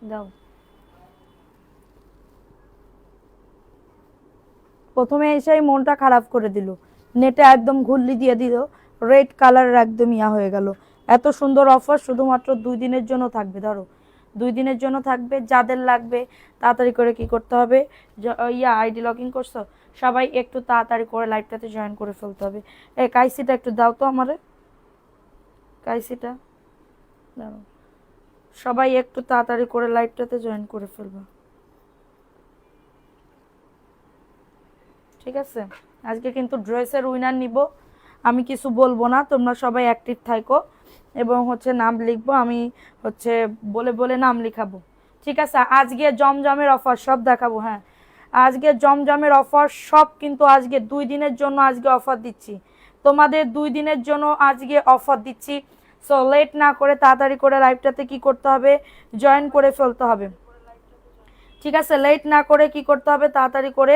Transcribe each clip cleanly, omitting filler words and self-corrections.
দাও। প্রথমে এসেই মনটা খারাপ করে দিল, নেটে একদম ঘুল্লি দিয়ে দিল, রেড কালারের একদম ইয়া হয়ে গেল। এত সুন্দর অফার শুধুমাত্র 2 দিনের জন্য থাকবে। ধরো 2 দিনের জন্য থাকবে, যাদের লাগবে তাড়াতাড়ি করে কি করতে হবে, ইয়া আইডি লগ ইন করছো, সবাই একটু তাড়াতাড়ি করে লাইভটাতে জয়েন করে ফেলতে হবে। এই কাইসিটা একটু দাও তো আমারে, কাইসিটা দাও। সবাই একটু তাড়াতাড়ি করে লাইভটাতে জয়েন করে ফেলবা, ঠিক আছে? আজকে কিন্তু ড্রেসের উইনার নিব, আমি কিছু বলবো না, তোমরা সবাই অ্যাক্টিভ থাকো এবং হচ্ছে নাম লিখবো, আমি হচ্ছে বলে বলে নাম লিখাবো, ঠিক আছে? আজকে জমজমের অফার সব দেখাবো। হ্যাঁ, আজকে জমজমের অফার সব কিন্তু আজকে 2 দিনের জন্য আজকে অফার দিচ্ছি, তোমাদের 2 দিনের জন্য আজকে অফার দিচ্ছি। সো লেট না করে তাড়াতাড়ি করে লাইভটাতে কি করতে হবে, জয়েন করে ফেলতে হবে, ঠিক আছে? লেট না করে কি করতে হবে, তাড়াতাড়ি করে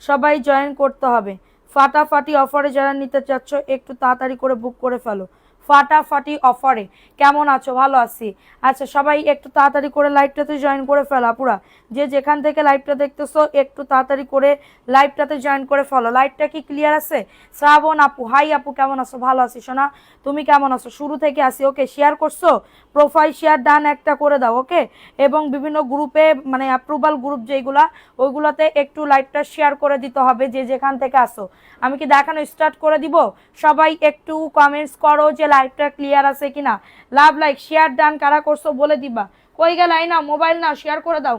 সবাই জয়েন করতে হবে। ফাটাফাটি অফারে যারা নিতে চাচ্ছ একটু তাড়াতাড়ি করে বুক করে ফেলো, ফাটাফাটি অফারে। কেমন আছো? ভালো আছি। আচ্ছা, সবাই একটু তাড়াতাড়ি করে লাইভটাতে জয়েন করে ফেলা পুরা, যে যেখান থেকে লাইভটা দেখতেছো একটু তাড়াতাড়ি করে লাইভটাতে জয়েন করে ফেলো। লাইভটা কি ক্লিয়ার আছে? শ্রাবণ আপু, হাই আপু, কেমন আছো? ভালো আছি সোনা, তুমি কেমন আছো? শুরু থেকে আসি, ওকে? শেয়ার করছো? প্রোফাইল শেয়ার ডান একটা করে দাও, ওকে? এবং বিভিন্ন গ্রুপে মানে অ্যাপ্রুভাল গ্রুপ যেগুলা, ওইগুলোতে একটু লাইভটা শেয়ার করে দিতে হবে, যে যেখান থেকে আসো। আমি কি দেখানো স্টার্ট করে দিব? সবাই একটু কমেন্টস করো যে লাইভটা ক্লিয়ার আছে কিনা। লাভ লাইক শেয়ার ডান কারা করছো বলে দিবা। কই গেলাই না, মোবাইল না, শেয়ার করে দাও।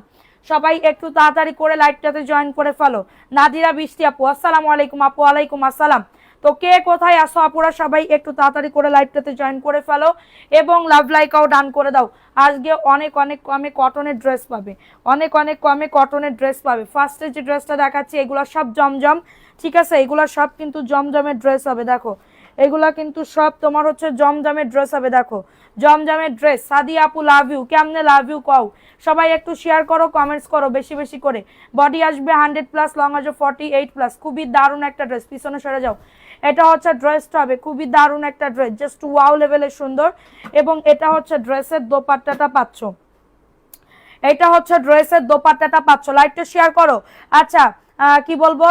সবাই একটু তাড়াতাড়ি করে লাইভটাতে জয়েন করে ফেলো। নাদিরা বৃষ্টি আপু, আসসালামু আলাইকুম আপু। ওয়ালাইকুম আসসালাম। তো কে কোথায় আসো আপুরা, সবাই একটু তাড়াতাড়ি করে লাইভটাতে জয়েন করে ফেলো এবং লাভ লাইকও ডান করে দাও। আজকে অনেক অনেক কমে কটনের ড্রেস পাবে, অনেক অনেক কমে কটনের ড্রেস পাবে। ফার্স্টে যে ড্রেসটা দেখাচ্ছি এগুলো সব জমজম, ঠিক আছে? এগুলো সব কিন্তু জমজমের ড্রেস হবে, দেখো এগুলা কিন্তু সব তোমার হচ্ছে জমজমের ড্রেস হবে। দেখো জমজমের ড্রেস। সাদিয়া আপু লাভ ইউ, কেমনে লাভ ইউ কও? সবাই একটু শেয়ার করো, কমেন্টস করো বেশি বেশি করে। বডি আসবে 100+, লং আসবে 48+। খুবই দারুণ একটা ড্রেস, পিছনে সরে যাও। এটা হচ্ছে ড্রেসটা হবে খুবই দারুণ একটা ড্রেস, জাস্ট ওয়াও লেভেলের সুন্দর। এবং এটা হচ্ছে ড্রেসের দোপাট্টাটা পাচ্ছ, এটা হচ্ছে ড্রেসের দোপাট্টাটা পাচ্ছ। লাইটটা শেয়ার করো। আচ্ছা, কি বলবো,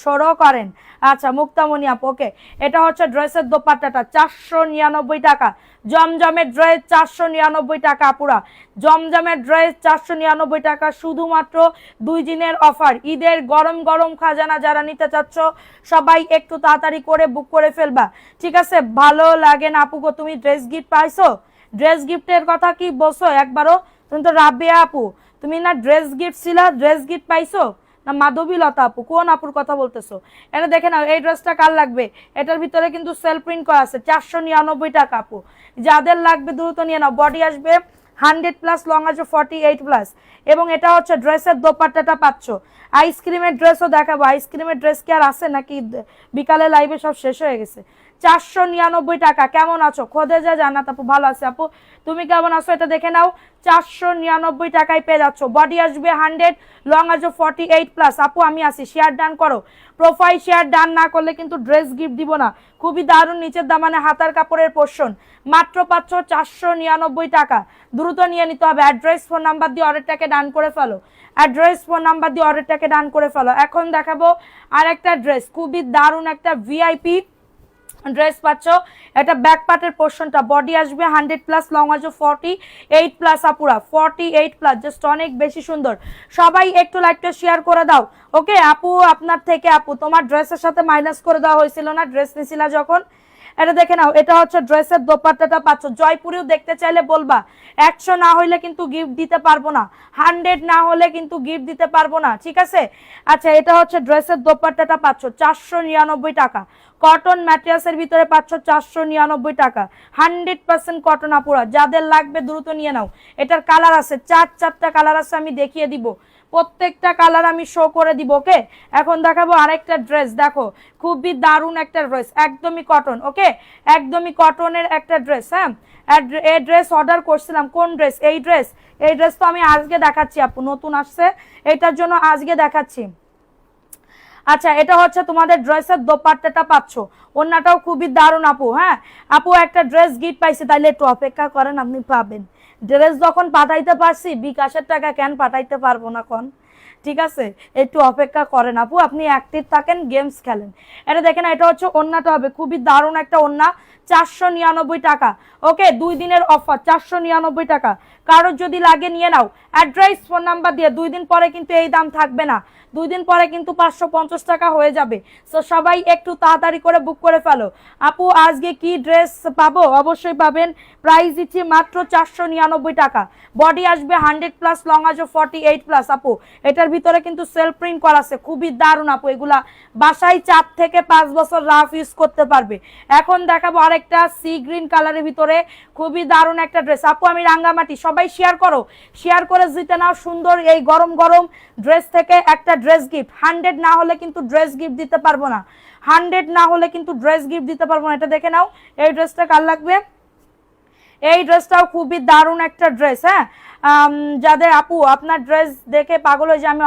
সরো করেন। আচ্ছা, মুক্তামণি আপু, ওকে? এটা হচ্ছে ড্রেসের দোপাট্টাটা, 499 টাকা। জমজমের ড্রেস 499 টাকা আপুরা, জমজমের ড্রেস 499 টাকা, শুধুমাত্র 2 দিনের অফার। ঈদের গরম গরম খাজানা যারা নিতে চাচ্ছ সবাই একটু তাড়াতাড়ি করে বুক করে ফেলবা, ঠিক আছে? ভালো লাগে না আপু গো, তুমি ড্রেস গিফট পাইছো? ড্রেস গিফটের কথা কি বলছো একবারও? তুমি তো রাবিয়া আপু, তুমি না ড্রেস গিফট ছিল, ড্রেস গিফট পাইছো? না মাধবীলতা আপু, কোন আপুর কথা বলতেছো? এটা দেখে নাও, এই ড্রেসটা কার লাগবে? এটার ভিতরে কিন্তু সেল প্রিন্ট করা আছে, 499 টাকা আপু। যাদের লাগবে দ্রুত নিয়ে নাও। বডি আসবে 100+, লং আসবে 48+। এবং এটা হচ্ছে ড্রেসের দোপাট্টাটা পাচ্ছ। আইসক্রিমের ড্রেসও দেখাবো। আইসক্রিমের ড্রেস কি আর আছে নাকি? বিকালে লাইভে সব শেষ হয়ে গেছে। 499 টাকা। কেমন আছো? খোদেজা জান্নাত আপু, ভালো আছে আপু, তুমি কেমন আছো? এটা দেখে নাও, 499 টাকায় পেয়ে যাচ্ছ। বডি আসবে 100, লং আসবে 48+। আপু আমি আসি, শেয়ার ডান করো। প্রোফাইল শেয়ার ডান না করলে কিন্তু ড্রেস গিফট দিব না। খুবই দারুণ নিচের দামানে হাতার কাপড়ের পোর্শন, মাত্র পাচ্ছ 499 টাকা। দ্রুত নিয়ে নিতে হবে। অ্যাড্রেস ফোন নাম্বার দিয়ে অর্ডারটাকে ডান করে ফেলো, অ্যাড্রেস ফোন নাম্বার দিয়ে অর্ডারটাকে ডান করে ফেলো। এখন দেখাবো আর একটা ড্রেস, খুবই দারুণ একটা ভিআইপি ড্রেস পাচ্ছ। এটা ব্যাক পার্টের পোর্শনটা, বডি আসবে 100+, লং আসবে 48+। আপুরা 48+, জাস্ট অনেক বেশি সুন্দর। সবাই একটু লাইকটা শেয়ার করে দাও, ওকে? আপু আপনার থেকে, আপু তোমার ড্রেসের সাথে মাইনাস করে দেওয়া হয়েছিল না ড্রেস নিছিলা যখন? এটা দেখে নাও, এটা হচ্ছে ড্রেসের দোপাট্টাটা পাচ্ছ। জয়পুরিও দেখতে চাইলে বলবা, 100 না হইলে কিন্তু গিফট দিতে পারবো না, 100 না হলে কিন্তু গিফট দিতে পারবো না, ঠিক আছে? আচ্ছা, এটা হচ্ছে ড্রেসের দোপাট্টাটা পাচ্ছ 499 টাকা। কটন ম্যাটেরিয়ালসের ভিতরে পাচ্ছ 499 টাকা, 100% কটন আপুরা। যাদের লাগবে দ্রুত নিয়ে নাও। এটার কালার আছে 4টা কালার আছে, আমি দেখিয়ে দিব প্রত্যেকটা কালার, আমি শো করে দিব, ওকে? এখন দেখাবো আরেকটা ড্রেস, দেখো খুবই দারুণ একটা ড্রেস, একদমই কটন, ওকে? একদমই কটনের একটা ড্রেস। হ্যাঁ, এই ড্রেস অর্ডার করছিলাম। কোন ড্রেস? এই ড্রেস। এই ড্রেস তো আমি আজকে দেখাচ্ছি আপু, নতুন আসছে, এটার জন্য আজকে দেখাচ্ছি। আচ্ছা, এটা হচ্ছে তোমাদের ড্রেসের দোপাট্টাটা পাচ্ছ, ওন্নাটাও খুবই দারুণ আপু। হ্যাঁ আপু, একটা ড্রেস গিফট পাইছে, তাইলে একটু অপেক্ষা করেন, আপনি পাবেন। ড্রেস যখন পাঠাইতে পারছি বিকাশের টাকা কেন পাঠাইতে পারবো না কোন? ঠিক আছে, একটু অপেক্ষা করেন আপু, আপনি অ্যাক্টিভ থাকেন, গেমস খেলেন। এটা দেখেন, এটা হচ্ছে ওন্নাটা হবে খুবই দারুণ একটা ওন্না, 499 টাকা। ওকে, 2 দিনের অফার, 499 টাকা। কারোর যদি লাগে নিয়ে নাও, অ্যাড্রেস ফোন নাম্বার দিয়ে। 2 দিন পরে কিন্তু এই দাম থাকবে না, 2 দিন পরে কিন্তু 550 টাকা হয়ে যাবে। সো সবাই একটু তাড়াতাড়ি করে বুক করে ফেলো। আপু আজকে কি ড্রেস পাবো? অবশ্যই পাবেন। প্রাইস দিচ্ছি মাত্র 499 টাকা। বডি আসবে 100+, লং আসবে 48+। আপু এটার ভিতরে কিন্তু সেলফ প্রিন্ট করা আছে, খুবই দারুণ আপু। এগুলা বাসায় 4 থেকে 5 বছর রাফ ইউজ করতে পারবে। এখন দেখাবো আরেকটা সি গ্রিন কালারের ভিতরে খুবই দারুণ একটা ড্রেস। আপু আমি রাঙ্গামাটি, সবাই শেয়ার করো, শেয়ার করে জিতে নাও সুন্দর এই গরম গরম ড্রেস থেকে একটা ড্রেস গিফট। 100 না হলে কিন্তু ড্রেস গিফট দিতে পারবো না, 100 না হলে কিন্তু ড্রেস গিফট দিতে পারবো না। এটা দেখে নাও, এই ড্রেসটা কার লাগবে? এই ড্রেসটাও খুবই দারুণ একটা ড্রেস। হ্যাঁ, যাদের আপু আপনার ড্রেস দেখে পাগল হয়ে যে আমি,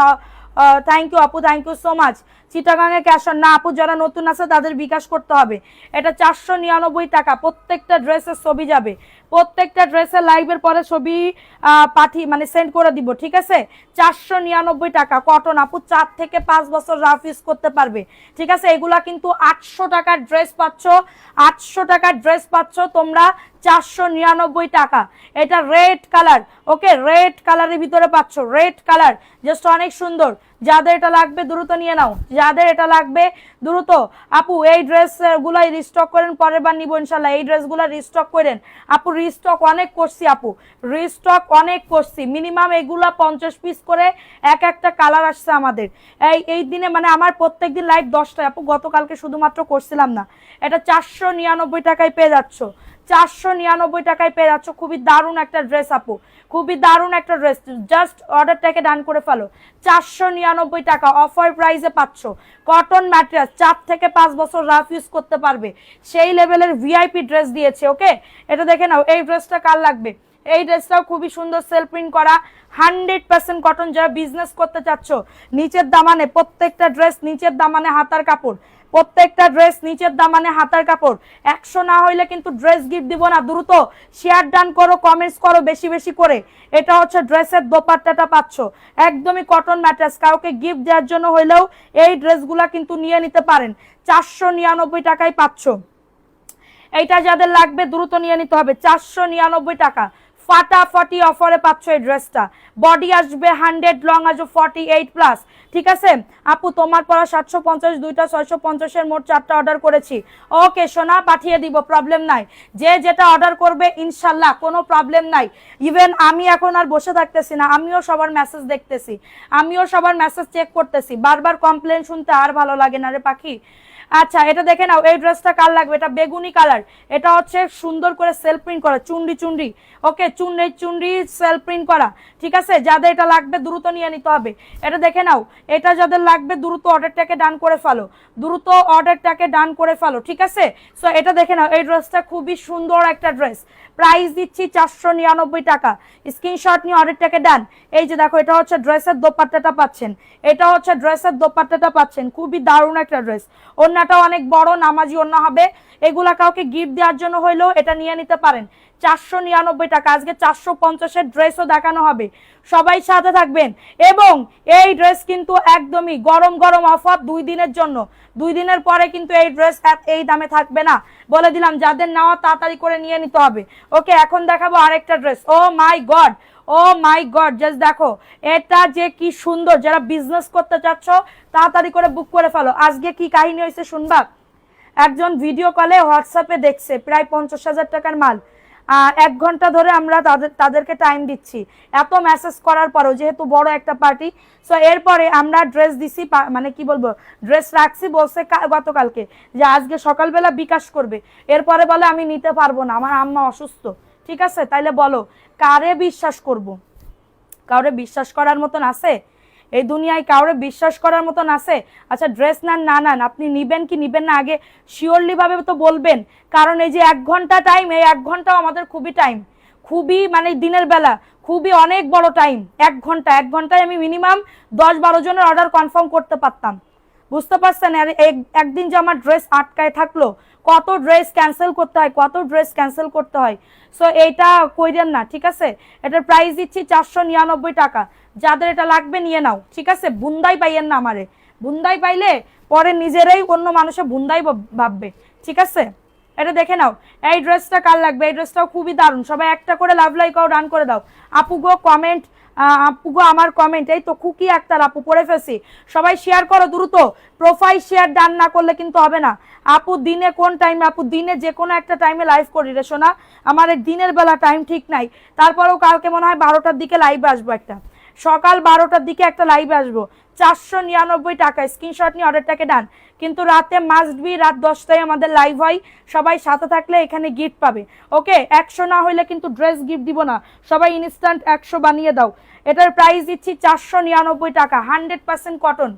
থ্যাংক ইউ আপু, থ্যাংক ইউ সো মাচ। চিটাগাঙে ক্যাশ অন না আপু, যারা নতুন আছে তাদের বিকাশ করতে হবে। এটা 499 টাকা। প্রত্যেকটা ড্রেসের ছবি যাবে, প্রত্যেকটা ড্রেসের লাইভের পরে ছবি মানে সেন্ড করে দিব, ঠিক আছে? 499 টাকা কটন আপু, 4 থেকে 5 বছর রাফ ইউজ করতে পারবে, ঠিক আছে? এগুলা কিন্তু 800 টাকার ড্রেস পাচ্ছ, 800 টাকার ড্রেস পাচ্ছ তোমরা 499 টাকা। এটা রেড কালার, ওকে, রেড কালারের ভিতরে পাচ্ছ, রেড কালার জাস্ট অনেক সুন্দর। যাদের এটা লাগবে দ্রুত নিয়ে নাও, যাদের এটা লাগবে দ্রুত। আপু এই ড্রেস গুলাই রিস্টক করেন, পরের বার নিবো ইনশাল্লাহ। এই ড্রেসগুলো রিস্টক করেন আপু, রিস্টক অনেক করছি আপু, রিস্টক অনেক করছি। মিনিমাম এগুলা 50 পিস করে এক একটা কালার আসছে আমাদের এই দিনে, মানে আমার প্রত্যেক দিন লাইভ 10টায় আপু, গতকালকে শুধুমাত্র করছিলাম না। এটা 499 টাকায় পেয়ে যাচ্ছ, 499 টাকায় পেয়ে যাচ্ছ। খুবই দারুণ একটা ড্রেস আপু, খুবই দারুণ একটা ড্রেস। জাস্ট অর্ডারটাকে ডান করে ফেলো। 499 টাকা অফার প্রাইসে পাচ্ছ। কটন ম্যাটেরিয়াল, 4 থেকে 5 বছর রাফ ইউজ করতে পারবে, সেই লেভেলের ভিআইপি ড্রেস দিয়েছে। ওকে, এটা দেখে নাও, এই ড্রেসটা কার লাগবে? এই ড্রেসটাও খুবই সুন্দর, সেলফ প্রিন্ট করা, 100% কটন। যারা বিজনেস করতে চাচ্ছ, নিচের দামানে প্রত্যেকটা ড্রেস, নিচের দামানে হাতার কাপড়, প্রত্যেকটা ড্রেস নিচের দামানে হাতার কাপড়। 100 না হইলে কিন্তু ড্রেস গিফট দিব না। দ্রুত শেয়ার ডান করো, কমেন্টস করো বেশি বেশি করে। এটা হচ্ছে ড্রেসের দোপাট্টাটা পাচ্ছ, একদমই কটন ম্যাটেরিয়ালস। কাউকে গিফট দেওয়ার জন্য হইলেও এই ড্রেসগুলা কিন্তু নিয়ে নিতে পারেন, 499 টাকায় পাচ্ছ। এইটা যাদের লাগবে দ্রুত নিয়ে নিতে হবে, 499 টাকা ফাটাফাটি অফারে পাচ্ছ এই ড্রেসটা। বডি আসবে 100, লং আসবে 48+, ঠিক আছে আপু? তোমার পরা 750, দুইটা 650-এর মোট 4টা অর্ডার করেছি। ওকে সোনা, পাঠিয়ে দিব, প্রবলেম নাই। যে যেটা অর্ডার করবে ইনশাল্লাহ কোনো প্রবলেম নাই। ইভেন আমি এখন আর বসে থাকতেছি না, আমিও সবার মেসেজ দেখতেছি, আমিও সবার মেসেজ চেক করতেছি। বারবার কমপ্লেন শুনতে আর ভালো লাগে না রে পাখি। আচ্ছা এটা দেখে নাও, এই ড্রেসটা কার লাগবে? এটা বেগুনি কালার, এটা হচ্ছে সুন্দর করে সেলফ প্রিন্ট করা, চুন্ডি চুন্ডি, ওকে, চুন্ডি সেলফ প্রিন্ট করা, ঠিক আছে? যাদের এটা লাগবে দ্রুত নিয়ে নিতে হবে। এটা দেখে নাও, এটা যাদের লাগবে দ্রুত অর্ডারটাকে ডান করে ফেলো, দ্রুত অর্ডারটাকে ডান করে ফেলো, ঠিক আছে? সো এটা দেখে নাও, এই ড্রেসটা খুবই সুন্দর একটা ড্রেস। প্রাইস দিচ্ছি 499 টাকা। স্ক্রিনশট নিয়ে অর্ডারটাকে ডান। এই যে দেখো, এটা হচ্ছে ড্রেসের দোপাট্টাটা পাচ্ছেন, এটা হচ্ছে ড্রেসের দোপাট্টাটা পাচ্ছেন, খুবই দারুণ একটা ড্রেস। ওড়নাটাও অনেক বড় নামাজি ওড়না হবে। এগুলা কাউকে গিফট দেওয়ার জন্য হইলেও এটা নিয়ে নিতে পারেন, 499 টাকা। আজকে 450-এর ড্রেসও দেখানো হবে, সবাই সাথে থাকবেন। এবং এই ড্রেস কিন্তু একদমই গরম গরম অফার 2 দিনের জন্য, 2 দিনের পরে কিন্তু এই ড্রেস এই দামে থাকবে না, বলে দিলাম। যাদের নেওয়া তাড়াতাড়ি করে নিয়ে নিতে হবে। ওকে, এখন দেখাবো আরেকটা ড্রেস। ও মাই গড, ও মাই গড, জাস্ট দেখো এটা যে কি সুন্দর। যারা বিজনেস করতে চাচ্ছ তাড়াতাড়ি করে বুক করে ফেলো। আজকে কি কাহিনী হয়েছে শুনবা? একজন ভিডিও কলে হোয়াটসঅ্যাপে দেখছে প্রায় 50,000 টাকার মাল। 1 ঘন্টা ধরে আমরা তাদেরকে টাইম দিচ্ছি, এত মেসেজ করার পরেও, যেহেতু বড় একটা পার্টি। সো এরপরে আমরা ড্রেস দিছি, মানে কি বলবো, ড্রেস রাখছি, বলছে গতকালকে যে আজকে সকালবেলা বিকাশ করবে। এরপরে বলে আমি নিতে পারবো না, আমার আম্মা অসুস্থ। ঠিক আছে, তাইলে বলো কারে বিশ্বাস করব? কাউরে বিশ্বাস করার মতন আছে এই দুনিয়ায়? কাউরে বিশ্বাস করার মতন আছে? আচ্ছা ড্রেস নেন না নেন, আপনি নিবেন কি নিবেন না আগে শিওরলি ভাবে তো বলবেন। কারণ এই যে 1 ঘন্টা টাইম, এই 1 ঘন্টাও আমাদের খুবই টাইম, খুবই মানে দিনের বেলা খুবই অনেক বড় টাইম। 1 ঘন্টায় আমি মিনিমাম 10-12 জনের অর্ডার কনফার্ম করতে পারতাম, বুঝতে পারছেন? আর একদিন যে আমার ড্রেস আটকায় থাকলো, কত ড্রেস ক্যান্সেল করতে হয়, কত ড্রেস ক্যান্সেল করতে হয়। সো এইটা কইরেন না, ঠিক আছে। এটার প্রাইস দিচ্ছি 499 টাকা। যাদের এটা লাগবে নিয়ে নাও, ঠিক আছে। বুন্দাই পাইয়েন না আমারে, বুন্দাই পাইলে পরে নিজেরাই অন্য মানুষে বুন্দাই ভাববে, ঠিক আছে। এটা দেখে নাও, এই ড্রেসটা কার লাগবে, এই ড্রেসটাও খুবই দারুণ। সবাই একটা করে লাভ লাইক আর ডান করে দাও। আপু গো কমেন্ট, আপু গো আমার কমেন্ট, এই তো খুকি আক্তার আপু পড়ে ফেলছি। সবাই শেয়ার করো দ্রুত, প্রোফাইল শেয়ার ডান না করলে কিন্তু হবে না। আপু দিনে কোন টাইমে, আপু দিনে যে কোনো একটা টাইমে লাইভ করি রে সোনা, আমার দিনের বেলা টাইম ঠিক নাই। তারপরেও কালকে মনে হয় 12টার দিকে লাইভে আসবো, একটা সকাল 12টার দিকে একটা লাইভে আসবো। 499 টাকা, স্ক্রিনশট নিয়ে অর্ডারটাকে ডান। কিন্তু রাতে মাস্ট বি রাত 10টায় আমাদের লাইভ হয়, সবাই সাথে থাকলে এখানে গিফট পাবে। ওকে, 100 না হইলে কিন্তু ড্রেস গিফট দিব না, সবাই ইনস্ট্যান্ট 100 বানিয়ে দাও। এটার প্রাইস দিচ্ছি 499 টাকা, 100% কটন।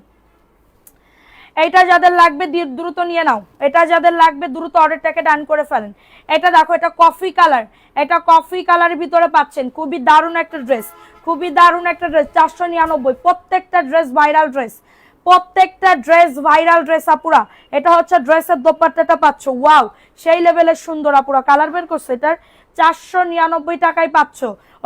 এটা যাদের লাগবে দ্রুত নিয়ে নাও, এটা যাদের লাগবে দ্রুত অর্ডারটাকে ডান করে ফেলেন। এটা দেখো, এটা কফি কালার, এটা কফি কালারের ভিতরে পাচ্ছেন, খুবই দারুণ একটা ড্রেস, খুবই দারুণ একটা ড্রেস। 499, প্রত্যেকটা ড্রেস ভাইরাল ড্রেস, প্রত্যেকটা ড্রেস ভাইরাল ড্রেস আপুরা। এটা হচ্ছে ড্রেসের দোপাট্টাটা পাচ্ছ, ওয়াও সেই লেভেলের সুন্দর আপুরা, কালার বের করছে। এটার 499 টাকায় পাচ্ছ।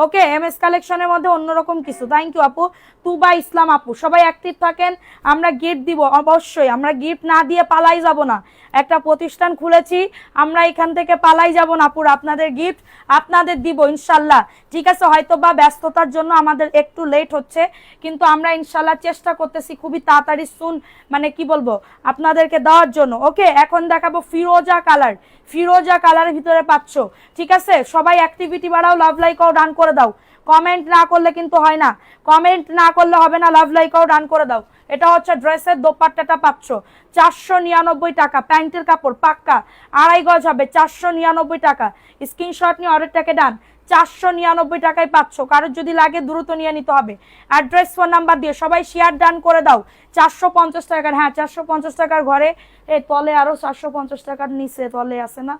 ওকে, এমএস কালেকশনের মধ্যে অন্যরকম কিছু। থ্যাংক ইউ আপু, তুবা ইসলাম আপু। সবাই অ্যাক্টিভ থাকেন, আমরা গিফট দিব অবশ্যই, আমরা গিফট না দিয়ে পালাই যাব না। একটা প্রতিষ্ঠান খুলেছি, আমরা এখান থেকে পালাই যাব না পুরো, আপনাদের গিফট আপনাদের দিব ইনশাল্লাহ, ঠিক আছে। হয়তো বা ব্যস্ততার জন্য আমাদের একটু লেট হচ্ছে, কিন্তু আমরা ইনশাল্লাহ চেষ্টা করতেছি খুবই তাড়াতাড়ি সুন, মানে কি বলবো, আপনাদেরকে দেওয়ার জন্য। ওকে, এখন দেখাবো ফিরোজা কালার, ফিরোজা কালারের ভিতরে পাচ্ছ, ঠিক আছে। সবাই অ্যাক্টিভিটি বাড়াও, লাভ লাইকও ডান করে দাও। কমেন্ট না করলে কিন্তু হয় না, কমেন্ট না করলে হবে না, লাভ লাইকও ডান করে দাও। এটা হচ্ছে ড্রেসের দোপাট্টাটা পাচ্ছ, 499 টাকা। প্যান্টের কাপড় পাক্কা 2.5 গজ হবে, 499 টাকা। স্ক্রিনশট নিয়ে অর্ডারটাকে ডান, 499 টাকায় পাচ্ছ। কারোর যদি লাগে দ্রুত নিয়ে নিতে হবে। অ্যাড্রেস ফোন নাম্বার দিয়ে সবাই শেয়ার ডান করে দাও। 450 টাকার, হ্যাঁ 450 টাকার ঘরে, এই তলে আরো 450 টাকার নিচে তলে আছে না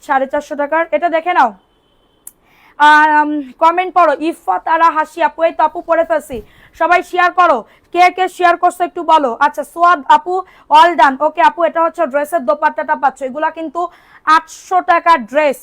450 টাকার। এটা দেখে নাও, কমেন্ট পড়ো। ইফাত আরা হাসি আপু, এই তো আপু পড়ে ফেলছি। সবাই শেয়ার করো, কে কে শেয়ার করছো একটু বলো। আচ্ছা সোয়াদ আপু অল ডান। ওকে আপু, এটা হচ্ছে ড্রেসের দোপাট্টাটা পাচ্ছ। এগুলা কিন্তু 800 টাকার ড্রেস,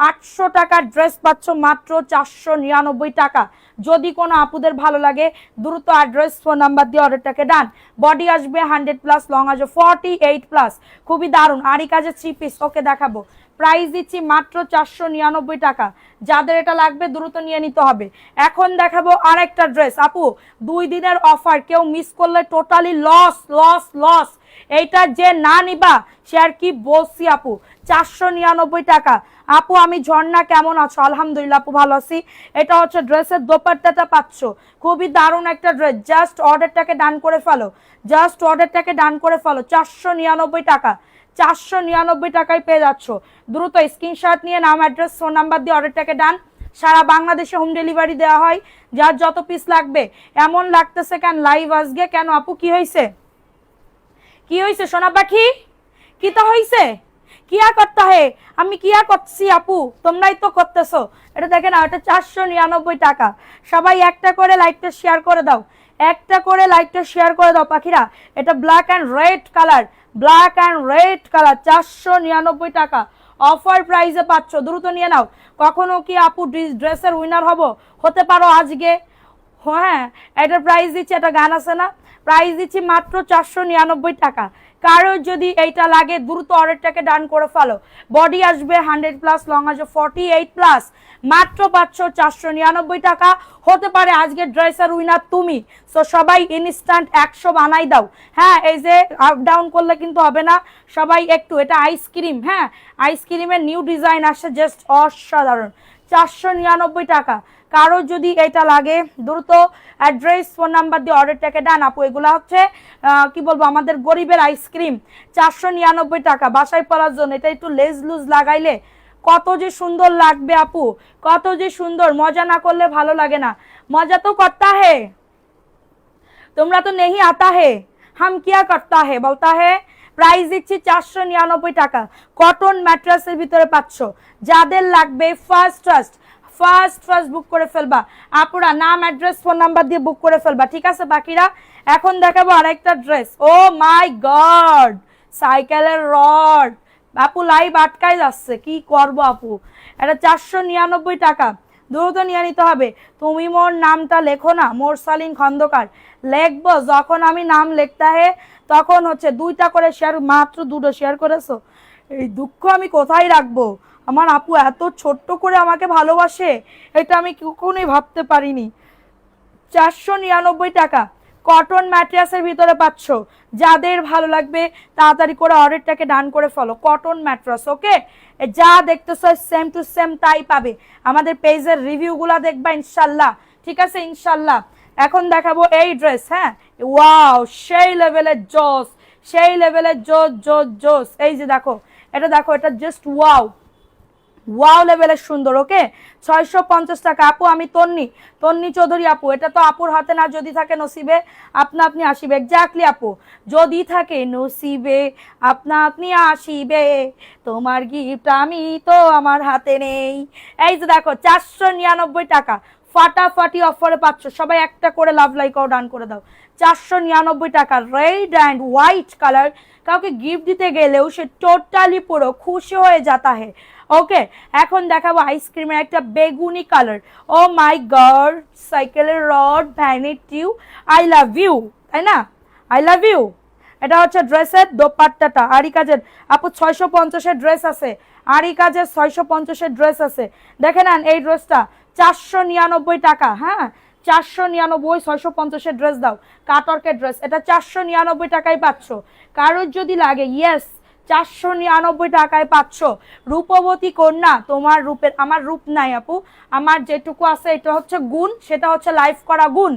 800 টাকার ড্রেস পাচ্ছ মাত্র 499 টাকা। যদি কোনো আপুদের ভালো লাগে দ্রুত অ্যাড্রেস ফোন নাম্বার দিয়ে অর্ডারটাকে ডান। বডি আসবে 100+, লং আসবে 48+, খুবই দারুণ। আরি কাজের 3 পিস। ওকে দেখাবো, প্রাইস দিচ্ছি মাত্র 499 টাকা। যাদের এটা লাগবে দ্রুত নিয়ে নিতে হবে। এখন দেখাবো আরেকটা ড্রেস আপু, 2 দিনের অফার, কেউ মিস করলে টোটালি লস লস লস। এইটা যে না নিবা সে আর কি বলছি আপু। 499 টাকা। আপু আমি ঝর্ণা, কেমন আছো? আলহামদুলিল্লাহ আপু ভালো আছি। এটা হচ্ছে ড্রেসের দোপাট্টাটা পাচ্ছ, খুবই দারুণ একটা ড্রেস। জাস্ট অর্ডারটাকে ডান করে ফেলো, জাস্ট অর্ডারটাকে ডান করে ফেলো। 499 টাকা, 499 টাকায় পেয়ে যাচ্ছ। দ্রুত স্ক্রিনশট নিয়ে নাম, অ্যাড্রেস, ফোন নাম্বার দিয়ে অর্ডারটাকে ডান। সারা বাংলাদেশে হোম ডেলিভারি দেওয়া হয়, যার যত পিস লাগবে। এমন লাগতেছে কেন লাইভ আজকে, কেন আপু কি হয়েছে, কি হয়েছে সোনা পাখি, কি তো হয়েছে, কিয়া করতে হয়, আমি কিয়া করছি আপু, তোমরাই তো করতেছো। এটা দেখে না, এটা 499 টাকা। সবাই একটা করে লাইকটা শেয়ার করে দাও, একটা করে লাইকটা শেয়ার করে দাও পাখিরা। এটা black and red colour, black and red colour, 499 টাকা অফার প্রাইসে পাচ্ছ। দ্রুত নিয়ে নাও। কখনো কি আপু ড্রেসের উইনার হতে পারো আজকে। হ্যাঁ, এটার প্রাইস দিচ্ছি, এটা গান আছে না, প্রাইস দিচ্ছি মাত্র 499 টাকা। কারো যদি এইটা লাগে দ্রুত অর্ডারটাকে ডান করে ফেলো। বডি আসবে 100+, লং আসবে 48+, মাত্র পাচ্ছ 499 টাকা। হতে পারে আজকে ড্রেসের উইনার তুমি। সো সবাই ইনস্ট্যান্ট 100 বানাই দাও। হ্যাঁ, এই যে আপ ডাউন করলে কিন্তু হবে না, সবাই একটু। এটা আইসক্রিম, হ্যাঁ আইসক্রিমের নিউ ডিজাইন আসছে, জাস্ট অসাধারণ। 499 টাকা। কারো যদি এটা লাগে দ্রুত অ্যাড্রেস, ফোন নাম্বার দিয়ে অর্ডারটাকে ডান। আপু এগুলা হচ্ছে কি বলবো, আমাদের গরিবের আইসক্রিম। 499 টাকা বাসায় পড়ার জন্য। এটা একটু লেজ লুজ লাগাইলে কত যে সুন্দর লাগবে আপু, কত যে সুন্দর। মজা না করলে ভালো লাগে না, মজা তো করতা হে, তোমরা তো নেহি আতা হে, হাম কিয়া করতা হে বলতা হে। প্রাইস দিচ্ছি 499 টাকা। কটন ম্যাট্রেসের ভিতরে পাচ্ছ। যাদের লাগবে ফার্স্ট বুক করে ফেলবা আপুরা, নাম, অ্যাড্রেস, ফোন নাম্বার দিয়ে বুক করে ফেলবা, ঠিক আছে বাকিরা। এখন দেখাবো আরেকটা ড্রেস। ও মাই গড, সাইকেলের রড, আপু লাইভ আটকাই যাচ্ছে, কি করবো আপু। এটা 499 টাকা, দ্রুত নিয়ে নিতে হবে। তুমি মোর নামটা লেখো না, মোরসালিন খন্দকার লিখবো, যখন আমি নাম লিখতে হে তখন হচ্ছে 2টা করে শেয়ার, মাত্র 2টো শেয়ার করেছো। এই দুঃখ আমি কোথায় রাখবো। আমার আপু এত ছোট্ট করে আমাকে ভালোবাসে, এটা আমি কখনোই ভাবতে পারিনি। 499 টাকা কটন ম্যাট্রেসের ভিতরে পাচ্ছ। যাদের ভালো লাগবে তাড়াতাড়ি করে অর্ডারটাকে ডান করে ফলো। কটন ম্যাট্রেস, ওকে, যা দেখতেছো সেম টু সেম তাই পাবে। আমাদের পেজের রিভিউগুলো দেখবা ইনশাল্লাহ, ঠিক আছে ইনশাল্লাহ। এখন দেখাবো এই ড্রেস, হ্যাঁ ওয়াও সেই লেভেলের জোস, সেই লেভেলের জোস জোস জোস। এই যে দেখো, এটা দেখো, এটা জাস্ট ওয়াও, ওয়াও লেভেলের সুন্দর। ওকে, 650 টাকা। আপু আমি তন্নি চৌধুরী আপু, এটা তো আপুর হাতে না, যদি থাকে নসিবে আপনা আপনি আসিবে। এক্স্যাক্টলি আপু, যদি থাকে নসিবে আপনা আপনি আসিবে, তোমার গিফট আমি তো আমার হাতে নেই। এই যে দেখো 499 টাকা ফাটাফাটি অফারে পাচ্ছ। সবাই একটা করে লাভ লাইক ও ডান করে দাও। 499 টাকা রেড অ্যান্ড হোয়াইট কালার। কাউকে গিফট দিতে গেলেও সে টোটালি পুরো খুশি হয়ে যাতা হে। ওকে, এখন দেখাবো আইসক্রিমের একটা বেগুনি কালার। ও মাই গড, সাইকেলের রড, ভ্যানিটিউ, আই লাভ ইউ, তাই না, আই লাভ ইউ। এটা হচ্ছে ড্রেসের দোপাট্টাটা আরি কাজের। আপু 650-এর ড্রেস আছে, আরি কাজের 650-এর ড্রেস আছে। দেখে নেন এই ড্রেসটা 499 টাকা। হ্যাঁ 499, 650-এর ড্রেস দাও, কাটওয়ার্কের ড্রেস, এটা 499 টাকায় পাচ্ছ। কারোর যদি লাগে, ইয়েস 499 টাকায় পাচ্ছ। রূপবতী কন্যা, তোমার রূপের, আমার রূপ নাই আপু, আমার যেটুকু আছে এটা হচ্ছে গুণ, সেটা হচ্ছে লাইভ করা গুণ,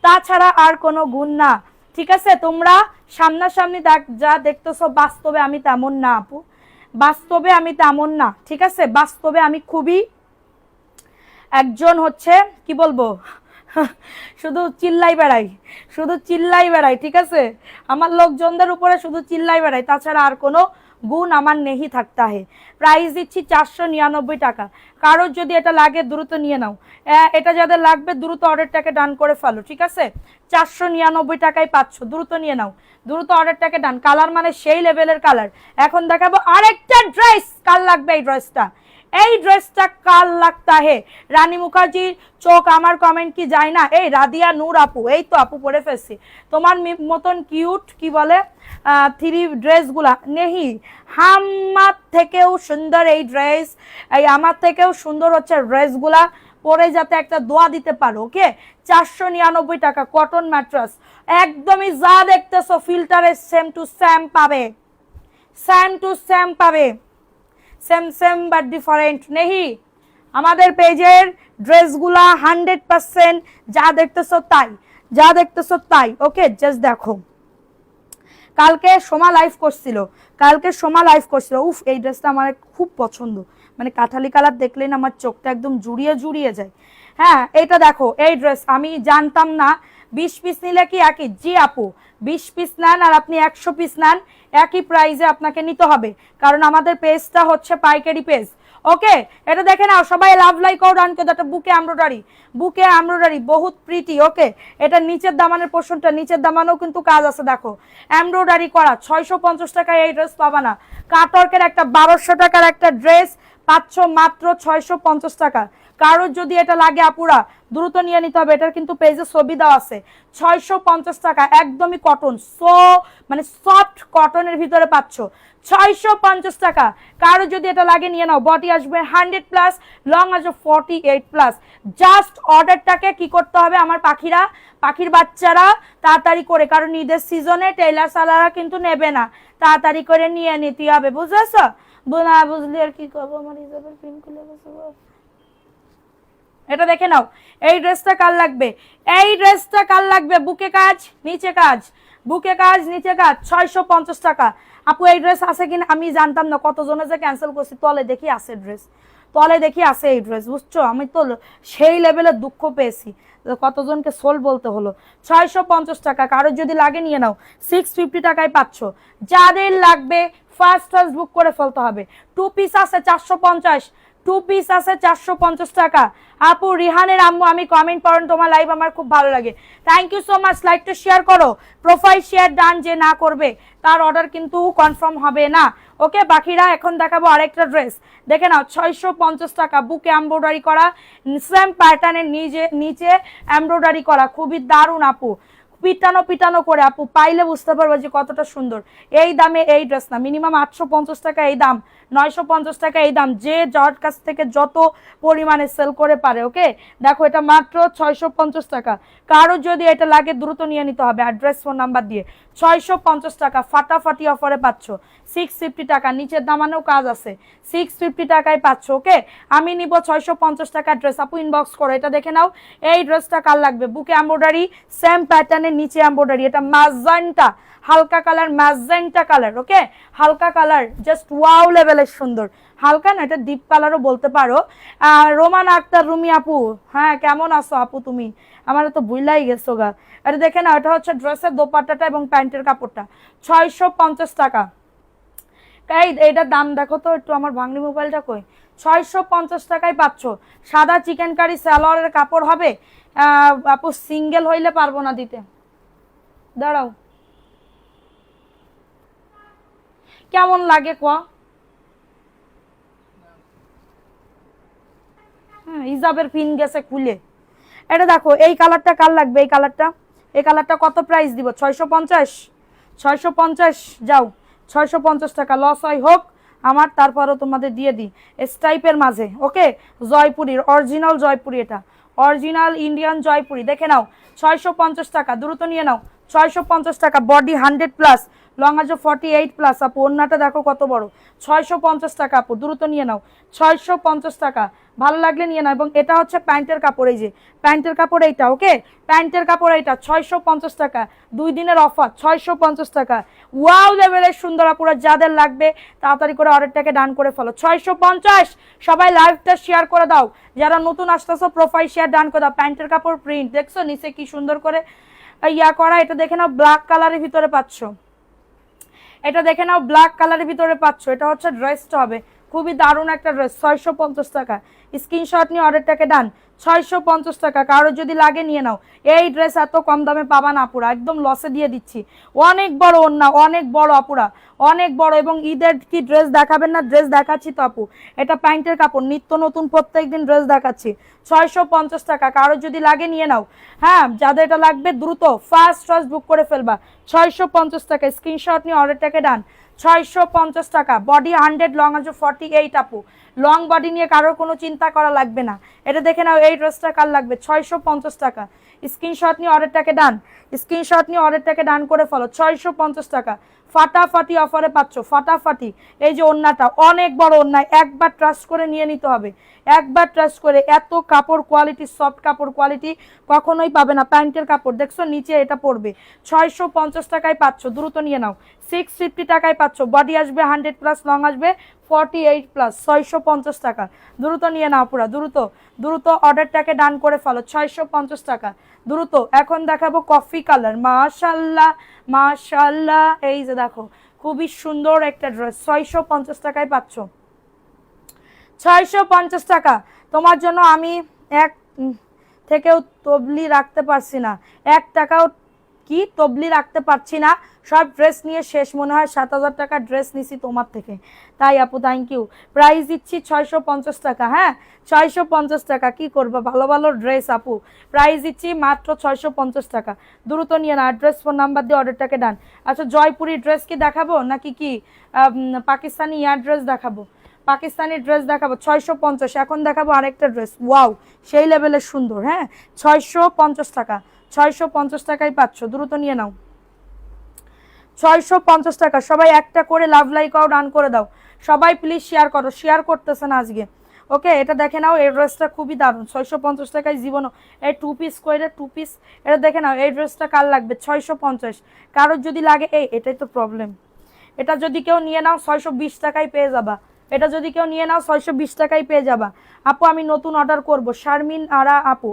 তাছাড়া আর কোনো গুণ না। ঠিক আছে, তোমরা সামনাসামনি যা দেখতেছো, বাস্তবে আমি তেমন না আপু, বাস্তবে আমি তেমন না। ঠিক আছে, বাস্তবে আমি খুবই একজন হচ্ছে কি বলবো, শুধু চিল্লাই বেড়াই, শুধু চিল্লাই বেড়াই। ঠিক আছে, আমার লোকজনদের উপরে শুধু চিল্লাই বেড়াই, তাছাড়া আর কোনো গুণ আমার নেই থাকতা হে। প্রাইস দিচ্ছি 499 টাকা। কারোর যদি এটা লাগে দ্রুত নিয়ে নাও, এটা যাদের লাগবে দ্রুত অর্ডারটাকে ডান করে ফেলো। ঠিক আছে, 499 টাকায় পাচ্ছ, দ্রুত নিয়ে নাও, দ্রুত অর্ডারটাকে ডান। কালার মানে সেই লেভেলের কালার। এখন দেখাবো আরেকটা ড্রেস, কার লাগবে এই ড্রেসটা, এই ড্রেসটা কাল লাগতা হে। রানী মুখার্জির চোখ আমার কমেন্ট কি যায় না। এই রাদিয়া নূর আপু, এই তো আপু পরে ফেলছি, তোমার মতন কিউট কি বলে থ্রি ড্রেসগুলা নেহি, আমার থেকেও সুন্দর এই ড্রেস, এই আমার থেকেও সুন্দর হচ্ছে ড্রেসগুলা, পরে যাতে একটা দোয়া দিতে পারো। ওকে, 499 টাকা কটন ম্যাট্রেস, একদমই যা দেখতেছো ফিল্টারে সেম টু সেম পাবে, সেম টু সেম পাবে, সেম সেম বাট ডিফারেন্ট নেহি। আমাদের পেজের ড্রেসগুলা 100% যা দেখতেছো তাই, যা দেখতেছো তাই। ওকে, জাস্ট দেখো, কালকে সোমা লাইভ করছিল, উফ এই ড্রেসটা আমার খুব পছন্দ, মানে কাঠালি কালার দেখলেই না আমার চোখটা একদম জুড়িয়ে জুড়িয়ে যায়। হ্যাঁ এটা দেখো, এই ড্রেস আমি জানতাম না 20 পিস নিলে কি একই। জি আপু, 20 পিস নেন আর আপনি 100 পিস নেন, একই প্রাইসে আপনাকে নিতে হবে, কারণ আমাদের পেজটা হচ্ছে পাইকারি পেজ। ওকে, এটা দেখে নাও সবাই, লাভ লাইক ও ডান করে। বুকে এমব্রয়ডারি, বুকে এমব্রয়ডারি বহুত প্রিটি। ওকে, এটা নিচের দামানের পোর্শনটা, নিচের দামানেও কিন্তু কাজ আছে, দেখো এমব্রয়ডারি করা। 650 টাকায় এই ড্রেস পাবা না। কাটওয়ার্কের একটা 1200 টাকার একটা ড্রেস পাচ্ছ মাত্র 650 টাকা। কারোর যদি এটা লাগে আপুরা দ্রুত নিয়ে নিতে হবে, এটার কিন্তু পেজে ছবি দেওয়া আছে। 650 টাকা, একদমই কটন, মানে সফট কটনের ভিতরে পাচ্ছ 650 টাকা। কারো যদি এটা লাগে নিয়ে নাও। বডি আসবে 100+, লং আসবে 48+। জাস্ট অর্ডারটাকে কি করতে হবে আমার পাখিরা, পাখির বাচ্চারা তাড়াতাড়ি করে, কারণ ঈদের সিজনে টেইলার সালারা কিন্তু নেবে না, তাড়াতাড়ি করে নিয়ে নিতে হবে, বুঝেছ? না বুঝলি আর কি করবো, আমার হিসাবের পিন খুলে গেছে। এটা দেখে নাও, এই ড্রেসটা কার লাগবে, এই ড্রেসটা কার লাগবে, বুকে কাজ নিচে কাজ, বুকে কাজ নিচে কাজ, 650 টাকা। আপু এই ড্রেস আছে কিনা আমি জানতাম না, কতজনে যে ক্যান্সেল করছি, তলে দেখি আছে ড্রেস, তলে দেখি আছে এই ড্রেস, বুঝছো? আমি তো সেই লেভেলের দুঃখ পেয়েছি, কতজনকে সোল বলতে হলো। 650 টাকা, কারোর যদি লাগে নিয়ে নাও। 650 টাকায় পাচ্ছ। যাদের লাগবে ফার্স্ট বুক করে ফেলতে হবে। 2 পিস আছে 450, 2 পিস আছে 450 টাকা। আপু রিহানের আম্মু, আমি কমেন্ট পড়েন তোমার লাইভ আমার খুব ভালো লাগে, থ্যাংক ইউ সো মাচ। লাইভটা শেয়ার করো, প্রোফাইল শেয়ার ডান, যে না করবে তার অর্ডার কিন্তু কনফার্ম হবে না। ওকে বাকিরা এখন দেখাবো আরেকটা ড্রেস, দেখে নাও 650 টাকা, বুকে এমব্রয়ডারি করা, সেম প্যাটার্নের নিচে এমব্রয়ডারি করা, খুবই দারুণ আপু, পিটানো পিটানো করে আপু, পাইলে বুঝতে পারবো যে কতটা সুন্দর। এই দামে এই ড্রেস না, মিনিমাম 850 টাকা এই দাম, 950 টাকা এই দাম, যে যার কাছ থেকে যত পরিমাণে সেল করে পারে। ওকে দেখো এটা মাত্র 650 টাকা, কারো যদি এটা লাগে দ্রুত নিয়ে নিতে হবে অ্যাড্রেস ফোন নাম্বার দিয়ে। 650 টাকা ফাটাফাটি অফারে পাচ্ছ, 650 টাকা, নিচের দামানেও কাজ আছে, 650 টাকায় পাচ্ছ। ওকে আমি নিব 650 টাকা ড্রেস, আপু ইনবক্স করো। এটা দেখে নাও, এই ড্রেসটা কার লাগবে, বুকে এমব্রয়ডারি, সেম প্যাটার্নের নিচে এমব্রয়ডারি, এটা ম্যাজেন্টা, হালকা কালার, ম্যাজেন্টা কালার। ওকে হালকা কালার, জাস্ট ওয়াও লেভেলের সুন্দর, হালকা না এটা ডিপ কালারও বলতে পারো। রোমান আক্তার রুমি আপু, হ্যাঁ কেমন আছো আপু তুমি, আমার তো ভুলাই গেছো গা। এটা দেখে না, এটা হচ্ছে ড্রেসের দোপাট্টাটা এবং প্যান্টের কাপড়টা, 650 টাকা। এইটার দাম দেখো তো একটু, আমার ভাঙনি মোবাইলটা কই, 650 টাকায় পাচ্ছ। সাদা চিকেন কারি সালোয়ারের কাপড় হবে, আপু সিঙ্গেল হইলে পারবো না দিতে, দাঁড়াও কেমন লাগে ক, হ্যাঁ হিজাবের পিন গেছে খুলে। এটা দেখো এই কালারটা কার লাগবে, এই কালারটা কত প্রাইস দিব, 650, 650 যাও, 650 টাকা, লস হয় হোক আমার, তারপরও তোমাদের দিয়ে দিই স্টাইপের মাঝে। ওকে জয়পুরীর অরিজিনাল জয়পুরি, এটা অরিজিনাল ইন্ডিয়ান জয়পুরি, দেখে নাও 650 টাকা, দ্রুত নিয়ে নাও, 650 টাকা, বডি 100+, লং আছে 48+, আপু ওন্নাটা দেখো কত বড়, 650 টাকা আপু, দ্রুত নিয়ে নাও, 650 টাকা, ভালো লাগলে নিয়ে নাও। এবং এটা হচ্ছে প্যান্টের কাপড়, এই যে প্যান্টের কাপড় এইটা। ওকে প্যান্টের কাপড় এইটা 650 টাকা, 2 দিনের অফার, 650 টাকা, ওয়াও লেভেলের সুন্দর আপুরা, যাদের লাগবে তাড়াতাড়ি করে অর্ডারটাকে ডান করে ফেলো। 650, সবাই লাইভটা শেয়ার করে দাও, যারা নতুন আসতেছো প্রোফাইল শেয়ার ডান করে দাও। প্যান্টের কাপড় প্রিন্ট দেখছো নিচে কি সুন্দর করে ইয়া করা, এটা দেখে নাও ব্ল্যাক কালারের ভিতরে পাচ্ছ, এটা দেখে নাও ব্ল্যাক কালারের ভিতরে পাচ্ছ, এটা হচ্ছে ড্রেসটা হবে, খুবই দারুণ একটা ড্রেস, 650 টাকা, স্ক্রিনশট নিয়ে অর্ডারটাকে ডান, 650 টাকা, কারো যদি লাগে নিয়ে নাও। এই ড্রেস এত কম দামে পাবা না আপুরা, একদম লসে দিয়ে দিচ্ছি, অনেক বড় ওন্না, অনেক বড় আপুরা, অনেক বড়। এবং ঈদের কি ড্রেস দেখাবেন না, ড্রেস দেখাচ্ছি তো আপু, এটা প্যান্টের কাপড়, নিত্য নতুন প্রত্যেকদিন ড্রেস দেখাচ্ছি, 650 টাকা, কারো যদি লাগে নিয়ে নাও। হ্যাঁ যাদের এটা লাগবে দ্রুত ফার্স্ট বুক করে ফেলবা, 650 টাকা, স্ক্রিনশট নিয়ে অর্ডারটাকে ডান, 650 টাকা, বডি 100, লং আছে 48 আপু, লং বডি নিয়ে কারোর কোনো চিন্তা করা লাগবে না। এটা দেখে নাও এই ড্রেসটা কার লাগবে, 650 টাকা, স্ক্রিনশট নিয়ে অর্ডারটাকে ডান, স্ক্রিনশট নিয়ে অর্ডারটাকে ডান করে ফেলো, 650 টাকা, ফাটাফাটি অফারে পাচ্ছ, ফাটাফাটি। এই যে ওন্নাটা অনেক বড় ওন্না, একবার ট্রাস্ট করে নিয়ে নিতে হবে, একবার ট্রাস্ট করে, এত কাপড় কোয়ালিটি, সফট কাপড় কোয়ালিটি কখনোই পাবে না। প্যান্টের কাপড় দেখছো নিচে এটা পড়বে, 650 টাকায় পাচ্ছ, দ্রুত নিয়ে নাও, 650 টাকায় পাচ্ছ, বডি আসবে 100+, লং আসবে 48+, 650 টাকা, দ্রুত নিয়ে নাও পুরা, দ্রুত দ্রুত অর্ডারটাকে ডান করে ফেলো, 650 টাকা, দ্রুত। এখন দেখাবো কফি কালার, মাশাল্লাহ মাশাল্লাহ, এই যে দেখো খুবই সুন্দর একটা ড্রেস, 650 টাকায় পাচ্ছ, 650 টাকা। তোমার জন্য আমি এক থেকেও তবলি রাখতে পারছি না, 1 টাকাও কি তবলি রাখতে পারছি না, সব ড্রেস নিয়ে শেষ, মনে হয় 7000 টাকার ড্রেস নিছি তোমার থেকে, তাই আপু থ্যাংক ইউ। প্রাইস দিচ্ছি 650 টাকা, হ্যাঁ 650 টাকা, কি করবো ভালো ভালো ড্রেস আপু, প্রাইস দিচ্ছি মাত্র 650 টাকা, দ্রুত নিয়ে না, অ্যাড্রেস ফোন নাম্বার দিয়ে অর্ডারটাকে ডান। আচ্ছা জয়পুরি ড্রেস কি দেখাবো নাকি কি পাকিস্তানি ইয়ার ড্রেস দেখাবো, পাকিস্তানি ড্রেস দেখাবো 650। এখন দেখাবো আরেকটা ড্রেস, ওয়াও সেই লেভেলের সুন্দর, হ্যাঁ 650 টাকা, 650 টাকায় পাচ্ছ, দ্রুত নিয়ে নাও, 650 টাকা। সবাই একটা করে লাভ লাইক আউট ডান করে দাও, সবাই প্লিজ শেয়ার করো, শেয়ার করতেছে না আজকে। ওকে এটা দেখে নাও, এই ড্রেসটা খুবই দারুণ, 650 টাকায় জীবনও, এই 2 পিস করে 2 পিস, এটা দেখে নাও, এই ড্রেসটা কার লাগবে, 650, কারোর যদি লাগে এটাই তো প্রবলেম, এটা যদি কেউ নিয়ে নাও 620 টাকায় পেয়ে যাবা, এটা যদি কেউ নিয়ে নাও 620 টাকায় পেয়ে যাবা। আপু আমি নতুন অর্ডার করব, শারমিন আরা আপু,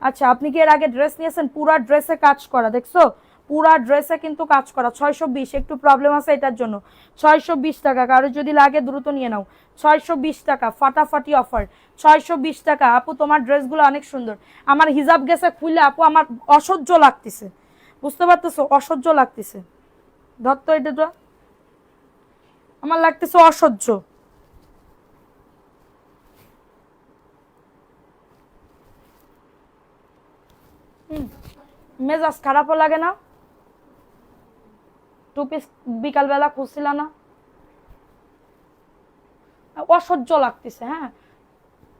আচ্ছা আপনি কি এর আগে ড্রেস নিয়েছেন, পুরা ড্রেসে কাজ করা দেখছো, পুরা ড্রেসে কিন্তু কাজ করা, 620, একটু প্রবলেম আছে এটার জন্য, 620 টাকা, কারোর যদি লাগে দ্রুত নিয়ে নাও, 620 টাকা, ফাটাফাটি অফার, 620 টাকা। আপু তোমার ড্রেসগুলো অনেক সুন্দর, আমার হিজাব গেছে খুলে আপু, আমার অসহ্য লাগতেছে, বুঝতে পারতেছো, অসহ্য লাগতেছে, ধরতো এটা আমার লাগতেছে অসহ্য। মেজাজ খারাপও লাগে না? টু পিস বিকালবেলা খুঁজছিল না? অসহ্য লাগতেছে। হ্যাঁ,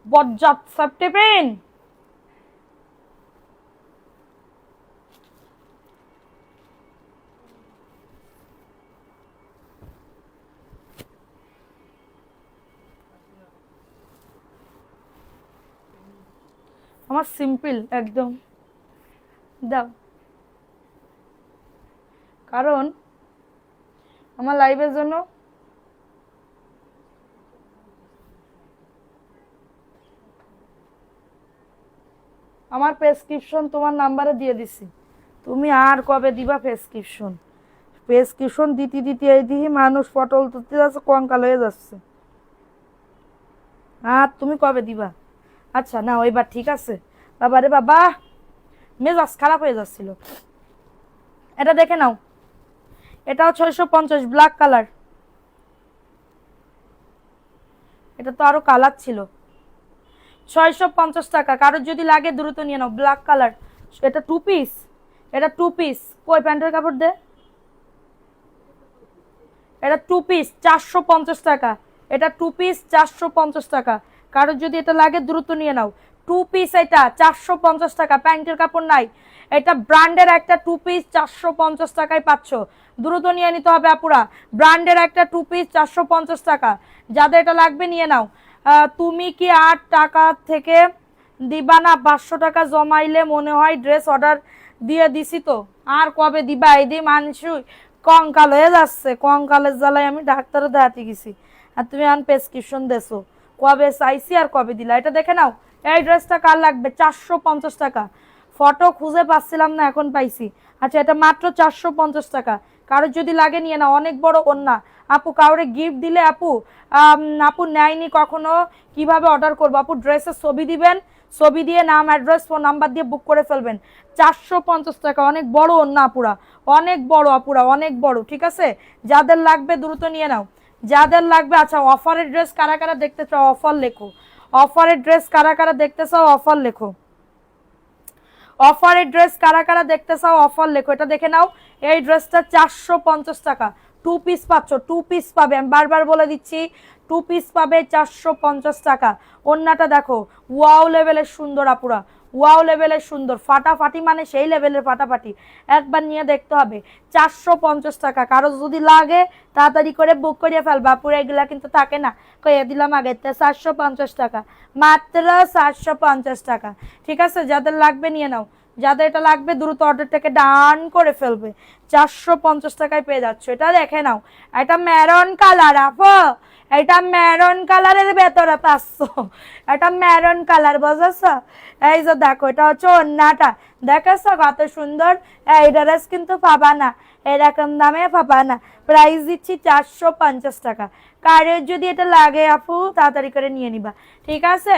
বজ্জাত সেপ্টেপেন। আমার সিম্পল একদম দাও, কারণ আমার লাইভের জন্য আমার প্রেসক্রিপশন তোমার নাম্বারে দিয়ে দিছি। তুমি আর কবে দিবা প্রেসক্রিপশন? প্রেসক্রিপশন দিতে দিতে এই দিহি মানুষ পটল তুলতে যাচ্ছে, কঙ্কাল হয়ে যাচ্ছে। আর তুমি কবে দিবা? আচ্ছা না, ওইবার ঠিক আছে। বাবা রে বাবা, মেজাজ খারাপ হয়ে যাচ্ছিল। এটা দেখে নাও, এটাও 650 ব্ল্যাক কালার। এটা তো আরো কালার ছিল। 650 টাকা। কারোর যদি লাগে দ্রুত নিয়ে নাও, ব্ল্যাক কালার। এটা টু পিস, এটা টু পিস। কই প্যান্টের কাপড় দে। এটা টু পিস 450 টাকা। এটা টু পিস 450 টাকা। কারোর যদি এটা লাগে দ্রুত নিয়ে নাও। টু পিস এটা 450 টাকা, প্যান্টের কাপড় নাই। এটা ব্র্যান্ডের একটা টু পিস 450 টাকায় পাচ্ছ। দ্রুত নিয়ে নিতে হবে আপুরা। ব্র্যান্ডের একটা টু পিস 450 টাকা। যাদের এটা লাগবে নিয়ে নাও। তুমি কি 8 টাকা থেকে দিবা না? 500 টাকা জমাইলে মনে হয় ড্রেস অর্ডার দিয়ে দিছি তো। আর কবে দিবা? এই দিয়ে মানুষ কঙ্কাল হয়ে যাচ্ছে। কঙ্কালের জ্বালায় আমি ডাক্তারও দেখাতে গেছি, আর তুমি আন প্রেসক্রিপশন দেছো। কবে চাইছি আর কবে দিলা? এটা দেখে নাও। এই ড্রেসটা কার লাগবে? 450 টাকা। ফটো খুঁজে পাচ্ছিলাম না, এখন পাইছি। আচ্ছা, এটা মাত্র 450 টাকা। কারোর যদি লাগে নিয়ে নাও। অনেক বড় ওন্না। আপু কাউরে গিফট দিলে আপু আপু নেয়নি কখনো, কিভাবে অর্ডার করবো? আপু ড্রেসের ছবি দিবেন, ছবি দিয়ে নাম, অ্যাড্রেস, ফোন নাম্বার দিয়ে বুক করে ফেলবেন। 450 টাকা। অনেক বড় ওন্না আপুরা, অনেক বড় আপুরা, অনেক বড়। ঠিক আছে, যাদের লাগবে দ্রুত নিয়ে নাও, যাদের লাগবে। আচ্ছা, অফারের ড্রেস কারা কারা দেখতে চাও? অফার লেখো। অফারের ড্রেস কারা কারা দেখতে চাও? অফার লেখো। অফারের ড্রেস কারা কারা দেখতে চাও? অফার লেখো। এটা দেখে নাও। এই ড্রেসটা 450 টাকা। টু পিস পাচ্ছ, টু পিস পাবে। আমি বারবার বলে দিচ্ছি, টু পিস পাবে 450 টাকা। ওন্নাটা দেখো, ওয়াও লেভেলের সুন্দর আপুরা, ওয়াও লেভেলের সুন্দর। ফাটাফাটি মানে সেই লেভেলের ফাটাফাটি। একবার নিয়ে দেখতে হবে। 450 টাকা। কারো যদি লাগে তাড়াতাড়ি করে বুক করিয়ে ফেলবা আপুরা, এগুলা কিন্তু থাকে না। কইয়া দিলাম আগে। 450 টাকা, মাত্র 450 টাকা। ঠিক আছে, যাদের লাগবে নিয়ে নাও। যাদের এটা লাগবে দ্রুত অর্ডারটাকে ডান করে ফেলবে। 450 টাকায় পেয়ে যাচ্ছ। এটা দেখে নাও, এটা মেরন কালার আপু, এটা মেরন কালারের ভেতরে পাচ্ছ। এটা মেরন কালার, বুঝেছ? এই যে দেখো, এটা হচ্ছে ওন্নাটা। দেখেছ কত সুন্দর? এই ড্রেস কিন্তু পাবা না, এরকম দামে পাবা না। প্রাইস দিচ্ছি 450 টাকা। কারের যদি এটা লাগে আপু তাড়াতাড়ি করে নিয়ে নিবা। ঠিক আছে,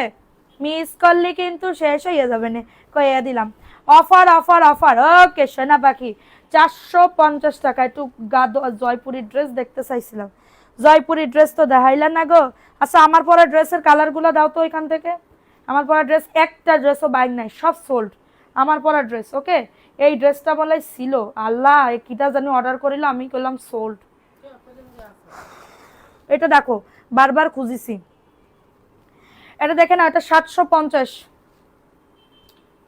মিস করলে কিন্তু শেষ হয়ে যাবে না, কইয়া দিলাম। Offer offer offer. ওকে সোনা পাখি, 450 টাকা। একটু জয়পুরি ড্রেস দেখতে চাইছিলাম। জয়পুরি ড্রেস তো দেখাইলা না গো। আচ্ছা, আমার পরা ড্রেসের কালারগুলো দাও তো এখান থেকে। আমার পরা ড্রেস একটা ড্রেসও বাইক নাই, সব সোল্ড আমার পরা ড্রেস। ওকে, এই ড্রেসটা বলে ছিল, আল্লাহ কিটা জানি অর্ডার করিল, আমি করলাম সোল্ড। এটা দেখো, বারবার খুঁজিছি। এটা দেখে না, এটা 750।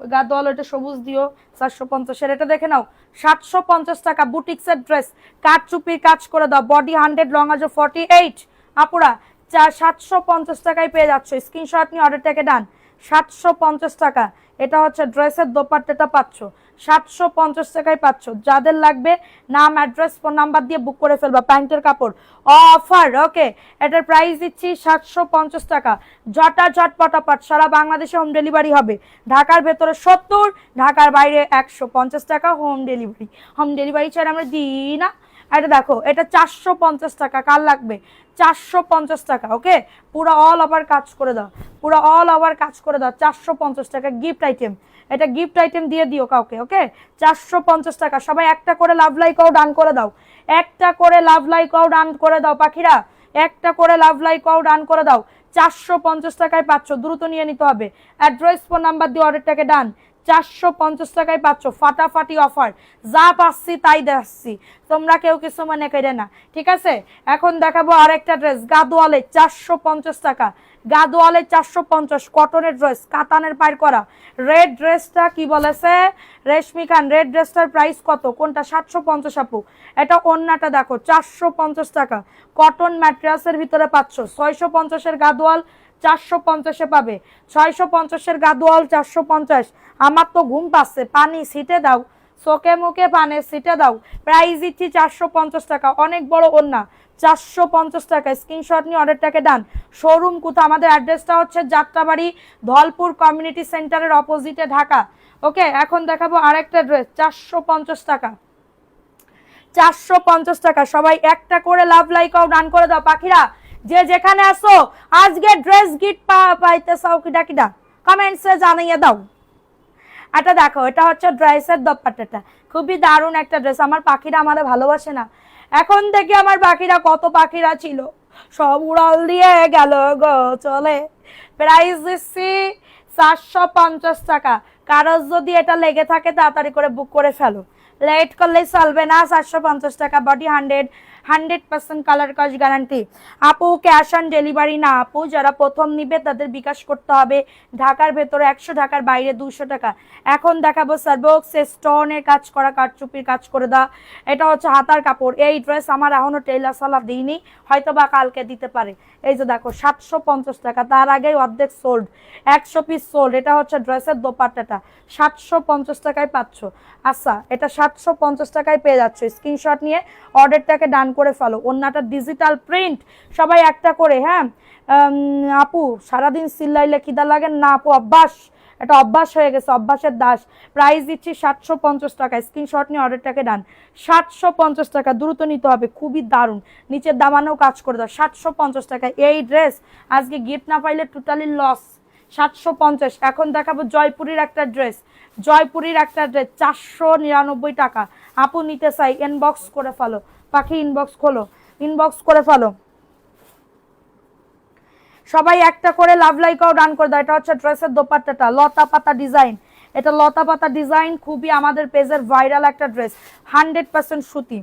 গাদোয়াল, এটা সবুজ দিও, 450-এর। এটা দেখে নাও, 750 টাকা। বুটিক্সের ড্রেস, কাট চুপির কাজ করে দাও, বডি 100, লং আজ 48। আপুরা 750 টাকায় পেয়ে যাচ্ছ। স্ক্রিনশট নিয়ে অর্ডারটাকে ডান। 750 টাকা। এটা হচ্ছে ড্রেসের দোপাট্টাটা পাচ্ছ, 750 টাকায় পাচ্ছ। যাদের লাগবে নাম, অ্যাড্রেস, ফোন নাম্বার দিয়ে বুক করে ফেলবা। প্যান্টের কাপড় অফার। ওকে, এটার প্রাইস দিচ্ছি 750 টাকা। ঝটাঝট পটাপট সারা বাংলাদেশে হোম ডেলিভারি হবে। ঢাকার ভেতরে 70, ঢাকার বাইরে 150 টাকা হোম ডেলিভারি। হোম ডেলিভারি ছাড়া আমরা দিই না। এটা দেখো, এটা 450 টাকা। কার লাগবে? 450 টাকা। ওকে, পুরো অল ওভার কাজ করে দাও, পুরো অল ওভার কাজ করে দাও। 450 টাকা গিফট আইটেম, এটা গিফট আইটেম দিয়ে দিও কাউকে। ওকে, 450 টাকা। সবাই একটা করে লাভ লাইকও ডান করে দাও, একটা করে লাভ লাইকও ডান করে দাও পাখিরা, একটা করে লাভ লাইকও ডান করে দাও। 450 টাকায় পাচ্ছ, দ্রুত নিয়ে নিতে হবে। অ্যাড্রেস ফোন নাম্বার দিয়ে অর্ডারটাকে ডান। 450 টাকায় পাচ্ছ, ফাটাফাটি অফার, যা পাচ্ছি তাই দেখছি, তোমরা কেউ কিছু মনে করে না, ঠিক আছে? এখন দেখাবো আরেকটা ড্রেস, গাদোয়ালে 450 টাকা, গাদোয়ালে 450, কটনের ড্রেস, কাতানের পার করা। রেড ড্রেসটা কি বলেছে রেশমি খান, রেড ড্রেসটার প্রাইস কত? কোনটা? 750 আপু। এটা ওন্নাটা দেখো, 450 টাকা, কটন ম্যাটেরিয়ালসের ভিতরে পাচ্ছ। 650-এর গাদোয়াল 450-এ পাবে, 650-এর গাদোয়াল 450। আমার তো ঘুম পাচ্ছে, পানি ছিটে দাও, চোখে মুখে পানি ছিটে দাও। প্রাইস দিচ্ছি 450 টাকা, অনেক বড় ওন্না, 450 টাকা। স্ক্রিনশট নিয়ে অর্ডারটাকে ডান। শোরুম কোথাও? আমাদের অ্যাড্রেসটা হচ্ছে যাত্রাবাড়ি ধলপুর কমিউনিটি সেন্টারের অপোজিটে, ঢাকা। ওকে, এখন দেখাবো আরেকটা ড্রেস, 450 টাকা, 450 টাকা। সবাই একটা করে লাভ লাইকও ডান করে দাও পাখিরা, যে যেখানে আসো আজকে ড্রেস গিফট পাইতে চাও কিটা কিটা কমেন্টসে জানিয়ে দাও। এটা দেখো, এটা হচ্ছে ড্রেসের দোপাট্টাটা, খুবই দারুণ একটা ড্রেস। আমার পাখিরা আমারে ভালোবাসে না, এখন থেকে আমার পাখিরা, কত পাখিরা ছিল সব উড়াল দিয়ে গেল গো চলে। প্রাইস দিচ্ছি 450 টাকা। কারো যদি এটা লেগে থাকে তাড়াতাড়ি করে বুক করে ফেলো, লেট করলে চলবে না। 450 টাকা, বডি 100% কালার কস গ্যারান্টি। আপু ক্যাশ অন ডেলিভারি না আপু, যারা প্রথম নিবে তাদের বিকাশ করতে হবে। ঢাকার ভেতরে 100, ঢাকার বাইরে 200 টাকা। এখন দেখাবো সার্বক্স স্টোনের কাজ করা, কারচুপির কাজ করে দাও। এটা হচ্ছে হাতার কাপড়। এই ড্রেস আমার এখনো টেইলার সালা দিইনি, হয়তো বা কালকে দিতে পারে। এই যে দেখো 750 টাকা, তার আগেই অর্ধেক সোল্ড, 100 পিস সোল্ড। এটা হচ্ছে ড্রেসের দোপাট্টাটা, 750 টাকায় পাচ্ছ। আচ্ছা, এটা 750 টাকায় পেয়ে যাচ্ছ। স্ক্রিনশট নিয়ে অর্ডারটাকে ডান করে ফেলো। ওন্নাটা ডিজিটাল প্রিন্ট, সবাই একটা করে। হ্যাঁ আপু, সারাদিন চিল্লাইলে খিদা লাগে না আপু, অভ্যাস, এটা অভ্যাস হয়ে গেছে, অভ্যাসের দাস। প্রাইস দিচ্ছি 750 টাকা। স্ক্রিনশট নিয়ে অর্ডারটাকে ডান। 750 টাকা, দ্রুত নিতে হবে, খুবই দারুণ। নিচের দামানেও কাজ করে দাও। 750 টাকা এই ড্রেস, আজকে গিফট না পাইলে টোটালি লস। 750। এখন দেখাবো জয়পুরের একটা ড্রেস, জয়পুরের একটা ড্রেস 499 টাকা। আপু নিতে চাই, ইনবক্স করে ফেলো পাখি, ইনবক্স খোলো, ইনবক্স করে ফেলো। সবাই একটা করে লাভ লাইকও ডান করে দাও। এটা হচ্ছে ড্রেসের দোপাট্টাটা, লতা পাতা ডিজাইন। এটা লতা পাতা ডিজাইন, খুবই আমাদের পেজের ভাইরাল একটা ড্রেস, 100% সুতি।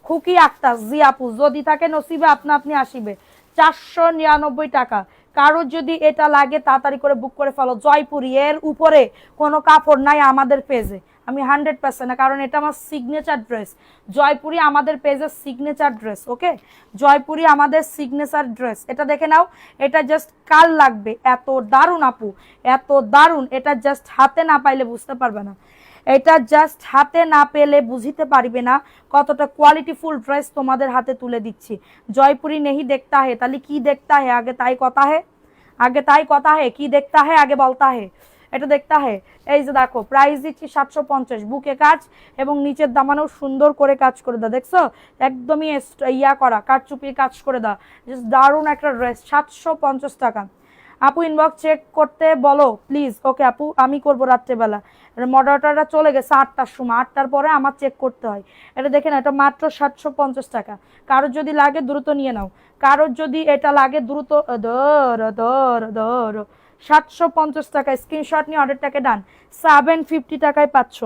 খুকি আক্তার, জি আপু, যদি থাকে নসিবে আপনা আপনি আসিবে। 499 টাকা। কারো যদি এটা লাগে তাড়াতাড়ি করে বুক করে ফেলো। জয়পুরি, এর উপরে কোনো কাপড় নাই আমাদের পেজে, আমি 100% না, কারণ এটা আমার সিগনেচার ড্রেস। জয়পুরি আমাদের পেজের সিগনেচার ড্রেস। ওকে, জয়পুরি আমাদের সিগনেচার ড্রেস। এটা দেখে নাও, এটা জাস্ট কাল লাগবে, এত দারুণ আপু, এত দারুণ। এটা জাস্ট হাতে না পাইলে বুঝতে পারবে না, এটা জাস্ট হাতে না পেলে বুঝতে পারবে না কতটা কোয়ালিটিফুল ড্রেস তোমাদের হাতে তুলে দিচ্ছি। জয়পুরি নেহি দেখতা হে, তাহলে কি দেখতা হে? আগে তাই কথা হে, আগে তাই কথা হে, কি দেখতা হে আগে বলতা হে, এটা দেখতা হে। এই যে দেখো, প্রাইস দিচ্ছি 750। বুকে কাজ এবং নিচের দামানেও সুন্দর করে কাজ করে দাও, দেখছো একদমই ইয়া করা, কারচুপির কাজ করে দাও। জাস্ট দারুণ একটা ড্রেস, 750 টাকা। আপু ইনবক্স চেক করতে বলো প্লিজ। ওকে আপু, আমি করবো রাত্রেবেলা, মডারেটরটা চলে গেছে 8টার সময়, 8টার পরে আমার চেক করতে হয়। এটা দেখে না, এটা মাত্র 750 টাকা। কারোর যদি লাগে দ্রুত নিয়ে নাও, কারোর যদি এটা লাগে দ্রুত ধর ধর ধর। 750 টাকা। স্ক্রিনশট নিয়ে অর্ডারটাকে ডান। 750 টাকায় পাচ্ছ।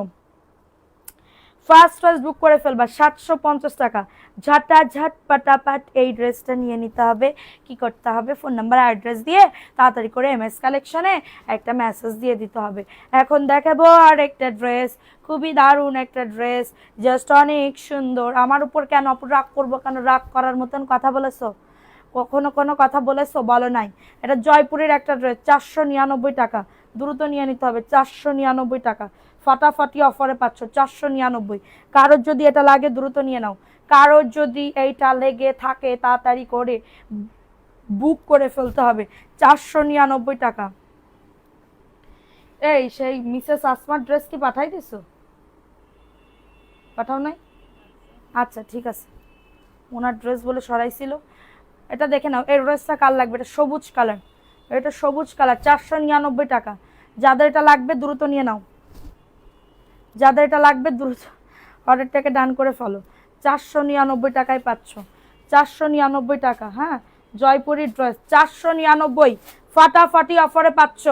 ফার্স্ট বুক করে ফেলবা, 750 টাকা। ঝাঁট পাটাপাট এই ড্রেসটা নিয়ে নিতে হবে। কি করতে হবে? ফোন নাম্বার অ্যাড্রেস দিয়ে তাড়াতাড়ি করে MS কালেকশনে একটা মেসেজ দিয়ে দিতে হবে। এখন দেখাবো আর একটা ড্রেস, খুবই দারুণ একটা ড্রেস, জাস্ট অনেক সুন্দর। আমার উপর কেন রাগ করবো? কেন রাগ করার মতন কথা বলেছো? কখনো কোনো কথা বলেছো? বলো নাই। এটা জয়পুরের একটা ড্রেস, 499 টাকা। দ্রুত নিয়ে নিতে হবে, 499 টাকা। ফাটাফাটি অফারে পাচ্ছ 499। কারোর যদি এটা লাগে দ্রুত নিয়ে নাও, কারোর যদি এইটা লেগে থাকে তাড়াতাড়ি করে বুক করে ফেলতে হবে। 499 টাকা। এই সেই মিসেস আসমার ড্রেস কি পাঠাই দিছো? পাঠাও নাই? আচ্ছা ঠিক আছে। ওনার ড্রেস বলে সরাইছিল। এটা দেখে নাও, এই ড্রেসটা কার লাগবে, এটা সবুজ কালার, এটা সবুজ কালার, 499 টাকা। যাদের এটা লাগবে দ্রুত নিয়ে নাও, যাদের এটা লাগবে দ্রুত অর্ডারটাকে ডান করে ফেলো। 499 টাকায় পাচ্ছ, 499 টাকা। হ্যাঁ, জয়পুরি ড্রেস 499, ফাটাফাটি অফারে পাচ্ছ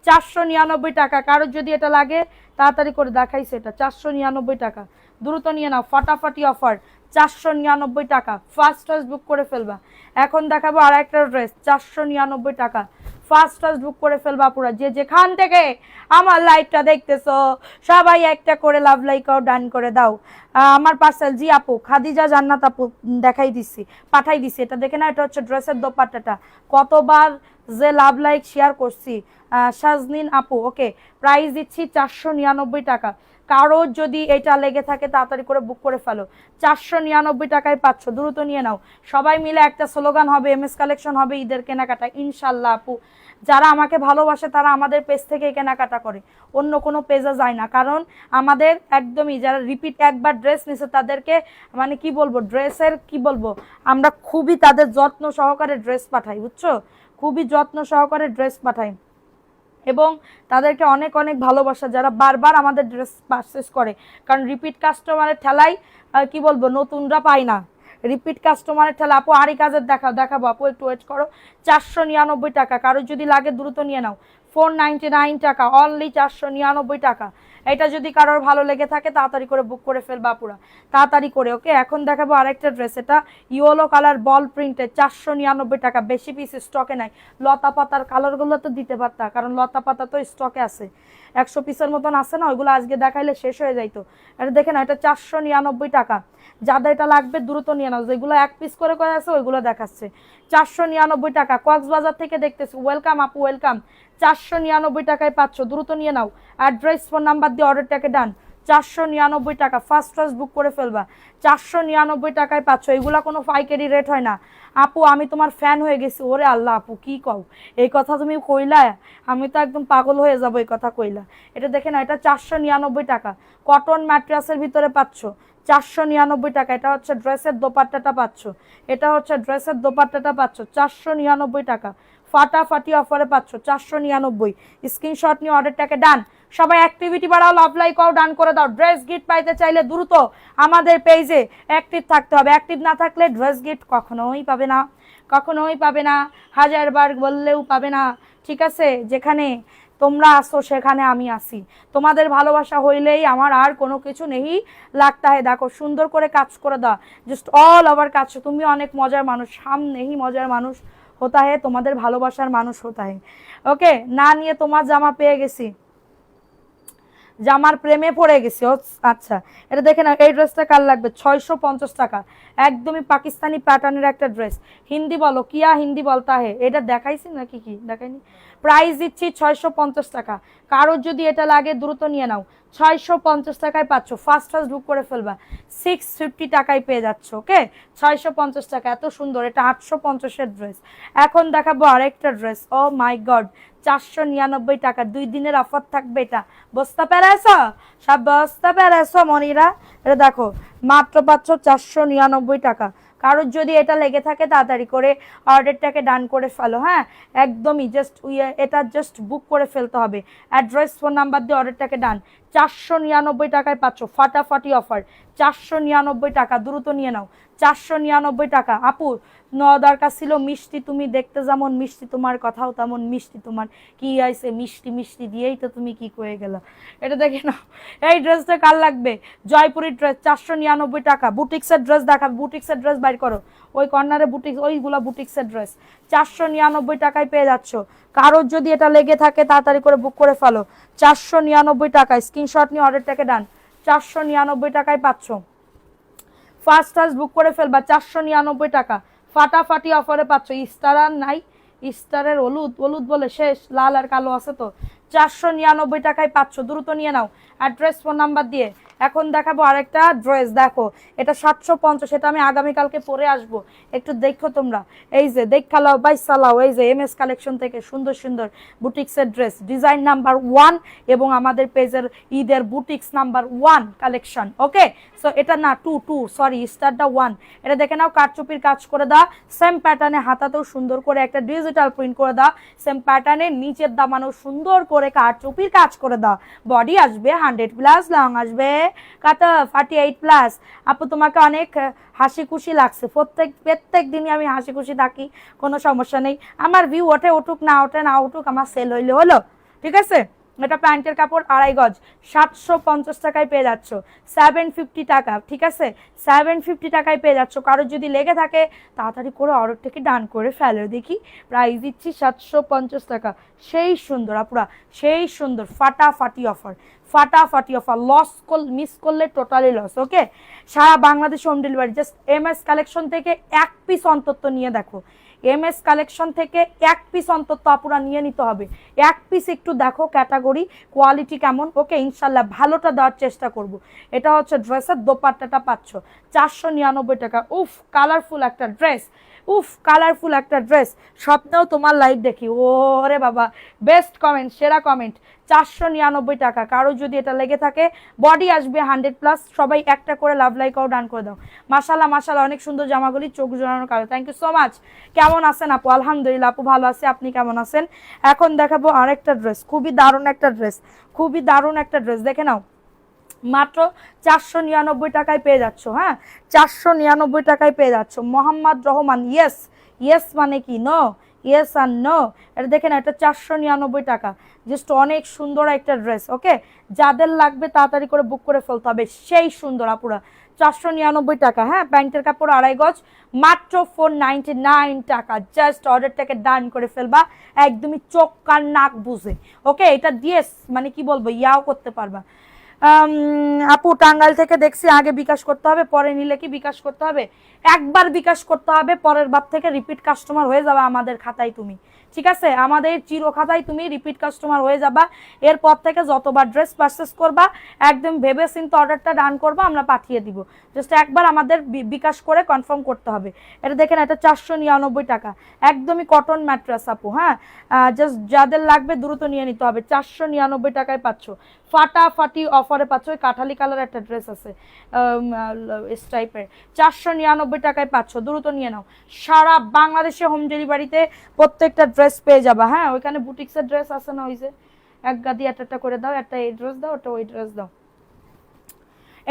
499 টাকা। কারোর যদি এটা লাগে তাড়াতাড়ি করে দেখাইছে, এটা 499 টাকা, দ্রুত নিয়ে নাও, ফাটাফাটি অফার 499 টাকা। ফার্স্ট ক্লাস বুক করে ফেলবা। এখন দেখাবো আর একটা ড্রেস 499 টাকা, ফার্স্ট ক্লাস বুক করে ফেলবা পুরা। যে যেখান থেকে আমার লাইভটা দেখতেছো সবাই একটা করে লাভ লাইকও ডান করে দাও। আমার পার্সেল জি আপু, খাদিজা জান্নাত আপু দেখাই দিছি, পাঠাই দিছি। এটা দেখে না, এটা হচ্ছে ড্রেসের দোপাট্টাটা, কতবার যে লাভ লাইক শেয়ার করছি। শাজনিন আপু, ওকে, প্রাইস দিচ্ছি 499 টাকা। কারো যদি এটা লেগে থাকে তাড়াতাড়ি করে বুক করে ফেলো, 499 টাকায় পাচ্ছ, দ্রুত নিয়ে নাও। সবাই মিলে একটা স্লোগান হবে, এমএস কালেকশন হবে ঈদের কেনাকাটা ইনশাল্লাহ। আপু যারা আমাকে ভালোবাসে তারা আমাদের পেজ থেকে কেনাকাটা করে, অন্য কোনো পেজে যায় না। কারণ আমাদের একদমই যারা রিপিট একবার ড্রেস নিছে তাদেরকে মানে কি বলবো, ড্রেসের কি বলবো, আমরা খুবই তাদের যত্ন সহকারে ড্রেস পাঠাই, বুঝছো, খুবই যত্ন সহকারে ড্রেস পাঠাই এবং তাদেরকে অনেক অনেক ভালোবাসা যারা বারবার আমাদের ড্রেস পারচেস করে। কারণ রিপিট কাস্টমারের ঠেলাই কি বলবো, নতুনরা পায় না, রিপিট কাস্টমারের ঠেলা। আপু আরই কাজের দেখাবো, আপু একটু ওয়েট করো। 499 টাকা, কারোর যদি লাগে দ্রুত নিয়ে নাও। 499 টাকা, অনলি 499 টাকা। এটা যদি কারোর ভালো লেগে থাকে তাড়াতাড়ি করে বুক করে ফেলবা পুরা, তাড়াতাড়ি করে। ওকে, এখন দেখাবো আরেকটা ড্রেস, এটা ইয়েলো কালার বল প্রিন্টের, 499 টাকা। বেশি পিস স্টকে নাই। লতা পাতার কালারগুলো তো দিতে পারতা, কারণ লতা পাতা তো স্টকে আছে, 100 পিসের মতন আছে না, ওইগুলো আজকে দেখাইলে শেষ হয়ে যাইতো। এটা দেখে না, এটা 499 টাকা। যাদের এটা লাগবে দ্রুত নিয়ে নাও, যেগুলো এক পিস করে করে আছে ওইগুলো দেখাচ্ছে। 499 টাকা, কক্সবাজার থেকে দেখতেছি, ওয়েলকাম আপু, ওয়েলকাম। 499 টাকায় পাচ্ছ, দ্রুত নিয়ে নাও। অ্যাড্রেস ফোন নাম্বার দিয়ে অর্ডারটাকে ডান। 499 টাকা, ফার্স্ট ক্লাস বুক করে ফেলবা। 499 টাকায় পাচ্ছ, এগুলা কোনো পাইকারি রেট হয় না। আপু আমি তোমার ফ্যান হয়ে গেছি। ওরে আল্লাহ আপু কি কও, এই কথা তুমি কইলা, আমি তো একদম পাগল হয়ে যাবো এই কথা কইলা। এটা দেখে না, এটা 499 টাকা, কটন ম্যাট্রেসের ভিতরে পাচ্ছ 499 টাকা। এটা হচ্ছে ড্রেসের দোপাট্টাটা পাচ্ছ, এটা হচ্ছে ড্রেসের দোপাট্টাটা পাচ্ছ 499 টাকা। ফাটাফাটি অফারে পাচ্ছ 499। স্ক্রিনশট নিয়ে অর্ডারটাকে ডান। সবাই অ্যাক্টিভিটি বাড়াও, লাভ লাইকও ডান করে দাও। ড্রেস গিফট পাইতে চাইলে দ্রুত আমাদের পেজে অ্যাক্টিভ থাকতে হবে, অ্যাক্টিভ না থাকলে ড্রেস গিফট কখনোই পাবে না, কখনোই পাবে না, হাজারবার বললেও পাবে না। ঠিক আছে, যেখানে তোমরা আসো সেখানে আমি আসি। তোমাদের ভালোবাসা হইলেই আমার আর কোনো কিছু নেই লাগতা है। দেখো সুন্দর করে কাজ করে দাও, জাস্ট অল ওভার কাজ। তুমি অনেক মজার মানুষ, হাম নেই মজার মানুষ হতা है, তোমাদের ভালোবাসার মানুষ হতা है। ওকে, না নিয়ে তোমার জামা পেয়ে গেছি, জামার প্রেমে পড়ে গেছি। আচ্ছা, এটা দেখে না, এই ড্রেসটা কার লাগবে, 650 টাকা, একদমই পাকিস্তানি প্যাটার্নের একটা ড্রেস। হিন্দি বলো, কিয়া হিন্দি বলতা হে, এটা দেখাইছি নাকি, কি দেখাইনি। প্রাইস দিচ্ছি 650 টাকা। কারোর যদি এটা লাগে দ্রুত নিয়ে নাও, 650 টাকায় পাচ্ছ। ফার্স্ট ক্লাস বুক করে ফেলবা, 650 টাকায় পেয়ে যাচ্ছ। ওকে, 650 টাকা, এত সুন্দর। এটা 850-এর ড্রেস। এখন দেখাবো আরেকটা ড্রেস, ও মাই গড, 499 টাকা, 2 দিনের অফার থাকবে। এটা বস্তা পেরেছ, সব বস্তা পেরেছ মনিরা। এটা দেখো মাত্র পাচ্ছ 499 টাকা। কারোর যদি এটা লেগে থাকে তাড়াতাড়ি করে অর্ডারটাকে ডান করে ফেলো। হ্যাঁ, একদমই জাস্ট এটা জাস্ট বুক করে ফেলতে হবে। অ্যাড্রেস ফোন নাম্বার দিয়ে অর্ডারটাকে ডান। 499 টাকায় পাচ্ছ, ফাটাফাটি অফার, 499 টাকা, দ্রুত নিয়ে নাও। 499 টাকা। আপু দরকার ছিল মিষ্টি, তুমি দেখতে যেমন মিষ্টি, তোমার কথাও তেমন মিষ্টি, তোমার কি আইছে মিষ্টি মিষ্টি দিয়েই তো তুমি কি কয়ে গেলা। এটা দেখে নাও, এই ড্রেসটা কার লাগবে, জয়পুরি ড্রেস, 499 টাকা। বুটিক্সের ড্রেস দেখাবে, বুটিক্সের ড্রেস বাইর করো, ওই কর্নারে বুটিক্স, ওইগুলা বুটিক্সের ড্রেস 499 টাকায় পেয়ে যাচ্ছ। কারোর যদি এটা লেগে থাকে তাড়াতাড়ি করে বুক করে ফেলো, 499 টাকায়। স্ক্রিনশট নিয়ে অর্ডারটাকে ডান। 499 টাকায় পাচ্ছ, ফার্স্ট ক্লাস বুক করে ফেলবা, 499 টাকা। ফাটাফাটি অফারে পাচ্ছ। স্টার আর নাই, স্টারের হলুদ, হলুদ বলে শেষ, লাল আর কালো আছে তো। 499 টাকায় পাচ্ছ, দ্রুত নিয়ে নাও অ্যাড্রেস ফোন নাম্বার দিয়ে। এখন দেখাবো আরেকটা ড্রেস, দেখো এটা 750, এটা আমি আগামীকালকে পরে আসবো, একটু দেখো তোমরা। এই যে দেখালাও বাই সালাও, এই যে এমএস কালেকশন থেকে সুন্দর সুন্দর বুটিক্সের ড্রেস, ডিজাইন নাম্বার 1 এবং আমাদের পেজের ঈদের বুটিক্স নাম্বার 1 কালেকশন। ওকে, সো এটা না 2 সরি স্টারটা 1। এটা দেখে নাও, কারচুপির কাজ করে দাও, সেম প্যাটার্নে হাতাতেও সুন্দর করে একটা ডিজিটাল প্রিন্ট করে দাও, সেম প্যাটার্নে নিচের দামানো সুন্দর করে কারচুপির কাজ করে দাও। বডি আসবে 100+, লং আসবে কত 48+। আপু তোমাকে অনেক হাসি খুশি লাগছে, প্রত্যেক দিনই আমি হাসি খুশি থাকি, কোনো সমস্যা নেই। আমার ভিউ ওঠে উঠুক, না ওঠে না উঠুক, আমার সেল হইলে হলো, ঠিক আছে। এটা প্যান্টের কাপড় 2.5 গজ, 750 টাকায় পেয়ে যাচ্ছ, 750 টাকা, ঠিক আছে 750 টাকায় পেয়ে যাচ্ছ। কারোর যদি লেগে থাকে তাড়াতাড়ি করে অর্ডার থেকে ডান করে ফেলো, দেখি প্রাইস দিচ্ছি 750 টাকা। সেই সুন্দর আপুরা, সেই সুন্দর, ফাটাফাটি অফার, ফাটাফাটি অফার, মিস করলে টোটালি লস। ওকে, সারা Bangladesh home delivery. Just MS collection থেকে 1 পিস অন্তত নিয়ে দেখো, এমএস কালেকশন থেকে 1 পিস অন্তত আপুরা নিয়ে নিতে হবে। 1 পিস একটু দেখো ক্যাটাগরি কোয়ালিটি কেমন। ওকে, ইনশাল্লাহ ভালোটা দেওয়ার চেষ্টা করব। এটা হচ্ছে ড্রেসের দোপাট্টাটা পাচ্ছ 499 টাকা। উফ কালারফুল একটা ড্রেস, উফ কালারফুল একটা ড্রেস, স্বপ্নেও তোমার লাইভ দেখি। ওরে বাবা, বেস্ট কমেন্ট, সেরা কমেন্ট, 499 টাকা। কারো যদি এটা লেগে থাকে, বডি আসবে 100+, সবাই একটা করে লাভ লাইকও ডান করে দাও। মাশাল্লাহ মাশাল্লাহ, অনেক সুন্দর জামাগুলি, চোখ জোড়ানো কালো। Thank you so much. কেমন আছেন আপু? আলহামদুলিল্লাহ আপু ভালো আছে, আপনি কেমন আছেন? এখন দেখাবো আরেকটা ড্রেস, খুবই দারুণ একটা ড্রেস, খুবই দারুণ একটা ড্রেস, দেখে নাও মাত্র 499 টাকায় পেয়ে যাচ্ছ। হ্যাঁ, 499 টাকায় পেয়ে যাচ্ছ। মোহাম্মদ রহমান, ইয়েস ইয়েস মানে কি নো, ইয়েস আর নো। এটা দেখে না, এটা 499 টাকা, জাস্ট অনেক সুন্দর একটা ড্রেস। ওকে, যাদের লাগবে তাড়াতাড়ি করে বুক করে ফেলতে হবে, সেই সুন্দর আপুরা। 499 টাকা। হ্যাঁ, প্যান্টের কাপড় 2.5 গজ, মাত্র 499 টাকা। জাস্ট অর্ডারটাকে ডান করে ফেলবা, একদমই চোখ কান নাক বুঝে। ওকে, এটা দিয়ে মানে কি বলবো, ইয়াও করতে পারবা। আপু টাঙ্গাইল থেকে দেখছি, আগে বিকাশ করতে হবে, পরে নিলে কি বিকাশ করতে হবে? একবার বিকাশ করতে হবে, পরের বার থেকে রিপিট কাস্টমার হয়ে যাবে আমাদের খাতায় তুমি, ঠিক আছে, আমাদের চির খাতায় তুমি রিপিট কাস্টমার হয়ে যাবা। এরপর থেকে যতবার ড্রেস পারচেস করবা একদম ভেবে চিন্তে অর্ডারটা ডান করবা, আমরা পাঠিয়ে দিব। জাস্ট একবার আমাদের বিকাশ করে কনফার্ম করতে হবে। এটা দেখেন, এটা 499 টাকা, একদমই কটন ম্যাট্রেস আপু। হ্যাঁ, জাস্ট যাদের লাগবে দ্রুত নিয়ে নিতে হবে। 499 টাকায় পাচ্ছ, ফাটাফাটি অফারে পাচ্ছ। ওই কাঠালি কালার একটা ড্রেস আছে টাইপের, 499 টাকায় পাচ্ছ, দ্রুত নিয়ে নাও। সারা বাংলাদেশে হোম ডেলিভারিতে প্রত্যেকটা ড্রেস পেয়ে যাবা। হ্যাঁ, ওইখানে বুটিক্সের ড্রেস আছে না, ওই যে এক গাদি একটা করে দাও, একটা এই ড্রেস দাও, একটা ওই ড্রেস দাও।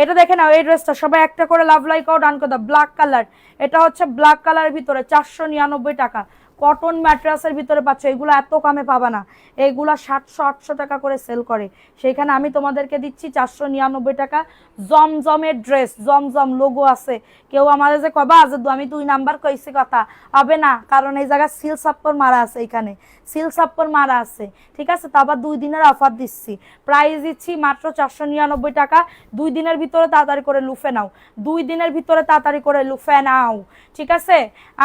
এটা দেখে নাও, এই ড্রেসটা সবাই একটা করে লাভ লাইকও ডান করে দাও, ব্ল্যাক কালার। এটা হচ্ছে ব্ল্যাক কালারের ভিতরে 499 টাকা, কটন ম্যাট্রাসের ভিতরে পাচ্ছ। এগুলো এত কমে পাবা না, এগুলা 700-800 টাকা করে সেল করে, সেইখানে আমি তোমাদেরকে দিচ্ছি 499 টাকা। জমজমের ড্রেস, জমজম লোগো আছে। কেউ আমাদের যে কবা যে আমি 2 নাম্বার কইছি, কথা হবে না, কারণ এই জায়গায় সিল সাপ্পর মারা আছে, এখানে সিল সাপ্পর মারা আছে, ঠিক আছে। তো আবার 2 দিনের অফার দিচ্ছি, প্রাইস দিচ্ছি মাত্র 499 টাকা। 2 দিনের ভিতরে তাড়াতাড়ি করে লুফে নাও, 2 দিনের ভিতরে তাড়াতাড়ি করে লুফে নাও, ঠিক আছে।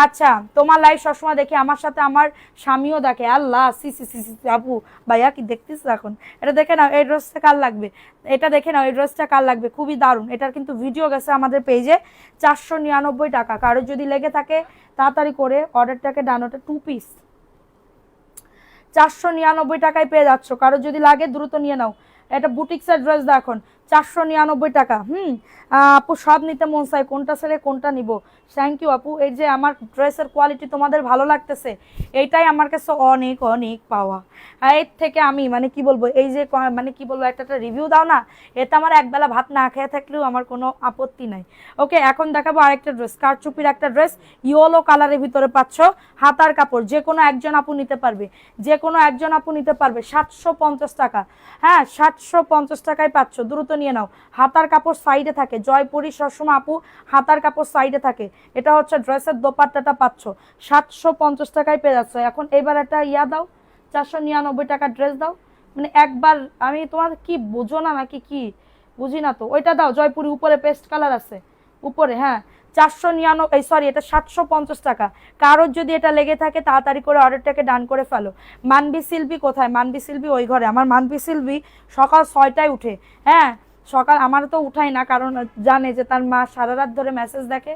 আচ্ছা, তোমার লাইভ সবসময় দেখি, আমার সাথে আমার স্বামীও দেখে। আল্লাহ, সি সি সি সি আপু ভাইয়া কি দেখতেছ এখন? এটা দেখে নাও, এই ড্রেসটা কার লাগবে? এটা দেখে নাও, এই ড্রেসটা কার লাগবে? খুবই দারুণ, এটার কিন্তু ভিডিও গেছে আমাদের পেজে। 499 টাকা। কারো যদি লেগে থাকে তাড়াতাড়ি করে অর্ডারটাকে ডান, ওটা 2 পিস 499 টাকায় পেয়ে যাচ্ছ। কারো যদি লাগে দ্রুত নিয়ে নাও। এটা বুটিক্সের ড্রেস দাও এখন, 499 টাকা। আপু সব নিতে মন চাই, কোনটা ছেড়ে কোনটা নিব? থ্যাংক ইউ আপু, এই যে আমার ড্রেসের কোয়ালিটি তোমাদের ভালো লাগতেছে, এইটাই আমার কাছে অনেক অনেক পাওয়া। এর থেকে আমি মানে কি বলবো, এই যে মানে কি বলবো, একটা রিভিউ দাও না, এতে আমার একবেলা ভাত না খেয়ে থাকলেও আমার কোনো আপত্তি নাই। ওকে, এখন দেখাবো আরেকটা ড্রেস, কারচুপির একটা ড্রেস, ইয়েলো কালারের ভিতরে পাচ্ছ। হাতার কাপড় যে কোনো একজন আপু নিতে পারবে, যে কোনো একজন আপু নিতে পারবে, 750 টাকা। হ্যাঁ, 750 টাকায় পাচ্ছ, দ্রুত নিয়ে নাও। হাতার কাপড় সাইডে থাকে, জয়পুরি সবসময় আপু হাতার কাপড় সাইডে থাকে। এটা হচ্ছে ড্রেসের দোপাট্টাটা পাচ্ছ, 750 টাকায় পেয়ে যাচ্ছ। এখন এবার একটা ইয়া দাও, 499 টাকা ড্রেস দাও, মানে একবার আমি তোমার কি বোঝো না নাকি কি বুঝি না তো, ওইটা দাও জয়পুরি, উপরে পেস্ট কালার আছে উপরে। হ্যাঁ, 499, সরি এটা 750 টাকা। কারোর যদি এটা লেগে থাকে তাড়াতাড়ি করে অর্ডারটাকে ডান করে ফেলো। মানবি সিলভি কোথায়? মানবি সিলভি ওই ঘরে। আমার মানবি সিলভি সকাল 6টায় উঠে, হ্যাঁ সকাল, আমার তো উঠাই না, কারণ জানে যে তার মা সারা রাত ধরে মেসেজ দেখে,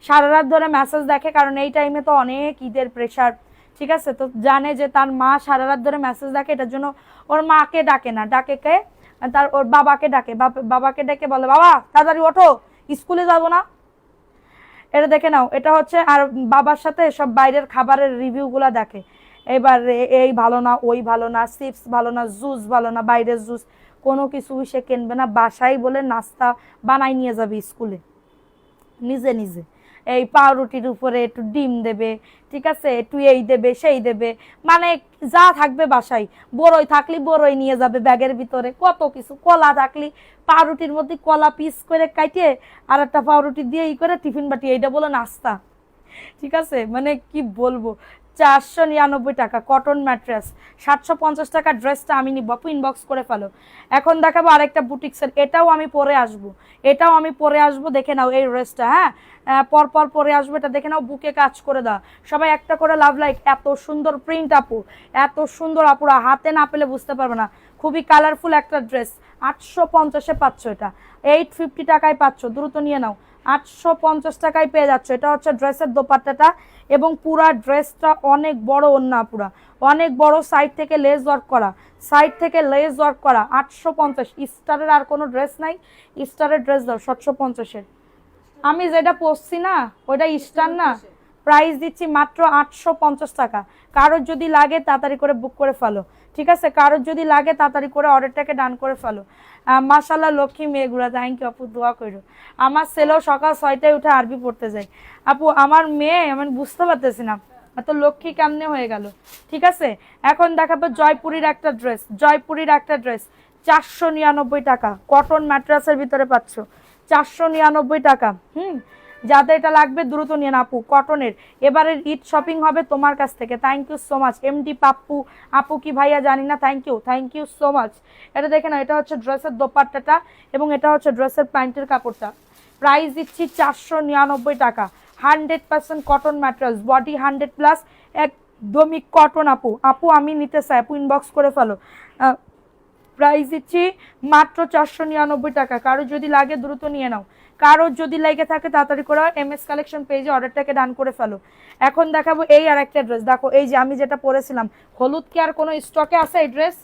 সারা রাত ধরে মেসেজ দেখে, কারণ এই টাইমে তো অনেক ঈদের প্রেশার, ঠিক আছে, তো জানে যে তার মা সারা রাত ধরে মেসেজ দেখে, এটার জন্য ওর মাকে ডাকে না, ডাকে কে, তার ওর বাবাকে ডাকে, বাবাকে ডেকে বলে বাবা তাড়াতাড়ি ওঠো স্কুলে যাব না। এটা দেখে নাও, এটা হচ্ছে, আর বাবার সাথে সব বাইরের খাবারের রিভিউগুলো দেখে, এবার এই ভালো না, ওই ভালো না, চিপস ভালো না, জুস ভালো না, বাইরের জুস কোনো কিছু সে কিনবে না, বাসায় বলে নাস্তা বানাই নিয়ে যাবে স্কুলে নিজে নিজে। এই পাউরুটির উপরে একটু ডিম দেবে, ঠিক আছে, একটু এই দেবে সেই দেবে, মানে যা থাকবে বাসায়, বড়ই থাকলে বড়ই নিয়ে যাবে ব্যাগের ভিতরে, কত কিছু, কলা থাকলে পাউরুটির মধ্যে কলা পিস করে কাটিয়ে আর একটা পাউরুটি দিয়ে ই করে টিফিন বাটি, এইটা বলে নাস্তা, ঠিক আছে, মানে কি বলবো। 499 টাকা কটন ম্যাট্রেস, 750 টাকা ড্রেসটা আমি নিব, আপু ইনবক্স করে ফেলো। এখন দেখাবো আরেকটা বুটিক্সের, এটাও আমি পরে আসবো, এটাও আমি পরে আসবো, দেখে নাও এই ড্রেসটা, হ্যাঁ পরপর পরে আসবো, এটা দেখে নাও, বুকে কাজ করে দাও সবাই, একটা করে লাভ লাইক। এত সুন্দর প্রিন্ট আপু, এত সুন্দর আপুরা, হাতে না পেলে বুঝতে পারবে না, খুবই কালারফুল একটা ড্রেস। 850-এ পাচ্ছ, এটা 850 টাকায় পাচ্ছ, দ্রুত নিয়ে নাও, 850 টাকায় পেয়ে যাচ্ছ। এটা হচ্ছে ড্রেসের দোপাট্টাটা, এবং পুরা ড্রেসটা অনেক বড় ওন্না, পুরা অনেক বড়, সাইড থেকে লেস ওয়ার্ক করা, সাইড থেকে লেস ওয়ার্ক করা। 850, স্টারের আর কোনো ড্রেস নাই, স্টারের ড্রেস দাও 750-এর। আমি যেটা পরছি না ওইটা স্টার না, প্রাইস দিচ্ছি মাত্র 850 টাকা। কারোর যদি লাগে তাড়াতাড়ি করে বুক করে ফেলো, ঠিক আছে, কারোর যদি লাগে তাড়াতাড়ি করে অর্ডারটাকে ডান করে ফেলো। মাশাআল্লাহ লক্ষ্মী মেয়েগুলা, থ্যাংক ইউ আপু, দোয়া করো। আমার ছেলেও সকাল 6টায় উঠে আরবি পড়তে যায়। আপু আমার মেয়ে, আমি বুঝতে পারতেছি না এত লক্ষ্মী কেমনে হয়ে গেল, ঠিক আছে। এখন দেখাবো জয়পুরীর একটা ড্রেস, জয়পুরীর একটা ড্রেস 499 টাকা, কটন ম্যাট্রাসের ভিতরে পাচ্ছ 499 টাকা। যাদের এটা লাগবে দ্রুত নিয়ে না আপু, কটনের। এবারের ঈদ শপিং হবে তোমার কাছ থেকে। Thank you so much MD Pappu, আপু কি ভাইয়া জানি না, থ্যাংক ইউ সো মাচ। এটা দেখে না, এটা হচ্ছে ড্রেসের দোপাট্টাটা, এবং এটা হচ্ছে ড্রেসের প্যান্টের কাপড়টা। প্রাইস দিচ্ছি 499 টাকা, 100% কটন ম্যাটেরিয়ালস, বডি 100+, একদমই কটন আপু। আপু আমি নিতে চাই, আপু ইনবক্স করে ফেলো। প্রাইস দিচ্ছি মাত্র 499 টাকা, কারো যদি লাগে দ্রুত নিয়ে নাও, কারো যদি লেগে থাকে তাড়াতাড়ি করে এমএস কালেকশন পেজে অর্ডারটাকে ডান করে ফেলো। এখন দেখাবো এই আর একটা ড্রেস, দেখো এই যে আমি যেটা পরেছিলাম, হলুদ কি আর কোনো স্টকে আছে? এই ড্রেস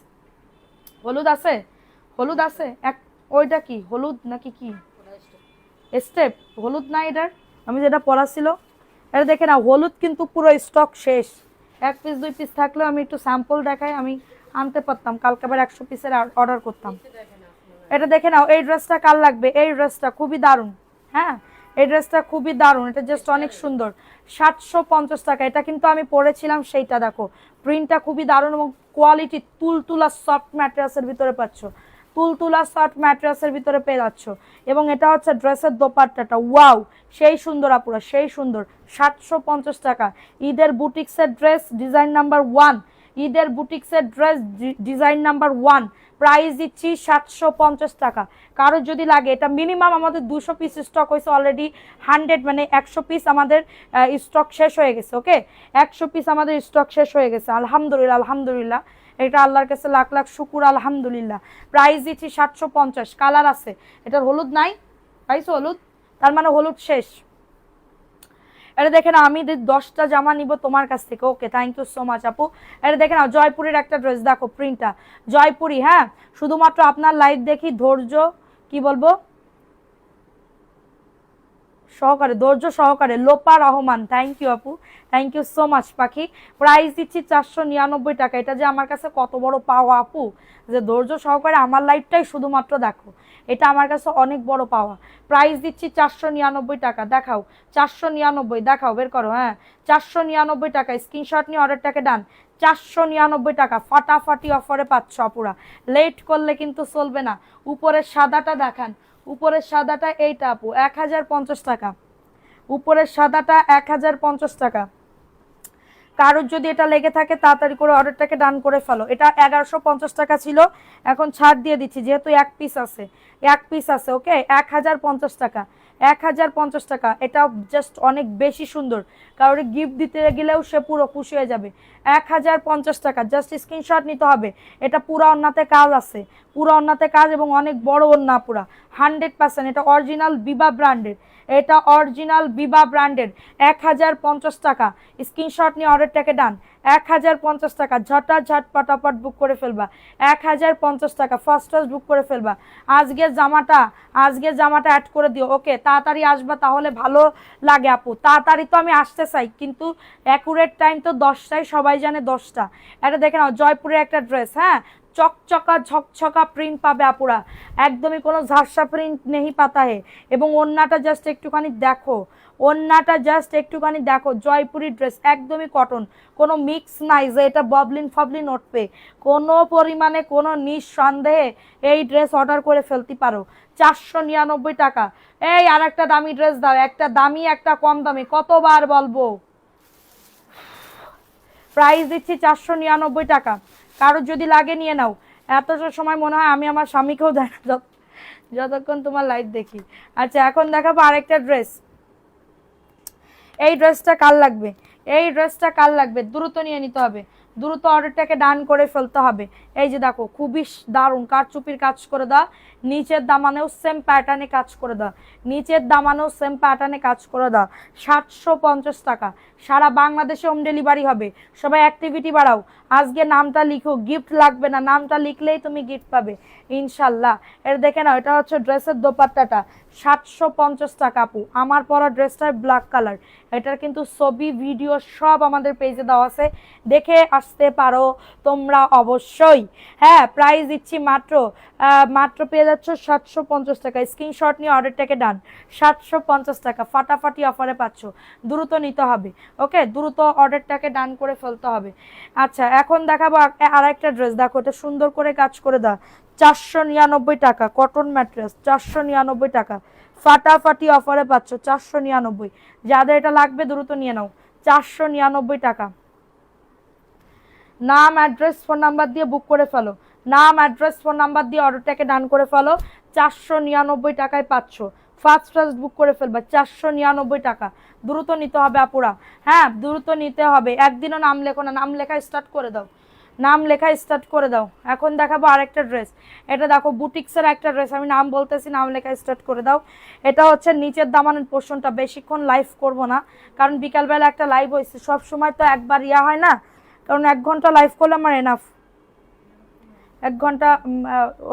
হলুদ আছে, হলুদ আছে এক, ওইটা কি হলুদ নাকি কি স্টেপ, হলুদ না এটার, আমি যেটা পরা ছিল এটা দেখে না, হলুদ কিন্তু পুরো স্টক শেষ, 1 পিস 2 পিস থাকলেও আমি একটু স্যাম্পল দেখাই, আমি আনতে পারতাম, কালকে আবার 100 পিসের অর্ডার করতাম। এটা দেখে নাও, এই ড্রেসটা কার লাগবে, এই ড্রেসটা খুবই দারুণ, হ্যাঁ এই ড্রেসটা খুবই দারুণ, এটা জাস্ট অনেক সুন্দর। 750 টাকা, এটা কিন্তু আমি পরেছিলাম সেইটা, দেখো প্রিন্টটা খুবই দারুণ, এবং কোয়ালিটি তুলতুলা সফট ম্যাটেরিয়ালসের ভিতরে পাচ্ছ, তুলতুলা সফট ম্যাটেরিয়ালসের ভিতরে পেয়ে যাচ্ছ। এবং এটা হচ্ছে ড্রেসের দোপাট্টাটা, ওয়াও সেই সুন্দর আপুরা, সেই সুন্দর। 750 টাকা, ঈদের বুটিক্সের ড্রেস ডিজাইন নাম্বার 1, ঈদের বুটিক্সের ড্রেস ডিজাইন নাম্বার 1, প্রাইস দিচ্ছি 750 টাকা। কারো যদি লাগে, এটা মিনিমাম আমাদের 200 পিস স্টক হয়েছে অলরেডি, 100 মানে 100 পিস আমাদের স্টক শেষ হয়ে গেছে, ওকে 100 পিস আমাদের স্টক শেষ হয়ে গেছে, আলহামদুলিল্লাহ আলহামদুলিল্লাহ, এটা আল্লাহর কাছে লাখ লাখ শুকুর, আলহামদুলিল্লাহ। প্রাইস দিচ্ছি 750, কালার আছে, এটার হলুদ নাই, পাইছো হলুদ, তার মানে হলুদ শেষ। এটা দেখে না, আমি 10টা জামা নিব তোমার কাছ থেকে, okay thank you so much আপু। এটা দেখে নাও, জয়পুরের একটা ড্রেস, দেখো প্রিন্টটা জয়পুরি, হ্যাঁ শুধুমাত্র আপনার লাইভ দেখি ধৈর্য, কি বলবো সহকারে, ধৈর্য সহকারে, লোপা রহমান, থ্যাংক ইউ আপু, থ্যাংক ইউ সো মাচ পাখি। প্রাইস দিচ্ছি 499 টাকা, এটা যে আমার কাছে কত বড় পাওয়া আপু, যে ধৈর্য সহকারে আমার লাইভটাই শুধুমাত্র দেখো, এটা আমার কাছে অনেক বড় পাওয়া। প্রাইস দিচ্ছি 499 টাকা, দেখাও 499, দেখাও বের করো, হ্যাঁ 499 টাকা, স্ক্রিনশট নিয়ে অর্ডারটাকে ডান। 499 টাকা ফাটাফাটি অফারে পাচ্ছ আপুরা, লেট করলে কিন্তু চলবে না। উপরের সাদাটা দেখান, উপরের সাদাটা এইটা আপু 1050 টাকা, উপরের সাদাটা 1050 টাকা। কারোর যদি এটা লেগে থাকে তাড়াতাড়ি করে অর্ডারটাকে ডান করে ফেলো। এটা 1150 টাকা ছিল, এখন ছাড় দিয়ে দিচ্ছি যেহেতু 1 পিস আছে, 1 পিস আছে, ওকে 1050 টাকা। 1050 টাকা। এটা জাস্ট অনেক বেশি সুন্দর, কারোর গিফট দিতে গেলেও সে পুরো খুশি হয়ে যাবে। 1050 টাকা, জাস্ট স্ক্রিনশট নিতে হবে। এটা পুরো ওন্নাতে কাজ আছে, পুরো ওন্নাতে কাজ এবং অনেক বড় ওন্না পুরা 100%। এটা অরিজিনাল বিবা ব্র্যান্ডের, এটা অরিজিনাল বিবা ব্র্যান্ডের। 1050 টাকা, স্ক্রিনশট নিয়ে অর্ডারটাকে ডান। 1050 টাকা, ঝটাঝট পটাপট বুক করে ফেলবা। 1050 টাকা ফার্স্ট ক্লাস বুক করে ফেলবা। আজকের জামাটা অ্যাড করে দিও। ওকে, তাড়াতাড়ি আসবা, তাহলে ভালো লাগে আপু। তাড়াতাড়ি তো আমি আসতে চাই, কিন্তু অ্যাকুরেট টাইম তো 10টায়, সবাই জানে 10টা। এটা দেখে নাও, জয়পুরের একটা ড্রেস, হ্যাঁ, চকচকা ঝকঝকা প্রিন্ট পাবে আপুরা, একদমই কোনো ঝাপসা প্রিন্ট নেই পাতা হে। এবং ওন্নাটা জাস্ট একটুখানি দেখো, ওন্নাটা জাস্ট একটুখানি দেখো, জয়পুরি ড্রেস একদমই কটন, কোনো মিক্স নাই যে এটা ববলিন ফবলিন উঠবে, কোনো পরিমাণে কোনো নিঃসন্দেহে এই ড্রেস অর্ডার করে ফেলতে পারো। 499 টাকা। এই আর একটা দামি ড্রেস দাও, একটা দামি একটা কম দামি, কতবার বলবো। প্রাইস দিচ্ছি 499 টাকা। কারো যদি লাগে নিয়ে নাও। এতটা সময় মনে হয় আমি আমার স্বামীকেও দেখা যতক্ষণ তোমার লাইভ দেখি। আচ্ছা, এখন দেখাবো আরেকটা ড্রেস। এই ড্রেসটা কার লাগবে, এই ড্রেসটা কার লাগবে, দ্রুত নিয়ে নিতে হবে, দ্রুত অর্ডারটাকে ডান করে ফেলতে হবে। এই যে দেখো, খুবই দারুণ কারচুপির কাজ করে দাও, নিচের দামানেও সেম প্যাটার্নে কাজ করে দাও, নিচের দামানেও সেম প্যাটার্নে কাজ করে দাও। 750 টাকা, সারা বাংলাদেশে হোম ডেলিভারি হবে। সবাই অ্যাক্টিভিটি বাড়াও, আজকে নামটা লিখো, গিফট লাগবে না, নামটা লিখলেই তুমি গিফট পাবে ইনশাল্লাহ। এর দেখে নাও, এটা হচ্ছে ড্রেসের দোপাট্টাটা, 750 টাকা আপু। আমার পরা ড্রেসটার ব্ল্যাক কালার, এটার কিন্তু ছবি ভিডিও সব আমাদের পেজে দেওয়া আছে, দেখে আসতে পারো তোমরা অবশ্যই। হ্যাঁ, প্রাইস দিচ্ছি মাত্র পেয়ে যাচ্ছ 750 টাকা। স্ক্রিনশট নিয়ে অর্ডারটাকে ডান। 750 টাকা ফাটাফাটি অফারে পাচ্ছ, দ্রুত নিতে হবে। ওকে, দ্রুত অর্ডারটাকে ডান করে ফেলতে হবে। আচ্ছা, এখন দেখাবো আর একটা ড্রেস, দেখো এটা সুন্দর করে কাজ করে দাও। 499 টাকা, কটন ম্যাট্রেস, 499 টাকা ফাটাফাটি অফারে পাচ্ছ। 499, যাদের এটা লাগবে দ্রুত নিয়ে নাও। 499 টাকা। নাম অ্যাড্রেস ফোন নাম্বার দিয়ে বুক করে ফেলো, নাম অ্যাড্রেস ফোন নাম্বার দিয়ে অর্ডারটাকে ডান করে ফেলো। 499 টাকায় পাচ্ছ, ফার্স্ট ক্লাস বুক করে ফেলবা। 499 টাকা, দ্রুত নিতে হবে আপুরা, হ্যাঁ দ্রুত নিতে হবে। একদিনও নাম লেখো না, নাম লেখা স্টার্ট করে দাও, নাম লেখা স্টার্ট করে দাও। এখন দেখাবো আরেকটা ড্রেস, এটা দেখো বুটিক্সের একটা ড্রেস, আমি নাম বলতেছি, নাম লেখা স্টার্ট করে দাও। এটা হচ্ছে নিচের দামানের পোর্শনটা, বেশিক্ষণ লাইভ করব না, কারণ বিকালবেলা একটা লাইভ হয়েছে, সব সময় তো একবার হয় না, কারণ 1 ঘন্টা লাইভ করলে আমার এনাফ, 1 ঘন্টা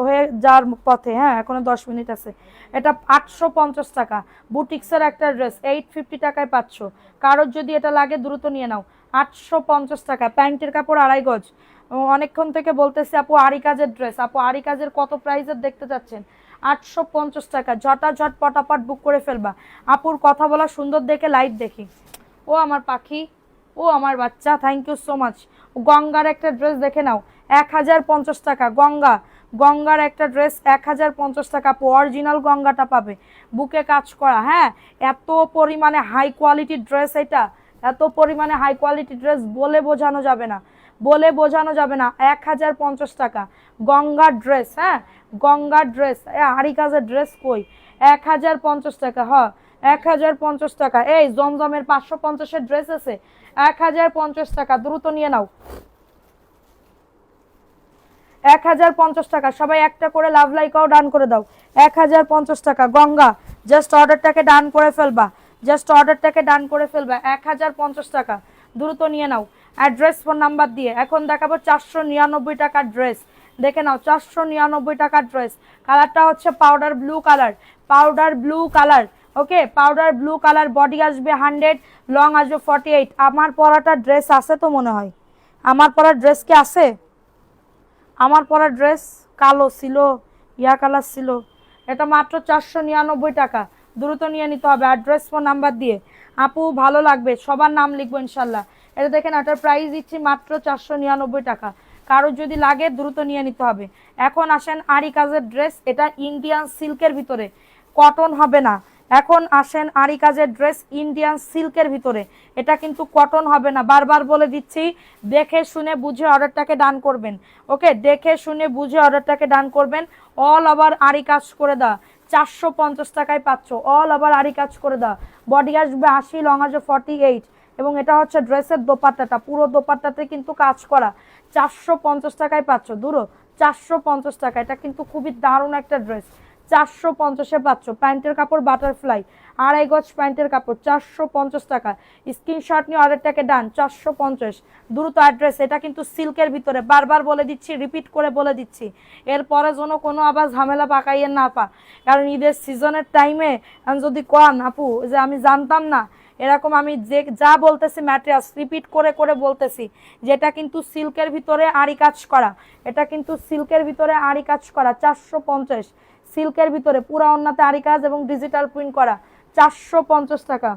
হয়ে যাওয়ার পথে, হ্যাঁ এখনো 10 মিনিট আছে। এটা 850 টাকা, বুটিক্সের একটা ড্রেস, 850 টাকায় পাচ্ছ। কারোর যদি এটা লাগে দ্রুত নিয়ে নাও। 850 টাকা, প্যান্টের কাপড় 2.5 গজ। অনেকক্ষণ থেকে বলতেছি আপু আরি কাজের ড্রেস, আপু আরি কাজের কত প্রাইসের দেখতে চাচ্ছেন? 850 টাকা, ঝটাঝট পটাপট বুক করে ফেলবা। আপুর কথা বলা সুন্দর দেখে লাইভ দেখি। ও আমার পাখি, ও আমার বাচ্চা, থ্যাংক ইউ সো মাচ। গঙ্গার একটা ড্রেস দেখে নাও, 1050 টাকা। গঙ্গার একটা ড্রেস 1050 টাকা, অরিজিনাল গঙ্গাটা পাবে, বুকে কাজ করা, হ্যাঁ এত পরিমাণে হাই কোয়ালিটির ড্রেস, এটা এত পরিমাণে হাই কোয়ালিটি ড্রেস বলে বোঝানো যাবে না, বলে বোঝানো যাবে না। 1050 টাকা গঙ্গার ড্রেস, হ্যাঁ গঙ্গার ড্রেস, আরি কাজের ড্রেস কই? 1050 টাকা, হ্যাঁ 1050 টাকা। এই জমজমের 550-এর ড্রেস আছে, 1050 টাকা, দ্রুত নিয়ে নাও। 1050 টাকা, সবাই একটা করে লাভ লাইকাও ডান করে দাও। 1050 টাকা গঙ্গা, জাস্ট অর্ডারটাকে ডান করে ফেলবা, জাস্ট অর্ডারটাকে ডান করে ফেলবা। 1050 টাকা, দ্রুত নিয়ে নাও অ্যাড্রেস ফোন নাম্বার দিয়ে। এখন দেখাবো 499 টাকার ড্রেস, দেখে নাও 499 টাকার ড্রেস। কালারটা হচ্ছে powder blue colour, powder blue colour, okay powder blue colour. Body আসবে 100, লং আসবে 48। আমার পরাটা ড্রেস আছে তো মনে হয়, আমার পরা ড্রেস কি আছে? আমার পরা ড্রেস কালো ছিল, ইয়া কালার ছিল। এটা মাত্র 499 টাকা, দ্রুত নিয়ে নিতে হবে অ্যাড্রেস ফোন নাম্বার দিয়ে। আপু ভালো লাগবে, সবার নাম লিখবো ইনশাল্লাহ। এটা দেখেন, এটার প্রাইস দিচ্ছি মাত্র 499 টাকা। কারো যদি লাগে দ্রুত নিয়ে নিতে হবে। এখন আসেন আরি কাজের ড্রেস, এটা ইন্ডিয়ান সিল্কের ভিতরে, কটন হবে না, এখন আসেন আরি কাজের ড্রেস ইন্ডিয়ান সিল্কের ভিতরে, এটা কিন্তু কটন হবে না, বারবার বলে দিচ্ছি, দেখে শুনে বুঝে অর্ডারটাকে ডান করবেন। ওকে, দেখে শুনে বুঝে অর্ডারটাকে ডান করবেন। অল ওভার আরি কাজ করে দাও, 450 টাকায় পাচ্ছ। অল ওভার আরি কাজ করে দাও, বডি আসবে 80, লং আসবে 48, এবং এটা হচ্ছে ড্রেসের দোপাট্টাটা, পুরো দোপাট্টাতে কিন্তু কাজ করা। 450 টাকায় পাচ্ছ, দূরো 450 টাকা। এটা কিন্তু খুবই দারুণ একটা ড্রেস, 450-এ পাচ্ছ। প্যান্টের কাপড় বাটারফ্লাই, 2.5 গজ প্যান্টের কাপড়, 450 টাকা। স্ক্রিনশট নিয়ে অর্ডারটাকে ডান, 450। দ্রুত অ্যাড্রেস, এটা কিন্তু সিল্কের ভিতরে, বারবার বলে দিচ্ছি, রিপিট করে বলে দিচ্ছি, এরপরে যেন কোনো আবার ঝামেলা পাকাইয়ে না পা। কারণ ঈদের সিজনের টাইমে যদি কন আপু যে আমি জানতাম না, এরকম আমি যে যা বলতেছি ম্যাটেরিয়ালস রিপিট করে করে বলতেছি, যেটা কিন্তু সিল্কের ভিতরে আরি কাজ করা, এটা কিন্তু সিল্কের ভিতরে আরি কাজ করা, 450। সিল্কের ভিতরে পুরা ওন্নাতে আরি কাজ এবং ডিজিটাল প্রিন্ট করা, 450 টাকা।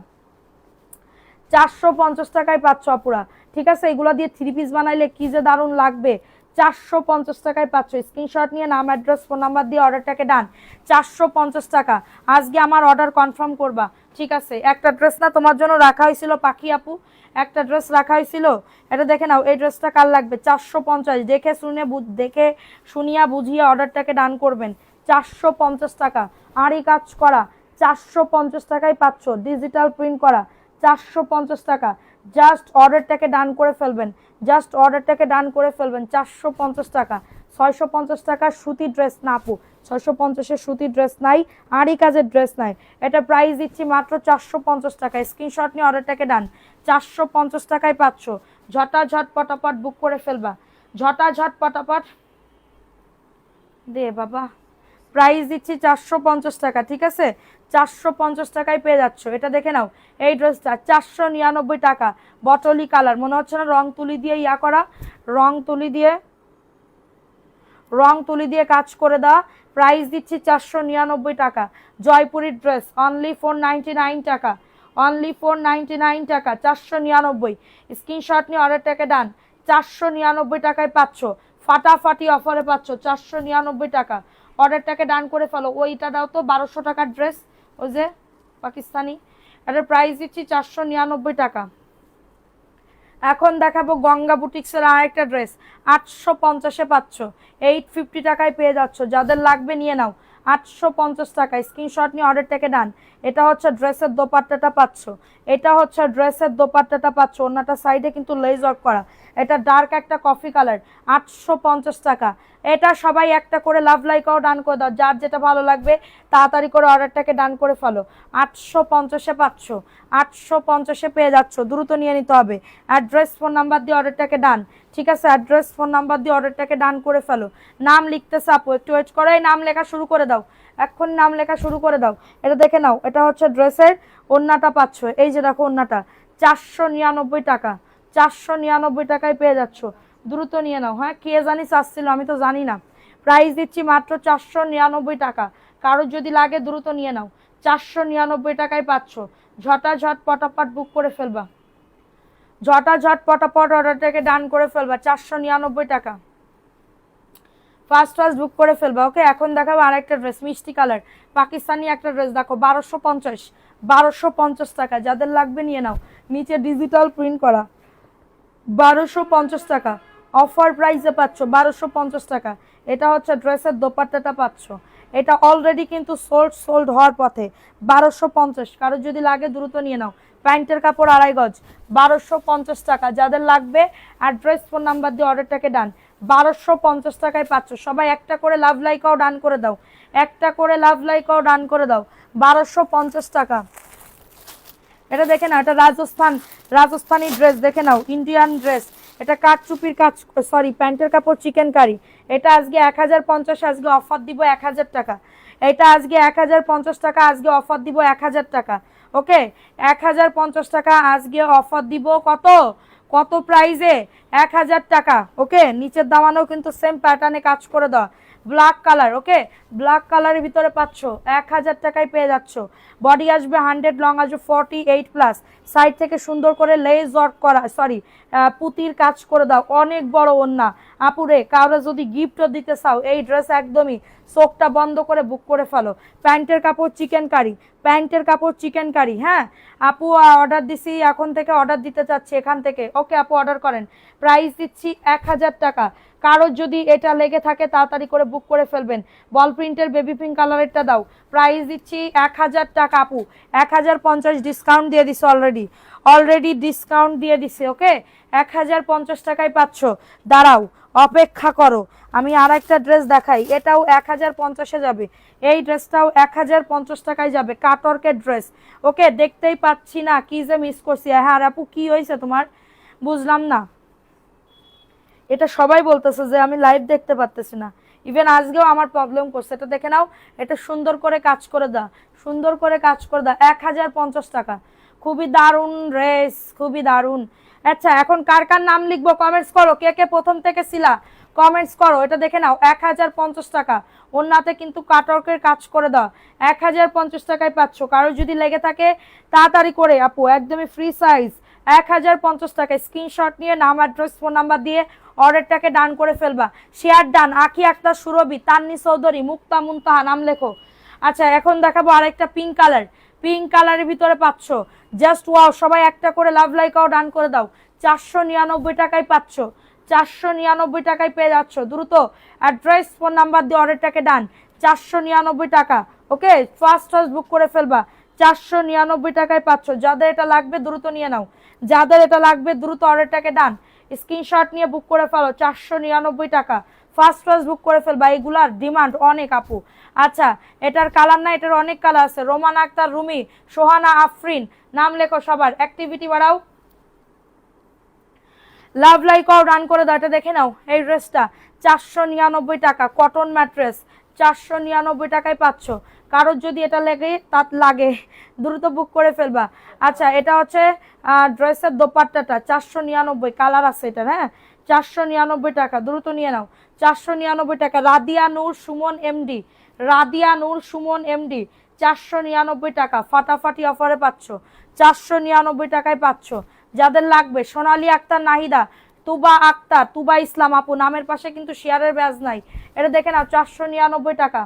450 টাকায় পাচ্ছ আপুরা, ঠিক আছে? এগুলো দিয়ে 3 পিস বানাইলে কি যে দারুণ লাগবে। 450 টাকায় পাচ্ছ। স্ক্রিনশট নিয়ে নাম, অ্যাড্রেস, ফোন নাম্বার দিয়ে অর্ডারটাকে ডান, 450 টাকা। আজকে আমার অর্ডার কনফার্ম করবা, ঠিক আছে? একটা ড্রেস না তোমার জন্য রাখা হয়েছিল পাখি আপু, একটা ড্রেস রাখা হয়েছিল, এটা দেখে নাও। এই ড্রেসটা কার লাগবে? 450। দেখে শুনিয়া বুঝিয়ে অর্ডারটাকে ডান করবেন, 450 টাকা। আরই কাজ করা, 450 টাকায় পাচ্ছ। ডিজিটাল প্রিন্ট করা, 450 টাকা। জাস্ট অর্ডারটাকে ডান করে ফেলবেন, জাস্ট অর্ডারটাকে ডান করে ফেলবেন, 450 টাকা। 650 টাকার সুতি ড্রেস না আপু, 650-এর সুতি ড্রেস নাই, আরই কাজের ড্রেস নাই। এটা প্রাইস দিচ্ছি মাত্র 450 টাকা। স্ক্রিনশট নিয়ে অর্ডারটাকে ডান, 450 টাকায় পাচ্ছ। ঝটাঝট পটাপট বুক করে ফেলবা, ঝটাঝট পটাপট দে বাবা। প্রাইস দিচ্ছি 450 টাকা, ঠিক আছে? 450 টাকায় পেয়ে যাচ্ছ। এটা দেখে নাও, এই ড্রেসটা 499 টাকা। বটলি কালার, মনে হচ্ছে না রং তুলি দিয়ে ইয়া করা, রং তুলি দিয়ে কাজ করে দেওয়া। প্রাইস দিচ্ছি 499 টাকা। জয়পুরের ড্রেস অনলি 499 টাকা, অনলি 499 টাকা, 499। স্ক্রিনশট নিয়ে অর্ডারটাকে ডান, 499 টাকায় পাচ্ছ। ফাটাফাটি অফারে পাচ্ছ 499 টাকা। অর্ডারটাকে ডান করে ফেলো। ওইটা দাও তো, 1200 টাকার ড্রেস, ওই যে পাকিস্তানি, এটার প্রাইস দিচ্ছি 499 টাকা। এখন দেখাবো গঙ্গা বুটিক্সের আরেকটা ড্রেস, 850-এ পাচ্ছ। 850 টাকায় পেয়ে যাচ্ছ। যাদের লাগবে নিয়ে নাও, 850 টাকা। স্ক্রিনশট নিয়ে অর্ডারটাকে ডান। এটা হচ্ছে ড্রেসের দোপাট্টাটা পাচ্ছ, এটা হচ্ছে ড্রেসের দোপাট্টাটা পাচ্ছ। অন্যটা সাইডে কিন্তু লেজ ওয়ার্ক করা, এটা ডার্ক একটা কফি কালার, 850 টাকা। এটা সবাই একটা করে লাভ লাইকাও ডান করে দাও, যার যেটা ভালো লাগবে তাড়াতাড়ি করে অর্ডারটাকে ডান করে ফেলো। 850-এ পাচ্ছ, 850-এ পেয়ে যাচ্ছ, দ্রুত নিয়ে নিতে হবে। অ্যাড্রেস, ফোন নাম্বার দিয়ে অর্ডারটাকে ডান, ঠিক আছে? অ্যাড্রেস, ফোন নাম্বার দিয়ে অর্ডারটাকে ডান করে ফেলো। নাম লিখতেছে আপু, একটু ওয়েট করে, নাম লেখা শুরু করে দাও, এখন নাম লেখা শুরু করে দাও। এটা দেখে নাও, এটা হচ্ছে ড্রেসের ওন্নাটা পাচ্ছ, এই যে দেখো ওন্নাটা, 499 টাকা। 499 টাকায় পেয়ে যাচ্ছ, দ্রুত নিয়ে নাও। হ্যাঁ, কে জানি চাচ্ছিল, আমি তো জানি না। প্রাইস দিচ্ছি মাত্র 499 টাকা। কারোর যদি লাগে দ্রুত নিয়ে নাও, 499 টাকায় পাচ্ছ। ঝটাঝট পটাপট বুক করে ফেলবা, ঝটাঝট পটাপট অর্ডারটাকে ডান করে ফেলবা, 499 টাকা। ফার্স্ট বুক করে ফেলবা। ওকে, এখন দেখাবো আরেকটা ড্রেস, মিষ্টি কালার পাকিস্তানি একটা ড্রেস, দেখো 1250, 1250 টাকা। যাদের লাগবে নিয়ে নাও, নিচে ডিজিটাল প্রিন্ট করা, 1250 টাকা। অফার প্রাইসে পাচ্ছ 1250 টাকা। এটা হচ্ছে ড্রেসের দোপাট্টাটা পাচ্ছ, এটা অলরেডি কিন্তু সোল্ড হওয়ার পথে, 1250। কারো যদি লাগে দ্রুত নিয়ে নাও। প্যান্টের কাপড় 2.5 গজ, 1250 টাকা। যাদের লাগবে অ্যাড্রেস, ফোন নাম্বার দিয়ে অর্ডারটাকে ডান, 1250 টাকায় পাচ্ছ। সবাই একটা করে লাভ লাইকাও ডান করে দাও, একটা করে লাভ লাইকাও ডান করে দাও, 1250 টাকা। এটা দেখে নাও, এটা রাজস্থানি ড্রেস দেখে নাও, ইন্ডিয়ান ড্রেস। এটা কাঠচুপির কাজ, সরি প্যান্টের কাপড় চিকেন কারি। এটা আজকে 1050, আজকে অফার দিব 1000 টাকা। এটা আজকে 1050 টাকা, আজকে অফার দিব 1000 টাকা। ওকে, 1050 টাকা আজকে অফার দিব। কত প্রাইজে? 1000 টাকা। ওকে, নিচের দামানেও কিন্তু সেম প্যাটার্নে কাজ করে দেওয়া, ব্ল্যাক কালার। ওকে, ব্ল্যাক কালারের ভিতরে পাচ্ছ, 1000 টাকায় পেয়ে যাচ্ছ। বডি আসবে 100, লং আসবে 48+। সাইড থেকে সুন্দর করে লেস ওয়ার্ক করা, সরি পুতির কাজ করে দাও, অনেক বড় ওন্না আপুরে। কাউরে যদি গিফটও দিতে চাও এই ড্রেস একদমই চোখটা বন্ধ করে বুক করে ফেলো। প্যান্টের কাপড় চিকেন কারি, প্যান্টের কাপড় চিকেন কারি। হ্যাঁ আপু অর্ডার দিছি, এখন থেকে অর্ডার দিতে চাচ্ছি এখান থেকে। ওকে আপু অর্ডার করেন। প্রাইস দিচ্ছি 1000 টাকা। কারোর যদি এটা লেগে থাকে তাড়াতাড়ি করে বুক করে ফেলবেন। বল প্রিন্টের বেবি পিঙ্ক কালারেরটা দাও। প্রাইস দিচ্ছি 1000 টাকা আপু। 1050 ডিসকাউন্ট দিয়ে দিছে, অলরেডি ডিসকাউন্ট দিয়ে দিছে। ওকে 1050 টাকায় পাচ্ছ। দাঁড়াও অপেক্ষা করো, আমি আর একটা ড্রেস দেখাই, এটাও 1050-এ যাবে। এই ড্রেসটাও 1050 টাকায় যাবে, কাটওয়ার্কের ড্রেস। ওকে দেখতেই পাচ্ছি না কি যে মিস করছি। হ্যাঁ আপু কি হয়েছে তোমার, বুঝলাম না। এটা সবাই বলতেছে যে আমি লাইভ দেখতে পারতেছি না, ইভেন আজকেও আমার প্রবলেম করছে। এটা দেখে নাও, এটা সুন্দর করে কাজ করে দাও, সুন্দর করে কাজ করে দাও। 1050 টাকা, খুবই দারুণ ড্রেস, খুবই দারুণ। আচ্ছা এখন কার কার নাম লিখবো কমেন্টস করো, কে কে প্রথম থেকে ছিলা কমেন্টস করো। এটা দেখে নাও 1050 টাকা, ওনাতে কিন্তু কাটওয়ার্কের কাজ করে দাও। 1050 টাকায় পাচ্ছ। কারো যদি লেগে থাকে তাড়াতাড়ি করে আপু, একদমই ফ্রি সাইজ। 1050 টাকায় স্ক্রিনশট নিয়ে নাম, অ্যাড্রেস, ফোন নাম্বার দিয়ে অর্ডারটাকে ডান করে ফেলবা। Share done. আখি আক্তার, সুরভি, তান্নি চৌধুরী, মুক্তা মুনতাহা নাম লেখো। আচ্ছা এখন দেখাবো আরেকটা পিঙ্ক কালার, পিঙ্ক কালারের ভিতরে পাচ্ছ। জাস্ট ওয়াও, সবাই একটা করে লাভ লাইকাও ডান করে দাও। 499 টাকায় পাচ্ছ, 499 টাকায় পেয়ে যাচ্ছ। দ্রুত অ্যাড্রেস, ফোন নাম্বার দিয়ে অর্ডারটাকে ডান। 499 টাকা। ওকে ফার্স্ট বুক করে ফেলবা। 499 টাকায় পাচ্ছ। যাদের এটা লাগবে দ্রুত নিয়ে নাও, যাদের এটা লাগবে দ্রুত অর্ডারটাকে ডান, স্ক্রিনশট নিয়ে বুক করে ফেলো। 499 টাকা, ফার্স্ট বুক করে ফেলবা। এগুলার ডিমান্ড অনেক আপু। আচ্ছা এটার কালার না, এটার অনেক কালার আছে। রোমান আক্তার, রুমি, সোহানা, আফরিন নাম লেখো সবার। অ্যাক্টিভিটি বাড়াও, লাভ লাইকাও রান করে দাও। এটা দেখে নাও, এই ড্রেসটা 499 টাকা, কটন ম্যাট্রেস, 499 টাকায় পাচ্ছ। কারোর যদি এটা লাগে দ্রুত বুক করে ফেলবা। আচ্ছা এটা হচ্ছে ড্রেসের দোপাট্টাটা, 499 কালার আছে এটা। হ্যাঁ 499 টাকা, দ্রুত নিয়ে নাও। 499 টাকা। রাদিয়া নূর সুমন এমডি, রাদিয়া নূর সুমন এমডি, 499 টাকা, ফাটাফাটি অফারে পাচ্ছ। 499 টাকায় পাচ্ছ। যাদের লাগবে, সোনালী আক্তার, নাহিদা, তুবা আক্তার, তুবা ইসলাম আপু নামের পাশে কিন্তু শেয়ারের ব্যাজ নাই। এটা দেখে নাও 499 টাকা,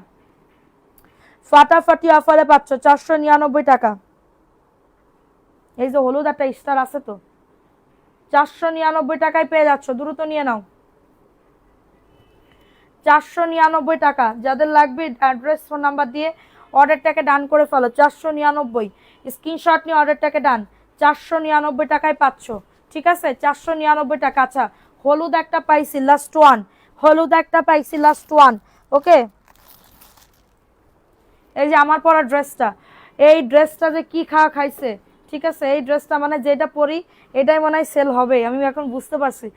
ফাটাফাটি অফারে পাচ্ছ। 499 টাকা। এই যে হলুদ একটা স্টার আছে তো, 499 টাকায় পেয়ে যাচ্ছ, দ্রুত নিয়ে নাও। 499 টাকা। যাদের লাগবে অ্যাড্রেস, ফোন নাম্বার দিয়ে অর্ডারটাকে ডান করে ফেলো। 499 স্ক্রিনশট নিয়ে অর্ডারটাকে ডান। 499 টাকায় পাচ্ছ, ঠিক আছে 499 টাকা। আচ্ছা হলুদ একটা পাইছি লাস্ট ওয়ান, হলুদ একটা পাইছি লাস্ট ওয়ান। ওকে এই যে আমার পরা ড্রেসটা, এই ড্রেসটা যে কি খাইছে, ঠিক আছে এই ড্রেসটা মানে যেটা পরি এটাই মনে হয় সেল হবে, আমি এখন বুঝতে পারছি।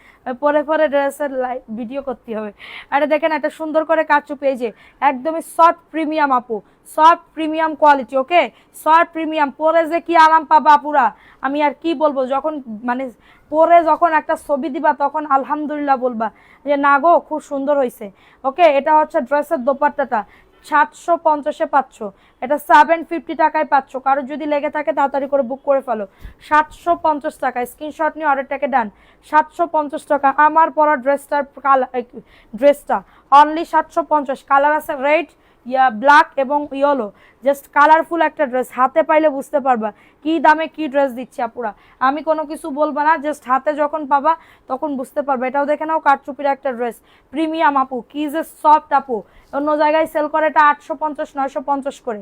পরে পরে ড্রেসের ভিডিও করতে হবে। আরে দেখেন এটা সুন্দর করে কাচু পেয়েছে, একদমই সফট প্রিমিয়াম আপু, সফট প্রিমিয়াম কোয়ালিটি। ওকে সফট প্রিমিয়াম, পরে যে কি আরাম পাবা আপুরা, আমি আর কি বলবো। যখন মানে পরে যখন একটা ছবি দিবা তখন আলহামদুলিল্লাহ বলবা যে না গো খুব সুন্দর হয়েছে। ওকে এটা হচ্ছে ড্রেসের দোপাট্টাটা, 750-এ পাচ্ছ। এটা 750 টাকায় পাচ্ছ। কারো যদি লেগে থাকে তাড়াতাড়ি করে বুক করে ফেলো। 750 টাকা, স্ক্রিনশট নিয়ে অর্ডারটাকে ডান। 750 টাকা। আমার পরা ড্রেসটার ড্রেসটা অনলি 750। কালার আছে রেড, ব্ল্যাক এবং ইয়েলো, জাস্ট কালারফুল একটা ড্রেস। হাতে পাইলে বুঝতে পারবা কি দামে কি ড্রেস দিচ্ছি আপুরা। আমি কোনো কিছু বলবো না, জাস্ট হাতে যখন পাবা তখন বুঝতে পারবে। এটাও দেখে নাও, কাঠচুপির একটা ড্রেস, প্রিমিয়াম আপু, কি যে সফট আপু। অন্য জায়গায় সেল করে এটা 850 950 করে।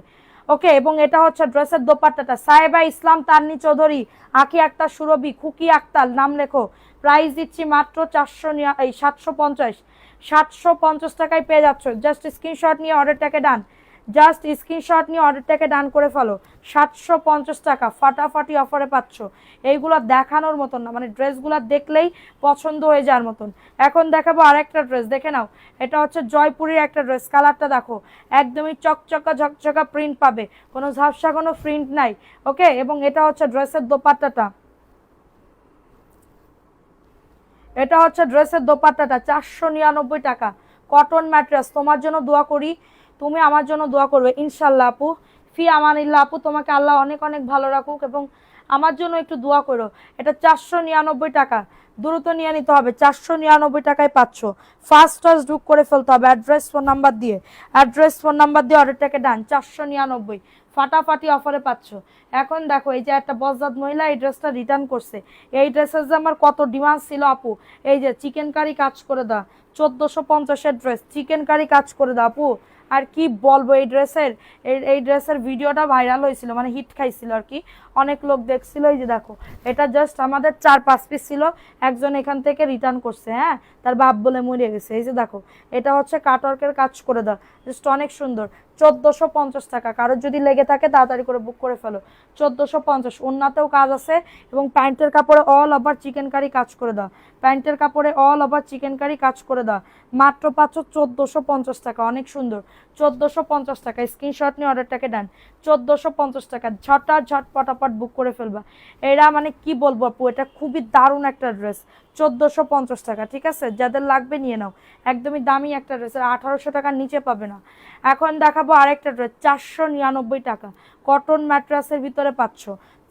ওকে এবং এটা হচ্ছে ড্রেসের দোপাট্টাটা। সাহেবা ইসলাম, তান্নি চৌধুরী, আখি আক্তার, সুরভি, খুকি আক্তার নাম লেখো। প্রাইস দিচ্ছি মাত্র 750, 750 টাকায় পেয়ে যাচ্ছ। জাস্ট স্ক্রিনশট নিয়ে অর্ডারটাকে ডান, জাস্ট স্ক্রিনশট নিয়ে অর্ডারটাকে ডান করে ফেলো। 750 টাকা, ফাটাফাটি অফারে পাচ্ছ। এইগুলো দেখানোর মতন না, মানে ড্রেসগুলো দেখলেই পছন্দ হয়ে যাওয়ার মতন। এখন দেখাবো আরেকটা ড্রেস, দেখে নাও। এটা হচ্ছে জয়পুরের একটা ড্রেস, কালারটা দেখো, একদমই চকচকা ঝকঝকা প্রিন্ট পাবে, কোনো ঝাপসা কোনো প্রিন্ট নাই। ওকে এবং এটা হচ্ছে ড্রেসের দোপাট্টাটা, এটা হচ্ছে ড্রেসের দোপাট্টাটা 499 টাকা, কটন ম্যাট্রেস। তোমার জন্য দোয়া করি, তুমি আমার জন্য দোয়া করবে ইনশাল্লাহ আপু। ফি আমানিল্লাহ আপু, তোমাকে আল্লাহ অনেক অনেক ভালো রাখুক এবং আমার জন্য একটু দোয়া করো। এটা 499 টাকা, দ্রুত নিয়ে নিতে হবে। 499 টাকায় পাচ্ছ। ফার্স্ট বুক করে ফেলতে হবে অ্যাড্রেস ফোন নাম্বার দিয়ে, অ্যাড্রেস ফোন নাম্বার দিয়ে অর্ডারটাকে ডান। 499 ফাটাফাটি অফারে পাচ্ছ। এখন দেখো এই যে একটা বজ্জাত মহিলা এই ড্রেসটা রিটার্ন করছে। এই ড্রেসের যে আমার কত ডিমান্ড ছিল আপু, এই যে চিকেন কারি কাজ করে দাও, 1450-এর ড্রেস, চিকেন কারি কাজ করে দাও আপু। আর কি বলবো, এই ড্রেসের ভিডিওটা ভাইরাল হয়েছিল, মানে হিট খাইছিল আর কি, অনেক লোক দেখছিল। এই যে দেখো এটা জাস্ট আমাদের 4-5 পিস ছিল, একজন এখান থেকে রিটার্ন করছে, হ্যাঁ তার বাপ বলে মরে গেছে। এই যে দেখো এটা হচ্ছে কাটওয়ার্কের কাজ করে দাও, জাস্ট অনেক সুন্দর। 1450 টাকা, কারোর যদি লেগে থাকে তাড়াতাড়ি করে বুক করে ফেলো। 1450, ওন্নাতেও কাজ আছে এবং প্যান্টের কাপড়ে অল ওভার চিকেন কারি কাজ করে দাও, প্যান্টের কাপড়ে অল ওভার চিকেন কারি কাজ করে দাও। মাত্র পাচ্ছ 1450 টাকা, অনেক সুন্দর। 1450 টাকা, স্ক্রিনশট নিয়ে অর্ডারটাকে দেন। 1450 টাকা, ঝট পটাপট বুক করে ফেলবা। এরা মানে কি বলবো আপু, এটা খুবই দারুণ একটা ড্রেস। 1450 টাকা, ঠিক আছে, যাদের লাগবে নিয়ে নাও। একদমই দামি একটা ড্রেস, 1800 টাকার নিচে পাবে না। এখন দেখাবো আরেকটা ড্রেস, 499 টাকা, কটন ম্যাট্রাসের ভিতরে পাচ্ছ।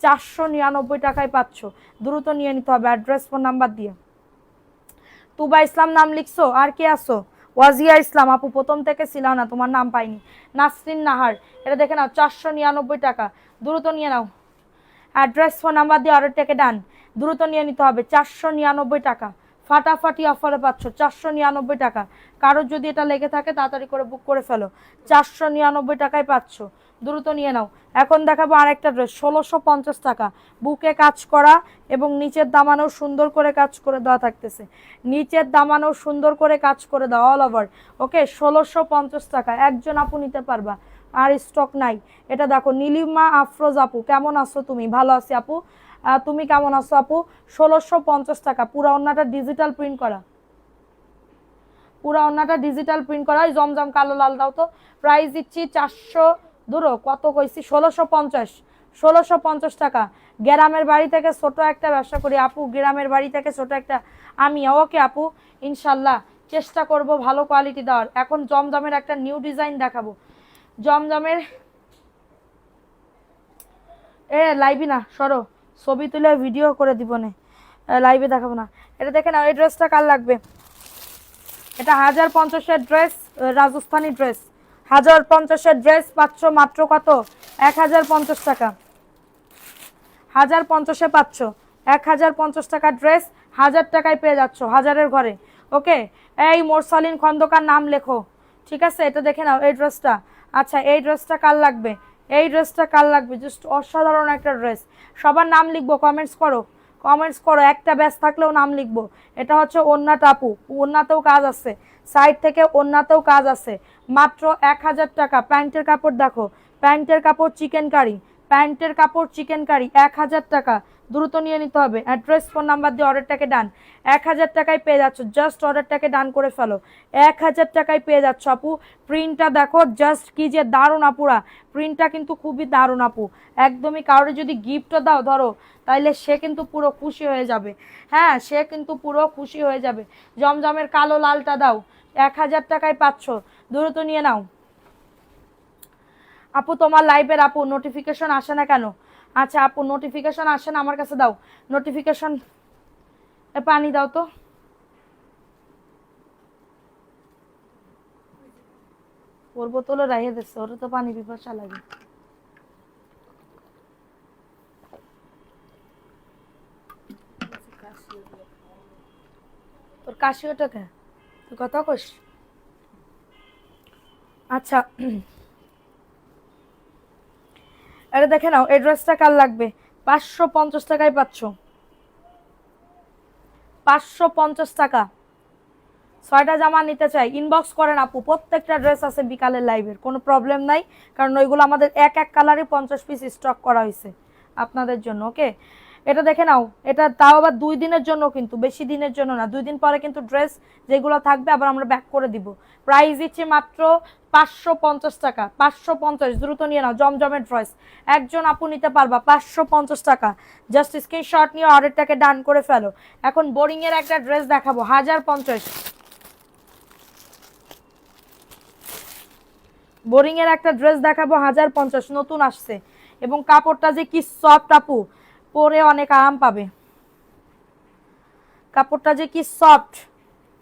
499 টাকায় পাচ্ছ, দ্রুত নিয়ে নিতে হবে অ্যাড্রেস ফোন নাম্বার দিয়ে। তুবা ইসলাম নাম লিখছো, আর কে আসো? ওয়াজিয়া ইসলাম আপু, প্রথম থেকে ছিল না, তোমার নাম পাইনি। নাসরিন নাহার, এটা দেখে নাও 499 টাকা, দ্রুত নিয়ে নাও। অ্যাড্রেস ফোন নাম্বার দিয়ে অর্ডারটাকে ডান, দ্রুত নিয়ে নিতে হবে। 499 টাকা, ফাটাফাটি অফারে পাচ্ছ। 499 টাকা, কারোর যদি এটা লেগে থাকে তাড়াতাড়ি করে বুক করে ফেলো। 499 টাকায় পাচ্ছ, দ্রুত নিয়ে নাও। এখন দেখাবো আরেকটা ড্রেস, 1650 টাকা, বুকে কাজ করা এবং নিচের দামানেও সুন্দর করে কাজ করে দেওয়া থাকতেছে, নিচের দামানেও সুন্দর করে কাজ করে দেওয়া অল ওভার। ওকে, 1650 টাকা, একজন আপু নিতে পারবা, আর স্টক নাই। এটা দেখো নীলিমা আফরোজ আপু, কেমন আছো তুমি? ভালো আছি আপু, তুমি কেমন আছো আপু? 1650 টাকা, পুরা ওন্নাটা ডিজিটাল প্রিন্ট করা, পুরা ওন্নাটা ডিজিটাল প্রিন্ট করা। জমজম কালো লাল দাও তো। প্রাইস দিচ্ছি 400, ধরো কত কইছি, 1650, 1650 টাকা। গ্রামের বাড়ি থেকে ছোট একটা ব্যবসা করি আপু, গ্রামের বাড়ি থেকে ছোট একটা আমি। ওকে আপু, ইনশাল্লাহ চেষ্টা করব ভালো কোয়ালিটি দেওয়ার। এখন জমজমের একটা নিউ ডিজাইন দেখাবো, জমজমের। লাইভে না, সরো, ছবি তুলে ভিডিও করে দিব না, লাইভে দেখাবো না। এটা দেখে নাও, এই ড্রেসটা কার লাগবে? এটা 1050-এর ড্রেস, রাজস্থানী ড্রেস, 1050-এর ড্রেস পাচ্ছ মাত্র কত? 1050 টাকা, 1050-এ পাচ্ছ। 1050 টাকার ড্রেস 1000 টাকায় পেয়ে যাচ্ছ, 1000-এর ঘরে। ওকে, এই মোরসালিন খন্দকার নাম লেখো, ঠিক আছে। এটা দেখে নাও এই ড্রেসটা। আচ্ছা, এই ড্রেসটা কার লাগবে? এই ড্রেসটা কার লাগবে? জাস্ট অসাধারণ একটা ড্রেস। সবার নাম লিখবো, কমেন্টস করো, কমেন্টস করো, একটা ব্যাচ থাকলেও নাম লিখবো। এটা হচ্ছে ওন্নাটা আপু, ওন্নাতেও কাজ আছে, সাইড থেকে ওন্নাতেও কাজ আছে। মাত্র 1000 টাকা। প্যান্টের কাপড় দেখো, প্যান্টের কাপড় চিকেন কারি, প্যান্টের কাপড় চিকেন কারি, 1000 টাকা, দ্রুত নিয়ে নিতে হবে। অ্যাড্রেস ফোন নাম্বার দিয়ে অর্ডারটাকে ডান। 1000 টাকায় পেয়ে যাচ্ছ, জাস্ট অর্ডারটাকে ডান করে ফেলো। 1000 টাকায় পেয়ে যাচ্ছ আপু। প্রিন্টটা দেখো, জাস্ট কি যে দারুণ আপুরা, প্রিন্টটা কিন্তু খুবই দারুণ আপু। একদমই কারোর যদি গিফটও দাও ধরো, তাইলে সে কিন্তু পুরো খুশি হয়ে যাবে, হ্যাঁ সে কিন্তু পুরো খুশি হয়ে যাবে। জমজমের কালো লালটা দাও, 1000 টাকায় পাচ্ছ, দ্রুত নিয়ে নাও। আপু তোমার লাইভের আপু নোটিফিকেশন আসে না কেন? আচ্ছা আপু, নোটিফিকেশন আসে না, আমার কাছে দাও নোটিফিকেশন। পানি দাও তো। ওর বোতলে রাইয়ে দিচ্ছে, ওর তো পানি পিপাসা লাগে। তোর কাশি ওটা কে? তুই কথা কস। আচ্ছা, এটা দেখে নাও, এই ড্রেসটা কার লাগবে? 550 টাকায় পাচ্ছ, 550 টাকা। 6টা জামা নিতে চাই, ইনবক্স করেন আপু, প্রত্যেকটা ড্রেস আছে বিকালের লাইভের, কোনো প্রবলেম নাই। কারণ ওইগুলো আমাদের এক এক কালারে 50 পিস স্টক করা হয়েছে আপনাদের জন্য। ওকে, এটা দেখে নাও, এটা তাও আবার 2 দিনের জন্য, কিন্তু বেশি দিনের জন্য না, 2 দিন পরে কিন্তু ড্রেস যেগুলো থাকবে আবার আমরা ব্যাক করে দিব। প্রাইস দিচ্ছি মাত্র 550 টাকা, 550, দ্রুত নিয়ে নাও। জমজমের ড্রেস একজন আপু নিতে পারবা, 550 টাকা। জাস্ট স্ক্রিনশট নিয়ে অর্ডারটাকে ডান করে ফেলো। এখন বোরিং এর একটা ড্রেস দেখাবো, 1050। বোরিং এর একটা ড্রেস দেখাবো, 1050, নতুন আসছে এবং কাপড়টা যে কি সফট আপু, পরে অনেক আরাম পাবে, কাপড়টা যে কি সফট,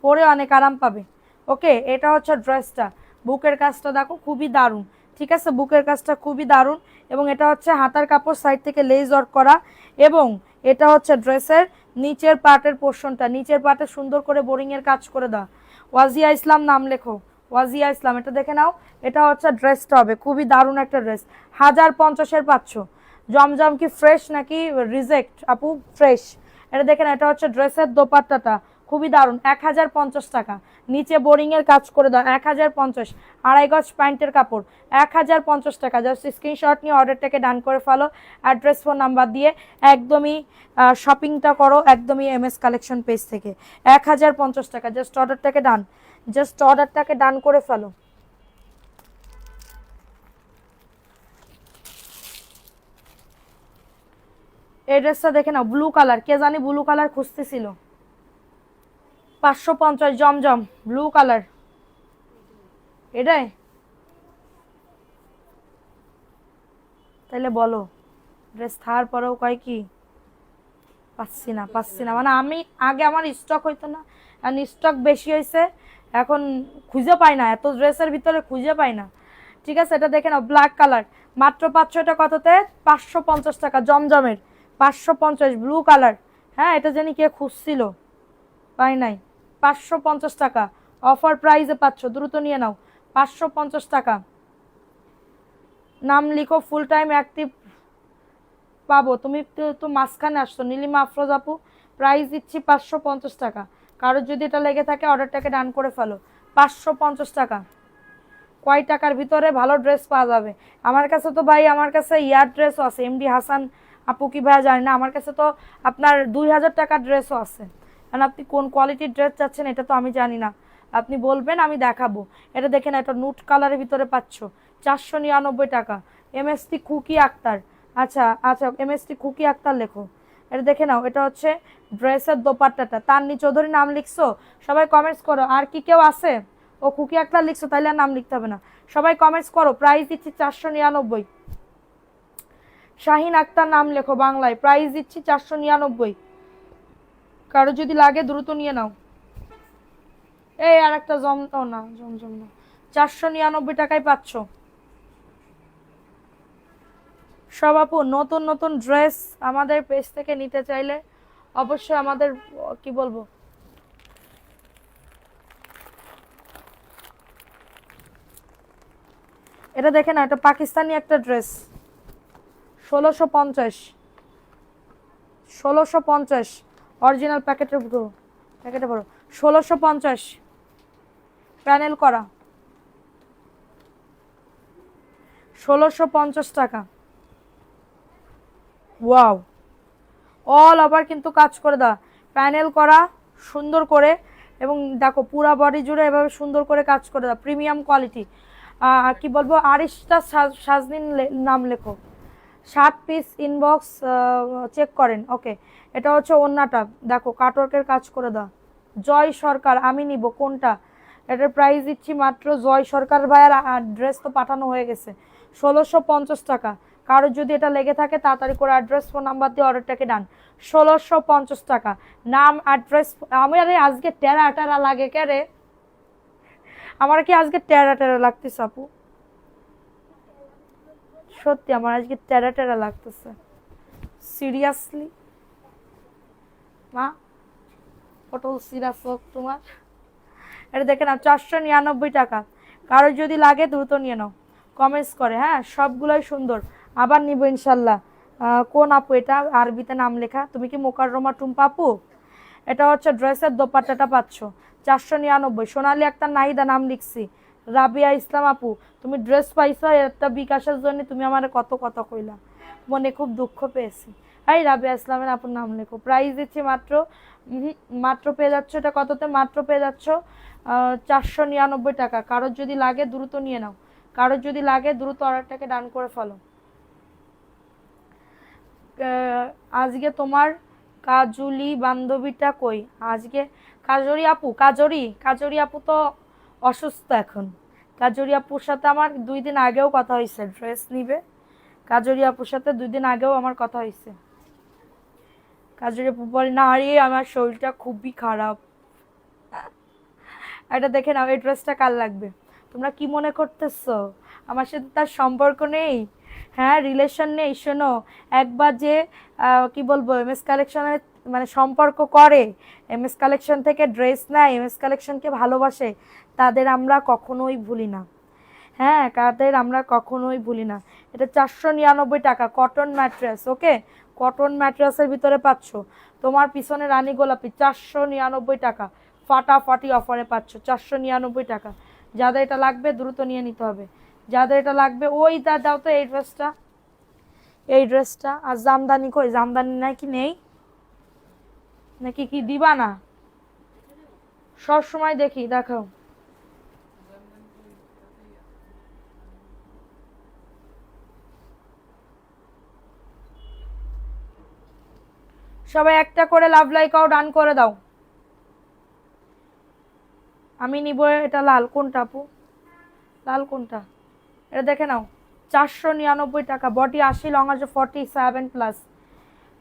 পরে অনেক আরাম পাবে। ওকে, এটা হচ্ছে ড্রেসটা। বুকের কাজটা দেখো খুবই দারুণ, ঠিক আছে, বুকের কাজটা খুবই দারুণ। এবং এটা হচ্ছে হাতার কাপড়, সাইড থেকে লেস ওয়ার্ক করা। এবং এটা হচ্ছে ড্রেসের নিচের পার্টের পোর্শনটা, নিচের পার্টে সুন্দর করে বোরিংয়ের কাজ করে দাও। ওয়াজিয়া ইসলাম নাম লেখো, ওয়াজিয়া ইসলাম। এটা দেখে নাও, এটা হচ্ছে ড্রেসটা হবে, খুবই দারুণ একটা ড্রেস। 1050-এর পাচ্ছ। জমজম কি ফ্রেশ নাকি রিজেক্ট আপু? ফ্রেশ। এটা দেখেন, এটা হচ্ছে ড্রেসের দোপাট্টাটা, খুবই দারুণ। 1050 টাকা, নিচে বোরিংয়ের কাজ করে দাও। 1050, 2.5 গজ প্যান্টের কাপড়, 1050 টাকা। জাস্ট স্ক্রিনশট নিয়ে অর্ডারটাকে ডান করে ফেলো, অ্যাড্রেস ফোন নাম্বার দিয়ে। একদমই শপিংটা করো একদমই এমএস কালেকশন পেজ থেকে। 1050 টাকা, জাস্ট অর্ডারটাকে ডান, জাস্ট অর্ডারটাকে ডান করে ফেলো। এই ড্রেসটা দেখে নাও, ব্লু কালার, কে জানি ব্লু কালার খুঁজতেছিল। 550 জমজম ব্লু কালার, এটাই তাইলে বলো। ড্রেস থার পরেও কয় কি পাচ্ছি না, পাচ্ছি না, মানে আমি আগে আমার স্টক হইতো না, এখন স্টক বেশি হয়েছে, এখন খুঁজে পাই না, এত ড্রেসের ভিতরে খুঁজে পাই না। ঠিক আছে, এটা দেখে নাও, ব্ল্যাক কালার, মাত্র 500 কততে? 550 টাকা জমজমের, 550 ব্লু কালার। হ্যাঁ, এটা জানি কে খুঁজছিল, পাই নাই। 550 টাকা অফার প্রাইসে পাচ্ছ, দ্রুত নিয়ে নাও। 550 টাকা। নাম লিখো, ফুল টাইম অ্যাক্টিভ পাবো। তুমি তো মাঝখানে আসছো, নীলিমা আফরোজ আপু। প্রাইস দিচ্ছি 550 টাকা। কারোর যদি এটা লেগে থাকে অর্ডারটাকে ডান করে ফেলো। 550 টাকা। কয় টাকার ভিতরে ভালো ড্রেস পাওয়া যাবে? আমার কাছে তো ভাই, আমার কাছে ইয়ার ড্রেসও আছে, এমডি হাসান আপু কি ভাই জানি না, আমার কাছে তো আপনার 2000 টাকার ড্রেসও আছে। কারণ আপনি কোন কোয়ালিটির ড্রেস চাচ্ছেন এটা তো আমি জানি না, আপনি বলবেন আমি দেখাবো। এটা দেখেন, এটা নুট কালারের ভিতরে পাচ্ছ, 499 টাকা। এমএসটি খুকি আক্তার, আচ্ছা আচ্ছা, এমএসটি খুকি আক্তার লেখো। এটা দেখে নাও, এটা হচ্ছে ড্রেসের দোপাট্টাটা। তান্নি চৌধুরী নাম লিখছো? সবাই কমেন্টস করো। আর কি কেউ আছে? ও খুকি আক্তার লিখছো, তাইলে আর নাম লিখতে হবে না। সবাই কমেন্টস করো। প্রাইস দিচ্ছি 499। শাহিন আক্তার নাম লেখো বাংলায়, প্রাইস দিচ্ছি 499। কারো যদি লাগে দ্রুত নিয়ে নাও। এই আর একটা জমটাও না, জমজম না, 499 টাকায় পাচ্ছ। সব আপু নতুন নতুন ড্রেস আমাদের পেজ থেকে নিতে চাইলে অবশ্যই আমাদের, কি বলবো, এটা দেখে না, এটা পাকিস্তানি একটা ড্রেস, 1650, 1650 অরিজিনাল প্যাকেটের পুরো, প্যাকেটে বড়, 1650 প্যানেল করা, 1650 টাকা। ওয়াও, অল ওভার কিন্তু কাজ করে দাও, প্যানেল করা সুন্দর করে। এবং দেখো পুরা বডি জুড়ে এভাবে সুন্দর করে কাজ করে দাও, প্রিমিয়াম কোয়ালিটি। কি বলবো, আরিশটা সাজনিন নাম লেখো। 7 পিস ইনবক্স চেক করেন। ওকে, এটা হচ্ছে ওন্নাটা, দেখো কাটওয়ার্কের কাজ করে দাও। জয় সরকার, আমি নিব কোনটা? এটার প্রাইস দিচ্ছি মাত্র, জয় সরকার ভাইয়ার ড্রেস তো পাঠানো হয়ে গেছে, 1650 টাকা। কারোর যদি এটা লেগে থাকে তাড়াতাড়ি করে অ্যাড্রেস ফোন নাম্বার দিয়ে অর্ডারটাকে ডান। 1650 টাকা। নাম অ্যাড্রেস। আমি আরে আজকে টেরা টেরা লাগে কে রে? আমার কি আজকে টেরা টেরা লাগতেছে আপু? সত্যি আমার আজকে টেরা টেরা লাগতেছে, সিরিয়াসলি। মা, পটল সিরাপ হোক তোমার। এটা দেখে না, 499 টাকা। কারোর যদি লাগে দ্রুত নিয়ে নাও, কমেন্টস করে। হ্যাঁ, সবগুলোই সুন্দর, আবার নিব ইনশাল্লাহ। কোন আপু এটা? আরবিতে নাম লেখা। তুমি কি মোকাররমা টুম্পা আপু? এটা হচ্ছে ড্রেসের দোপাট্টাটা পাচ্ছ, 499। সোনালি একটা নাহিদা নাম লিখছি। রাবিয়া ইসলাম আপু, তুমি ড্রেস পাইছো একটা বিকাশের জন্য, তুমি আমার কত কথা কইলা, মনে খুব দুঃখ পেয়েছি। এই রাবিয়া ইসলামের আপুর নাম লেখো। প্রাইস দিচ্ছি মাত্র, মাত্র পেয়ে যাচ্ছ, এটা কততে মাত্র পেয়ে যাচ্ছ? 499 টাকা। কারোর যদি লাগে দ্রুত নিয়ে নাও, কারোর যদি লাগে দ্রুত অর্ডারটাকে ডান করে ফেলো। আজকে তোমার কাজুলি বান্ধবীটা কই আজকে? কাজরি আপু, কাজরি, কাজরি আপু তো অসুস্থ এখন। কাজরি আপুর সাথে আমার 2 দিন আগেও কথা হয়েছে, ড্রেস নিবে। কাজরি আপুর সাথে 2 দিন আগেও আমার কথা হয়েছে। কাজুরি আপু বলে না রে আমার শরীরটা খুবই খারাপ। এটা দেখে নাও, এই ড্রেসটা কার লাগবে? তোমরা কি মনে করতেছো আমার সাথে তার সম্পর্ক নেই? হ্যাঁ, রিলেশন নেই। শোনো, একবার যে কি বলবো এমএস কালেকশনের মানে সম্পর্ক করে, এমএস কালেকশন থেকে ড্রেস নেয়, এমএস কালেকশনকে ভালোবাসে, তাদের আমরা কখনোই ভুলি না। হ্যাঁ, কাদের আমরা কখনোই ভুলি না। এটা 499 টাকা, কটন ম্যাট্রেস। ওকে, কটন ম্যাট্রেসের ভিতরে পাচ্ছ। তোমার পিছনে রানী গোলাপি 499 টাকা, ফাটাফাটি অফারে পাচ্ছ 499 টাকা। যাদের এটা লাগবে দ্রুত নিয়ে নিতে হবে। যাদের এটা লাগবে ওই দাও তো এই ড্রেসটা, এই ড্রেসটা। আর জামদানি কই? জামদানি নাকি নেই, নাকি কি দিবা না? সব সময় দেখি, দেখাও। সবাই একটা করে লাভ লাইকাও ডান করে দাও। আমি নিব এটা লাল। কোনটা আপু? লাল কোনটা? এটা দেখে নাও, 499 টাকা। বডি 80, লং আছে 47+।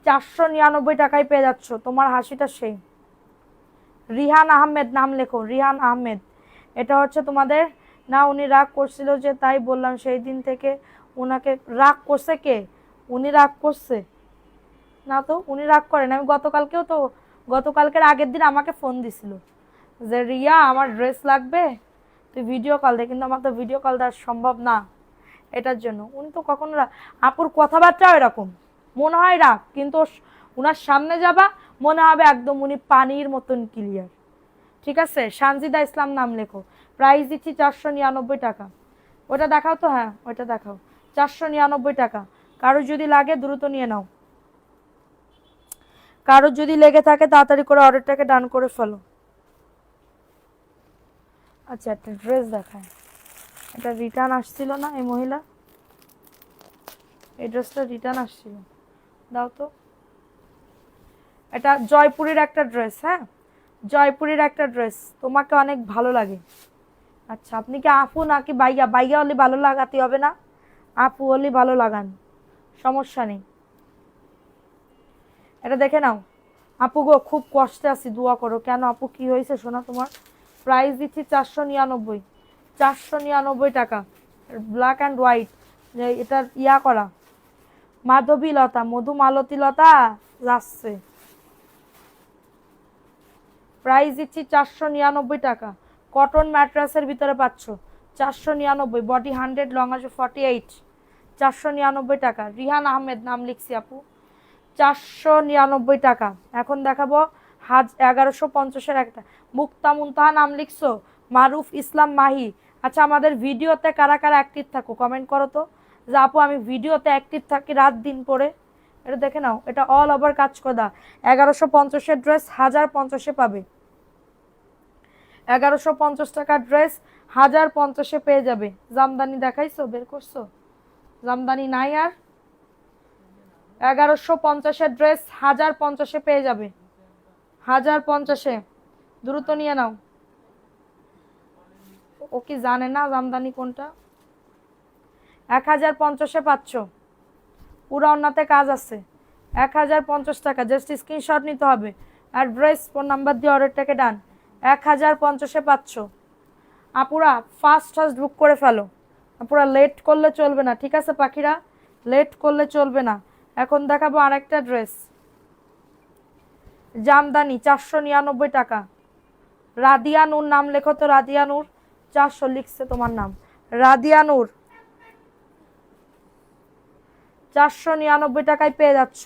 499 টাকায় পেয়ে যাচ্ছ। তোমার হাসিটা সেই। রিহান আহমেদ নাম লেখো, রিহান আহমেদ। এটা হচ্ছে তোমাদের না, উনি রাগ করছিল যে তাই বললাম সেই দিন থেকে। ওনাকে রাগ করছে কে? উনি রাগ করছে না তো, উনি রাগ করেন। আমি গতকালকেও তো, গতকালকের আগের দিন আমাকে ফোন দিছিল যে রিয়া আমার ড্রেস লাগবে, তুই ভিডিও কল দে। কিন্তু আমার তো ভিডিও কল দেওয়া সম্ভব না, এটার জন্য। উনি তো কখনো আপুর কথাবার্তাও এরকম, মনে হয় রাগ, কিন্তু উনার সামনে যাবা মনে হবে একদম উনি পানির মতন ক্লিয়ার। ঠিক আছে, সানজিদা ইসলাম নাম লেখো। প্রাইস দিচ্ছি 499 টাকা। ওটা দেখাও তো, হ্যাঁ ওইটা দেখাও। 499 টাকা। কারো যদি লাগে দ্রুত নিয়ে নাও। কারো যদি লেগে থাকে তাড়াতাড়ি করে অর্ডারটাকে ডান করে ফেলো। আচ্ছা, একটা ড্রেস দেখায়। এটা রিটার্ন আসছিল না এই মহিলা, এই ড্রেসটা রিটার্ন আসছিল, দাও তো। এটা জয়পুরের একটা ড্রেস। হ্যাঁ, জয়পুরের একটা ড্রেস, তোমাকে অনেক ভালো লাগে। আচ্ছা, আপনি কি আপু নাকি বাইয়া? বাইয়া হলে ভালো লাগাতে হবে না, আপু হলে ভালো লাগান, সমস্যা নেই। এটা দেখে নাও। আপু গো, খুব কষ্টে আছি, দোয়া করো। কেন আপু, কি হয়েছে শোনা তোমার? প্রাইস দিচ্ছি 499, 499 টাকা। ব্ল্যাক অ্যান্ড হোয়াইট, এটা ইয়া করা মাধবী লতা, মধুমালতী লতা যাচ্ছে। প্রাইস দিচ্ছি 499 টাকা। কটন ম্যাট্রাসের ভিতরে পাচ্ছ 499। বডি 100, লং আছে 48। 499 টাকা। রিহান আহমেদ নাম লিখছি আপু। 499 টাকা। এখন দেখাবো 1150-এর একটা। মুক্তা মুনতাহা নাম লিখছো। মারুফ ইসলাম মাহি। আচ্ছা, আমাদের ভিডিওতে কারা কারা অ্যাক্টিভ থাকো কমেন্ট করো তো, যে আপু আমি ভিডিওতে অ্যাক্টিভ থাকি রাত দিন পরে। এটা দেখে নাও, এটা অল ওভার কাজ করা। 1150-এর ড্রেস 1050-এ পাবে। 1150 টাকার ড্রেস 1050-এ পেয়ে যাবে। জামদানি দেখাইছো, বের করছো? জামদানি নাই আর। 1150-এর ড্রেস 1050-এ পেয়ে যাবে। 1050-এ দ্রুত নিয়ে নাও। ও কি জানে না জামদানি কোনটা? 1050-এ পাচ্ছ। পুরো অন্যতে কাজ আছে। 1050 টাকা। জাস্ট স্ক্রিনশট নিতে হবে আর ড্রেস ফোন নাম্বার দিয়ে অর্ডারটাকে ডান। 1050-এ পাচ্ছ। আপুরা ফার্স্ট বুক করে ফেলো। আপুরা লেট করলে চলবে না, ঠিক আছে পাখিরা? লেট করলে চলবে না। এখন দেখাবো আরেকটা ড্রেস। জামদানি 499 টাকা। রাদিয়া নূর নাম লেখো তো, রাদিয়া নূর। 400 লিখছে তোমার নাম, রাদিয়া নূর। 499 টাকায় পেয়ে যাচ্ছ।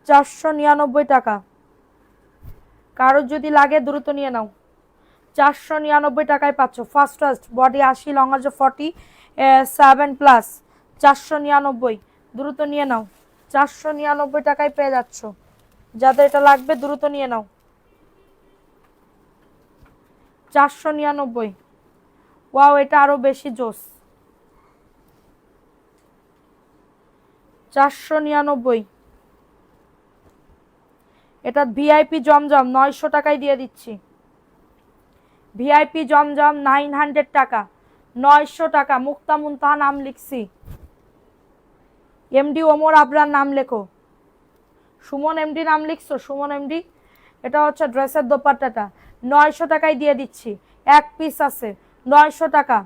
499 টাকা। কারো যদি লাগে দ্রুত নিয়ে নাও। 499 টাকায় পাচ্ছ। ফার্স্ট বডি 80, লং আছে 47+। 499, দ্রুত নিয়ে নাও। 499 টাকায় পেয়ে যাচ্ছ। যাদের এটা লাগবে দ্রুত নিয়ে নাও। 499। ওয়াও, এটা আরো বেশি জোস। 499। এটা ভিআইপি জমজম 900 টাকায় দিয়ে দিচ্ছি। ভিআইপি জমজম 900 টাকা। 900 টাকা। মুক্তা মুনতাহা নাম লিখছি। এমডি ওমর আবরার নাম লেখো। সুমন এমডি নাম লিখছো? সুমন এমডি। এটা হচ্ছে ড্রেসের দোপাট্টাটা, 900 টাকায় দিয়ে দিচ্ছি। এক পিস আছে, 900 টাকা।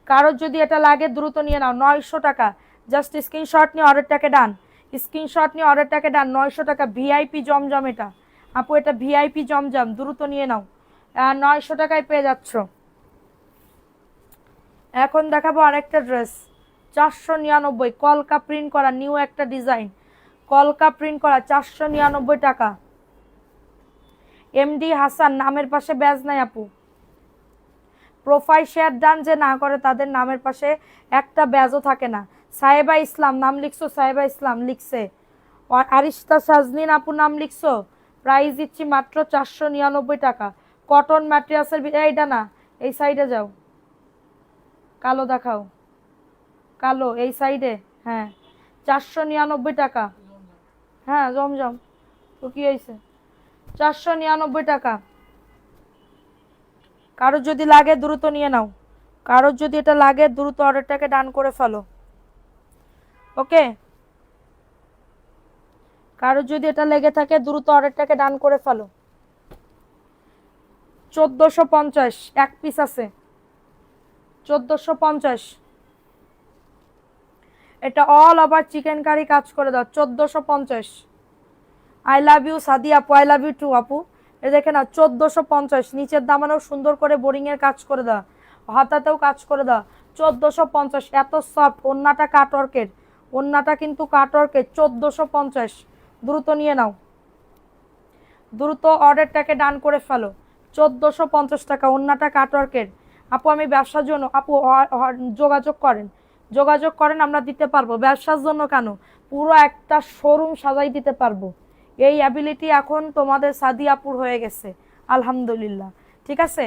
কারোর যদি এটা লাগে দ্রুত নিয়ে নাও, 900 টাকা। জাস্ট স্ক্রিনশট নিয়ে অর্ডারটাকে ডান, স্ক্রিনশট নিয়ে অর্ডারটাকে ডান। 900 টাকা ভিআইপি জমজম। এটা আপু এটা ভিআইপি জমজম, দ্রুত নিয়ে নাও। 900 টাকায় পেয়ে যাচ্ছ। এখন দেখাবো আরেকটা ড্রেস, 499, কলকা প্রিন্ট করা, নিউ একটা ডিজাইন, কলকা প্রিন্ট করা, 499 টাকা। এমডি হাসান নামের পাশে ব্যাজ নাই আপু। প্রোফাইল শেয়ার ডান যে না করে তাদের নামের পাশে একটা ব্যাজও থাকে না। সাহেবা ইসলাম নাম লিখছো? সাহেবা ইসলাম লিখছে। আরিস্তা সাজনিন আপু নাম লিখছো? প্রাইস দিচ্ছি মাত্র 499 টাকা। কটন ম্যাটেরিয়ালসের, এইটা না, এই সাইডে যাও, কালো দেখাও, কালো এই সাইডে। হ্যাঁ 499 টাকা। হ্যাঁ জমজম তো কি হয়েছে, 499 টাকা। কারোর যদি লাগে দ্রুত নিয়ে নাও, কারোর যদি এটা লাগে দ্রুত অর্ডারটাকে ডান করে ফেলো। ওকে, কারোর যদি এটা লেগে থাকে দ্রুত অর্ডারটাকে ডান করে ফেলো। 1450 এক পিস আছে, 1450। এটা অল ওভার চিকেন কারি কাজ করে দাও, 1450। আই লাভ ইউ সাদি আপু, আই লাভ ইউ টু আপু। এ দেখে না 1450, নিচের দামানেও সুন্দর করে বোরিং এর কাজ করে দাও, হাতাতেও কাজ করে দাও। 1450, এত সফট। ওন্নাটা কাটওয়ার্কের, ওন্নাটা কিন্তু কাটওয়ার্কের। 1450, দ্রুত নিয়ে নাও, দ্রুত অর্ডারটাকে ডান করে ফেলো। 1450 টাকা, ওন্নাটা কাটওয়ার্কের। আপু আমি ব্যবসার জন্য, আপু যোগাযোগ করেন, যোগাযোগ করেন, আমরা দিতে পারবো। ব্যবসার জন্য কেন, পুরো একটা শোরুম সাজাই দিতে পারবো। এই অ্যাবিলিটি এখন তোমাদের সাদি আপুর হয়ে গেছে, আলহামদুলিল্লাহ। ঠিক আছে,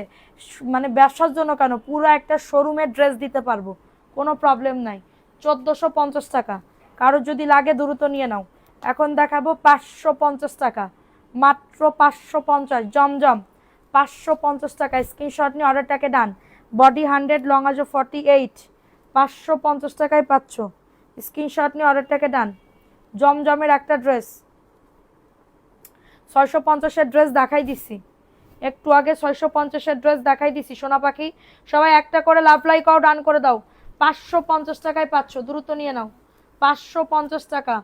মানে ব্যবসার জন্য কেন, পুরো একটা শোরুমের ড্রেস দিতে পারবো, কোনো প্রবলেম নাই। 1450 টাকা, কারোর যদি লাগে দ্রুত নিয়ে নাও। এখন দেখাবো 550 টাকা, মাত্র 550। জমজম 550 টাকা। স্ক্রিনশট নিয়ে অর্ডারটাকে ডান। বডি 100, লং আজও 48, 550 টাকায় পাচ্ছ। স্ক্রিনশট নিয়ে অর্ডারটাকে ডান। জমজমের একটা ড্রেস, 650-এর ড্রেস দেখাই দিছি একটু আগে, 650-এর ড্রেস দেখাই দিছি। সোনা পাখি সবাই একটা করে লাভ লাইক আও ডান করে দাও। 550 টাকায় পাচ্ছ, দ্রুত নিয়ে নাও। 550 টাকা,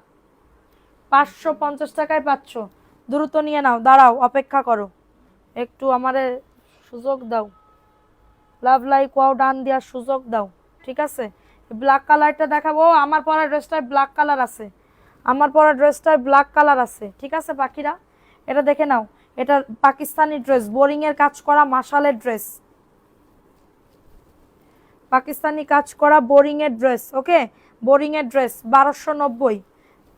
550 টাকায় পাচ্ছ, দ্রুত নিয়ে নাও। দাঁড়াও, অপেক্ষা করো একটু, আমারে সুযোগ দাও, লাভ লাইক ওয়াও ডান দেওয়ার সুযোগ দাও। ঠিক আছে, ব্ল্যাক কালারটা দেখাবো। আমার পরা ড্রেসটায় ব্ল্যাক কালার আছে, আমার পরা ড্রেসটায় ব্ল্যাক কালার আছে। ঠিক আছে পাখিরা, এটা দেখে নাও। এটা পাকিস্তানি ড্রেস, বোরিং এর কাজ করা মাশালের ড্রেস, পাকিস্তানি কাজ করা বোরিং এর ড্রেস। ওকে, বোরিং এর ড্রেস 1290,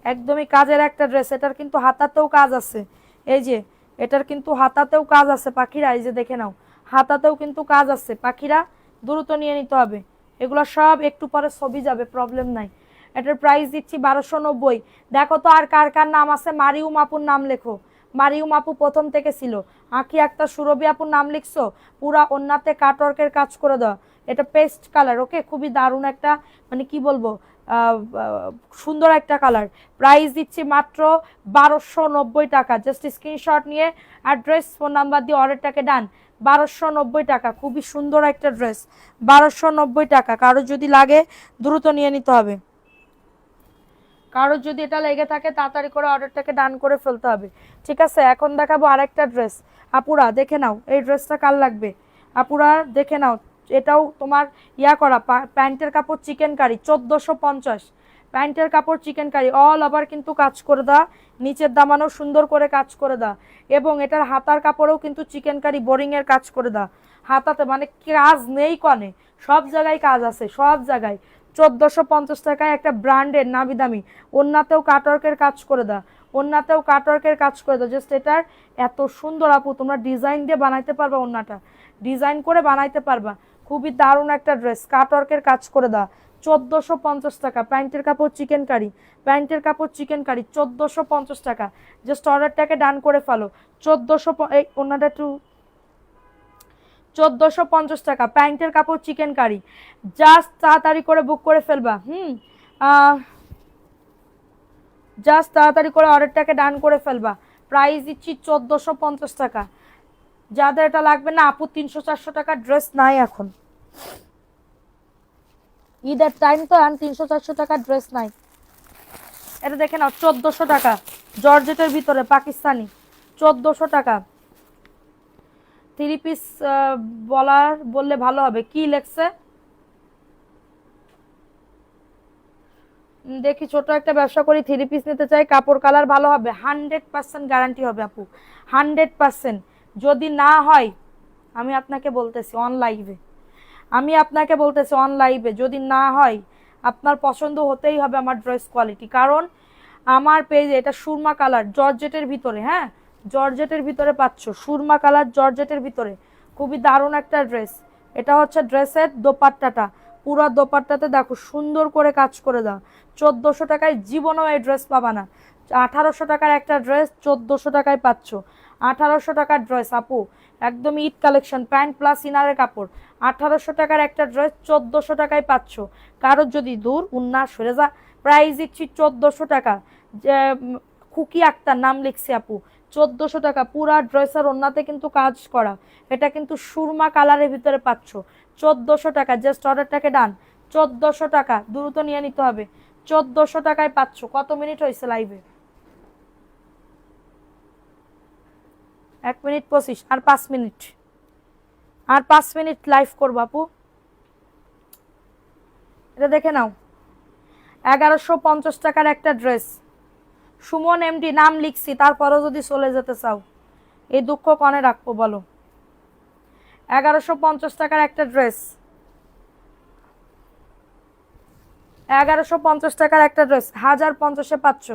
একদমই কাজের একটা ড্রেস। এটার কিন্তু হাতাতেও কাজ আছে, এই যে এটার কিন্তু হাতাতেও কাজ আছে পাখিরা, এই যে দেখে নাও, হাতাতেও কিন্তু কাজ আছে পাখিরা, দ্রুত নিয়ে নিতে হবে। এগুলো সব একটু পরে ছবি যাবে, প্রবলেম নাই। এটার প্রাইস দিচ্ছি 1290। দেখো তো আর কার কার নাম আছে, মারিউম আপুর নাম লেখো। মারিউম আপু প্রথম থেকে ছিল। আঁকি একটা সুরভি আপুর নাম লিখছো, পুরা ওন্নাতে কাটওয়ার্কের কাজ করে দাও। এটা পেস্ট কালার, ওকে, খুবই দারুণ একটা, মানে কি বলবো, সুন্দর একটা কালার। প্রাইস দিচ্ছি মাত্র 1290 টাকা। জাস্ট স্ক্রিনশট নিয়ে অ্যাড্রেস ফোন নাম্বার দিয়ে অর্ডারটাকে ডান। 1290 টাকা, খুবই সুন্দর একটা ড্রেস, 1290 টাকা। কারো যদি লাগে দ্রুত নিয়ে নিতে হবে, কারোর যদি এটা লেগে থাকে তাড়াতাড়ি করে অর্ডারটাকে ডান করে ফেলতে হবে। ঠিক আছে, এখন দেখাবো আরেকটা ড্রেস। আপুরা দেখে নাও, এই ড্রেসটা কার লাগবে আপুরা দেখে নাও। এটাও তোমার ইয়া করা, প্যান্টের কাপড় চিকেন কারি, 1450। প্যান্টের কাপড় চিকেন কারি, অল ওভার কিন্তু কাজ করে দেওয়া, নিচের দামানো সুন্দর করে কাজ করে দেওয়া, এবং এটার হাতার কাপড়েও কিন্তু চিকেন কারি বোরিং এর কাজ করে দেওয়া। হাতাতে মানে কাজ নেই কনে, সব জায়গায় কাজ আছে, সব জায়গায়। 1450 টাকায় একটা ব্র্যান্ডের নামি দামি, ওন্নাতেও কাটওয়ার্কের কাজ করে দাও, ওন্নাতেও কাটওয়ার্কের কাজ করে দাও। জাস্ট এটার এত সুন্দর আপু, তোমরা ডিজাইন দিয়ে বানাইতে পারবা, ওন্নাটা ডিজাইন করে বানাইতে পারবা। খুবই দারুণ একটা ড্রেস, কাটওয়ার্কের কাজ করে দাও। 1450 টাকা। প্যান্টের কাপড় চিকেন কারি, প্যান্টের কাপড় চিকেন কারি, 1450 টাকা। জাস্ট অর্ডারটাকে ডান করে ফেলো। 1400, এই ওন্নাটা একটু 1450 টাকা। প্যান্টের কাপড় চিকেন কারি, জাস্ট তাড়াতাড়ি করে বুক করে ফেলবা। জাস্ট তাড়াতাড়ি করে অর্ডারটাকে ডান করে ফেলবা। প্রাইস দিচ্ছি 1450 টাকা। যাদের এটা লাগবে না আপু, 300-400 টাকার ড্রেস নাই এখন, ঈদের টাইম তো, আর 300-400 টাকার ড্রেস নাই। এটা দেখে নাও, 1400 টাকা, জর্জেটের ভিতরে পাকিস্তানি, 1400 টাকা। 3 পিস বললে ভালো হবে। কি লেখছে দেখি, ছোট একটা ব্যবসা করি, 3 পিস নিতে চাই, কাপড় কালার ভালো হবে, 100% গ্যারান্টি হবে আপু, 100%। যদি না হয় আমি আপনাকে বলতেছি অন লাইভে, যদি না হয় আপনার পছন্দ হতেই হবে আমার ড্রেস কোয়ালিটি। কারণ আমার পেজে এটা সুরমা কালার জর্জেটের ভিতরে, হ্যাঁ জর্জেটের ভিতরে পাচ্ছ, সুরমা কালার জর্জেটের ভিতরে, খুবই দারুণ একটা ড্রেস। এটা হচ্ছে ড্রেসের দোপাট্টাটা, পুরো দোপাট্টাতে দেখো সুন্দর করে কাজ করে দাও। 1400 টাকায় জীবনেও এই ড্রেস পাবা না। 1800 টাকার একটা ড্রেস 1400 টাকায় পাচ্ছ। 1800 টাকার ড্রেস আপু, একদম ঈদ কালেকশন, প্যান্ট প্লাস ইনারের কাপড়। 1800 টাকার একটা ড্রেস 1400 টাকায় পাচ্ছ। কারোর যদি দূর উন্না সরে যা, প্রাইস দিচ্ছি 1400 টাকা। খুকি আক্তার নাম লিখছি আপু, 1400 টাকা। পুরা ড্রেসের ওন্নাতে কিন্তু কাজ করা, এটা কিন্তু সুরমা কালারের ভিতরে পাচ্ছ। 1400 টাকা, জাস্ট অর্ডারটাকে ডান। 1400 টাকা, দ্রুত নিয়ে নিতে হবে। 1400 টাকায় পাচ্ছ। কত মিনিট হয়েছে লাইভে? 1 মিনিট 25, আর 5 মিনিট, আর 5 মিনিট লাইভ করবো আপু। এটা দেখে নাও, 1150 টাকার একটা ড্রেস, সুমন এমডি নাম লিখছি, তারপরও যদি চলে যেতে চাও এই দুঃখ কনে রাখবো বলো। 1150 টাকার একটা ড্রেস, 1150 টাকার একটা ড্রেস, 1050-এ পাচ্ছ,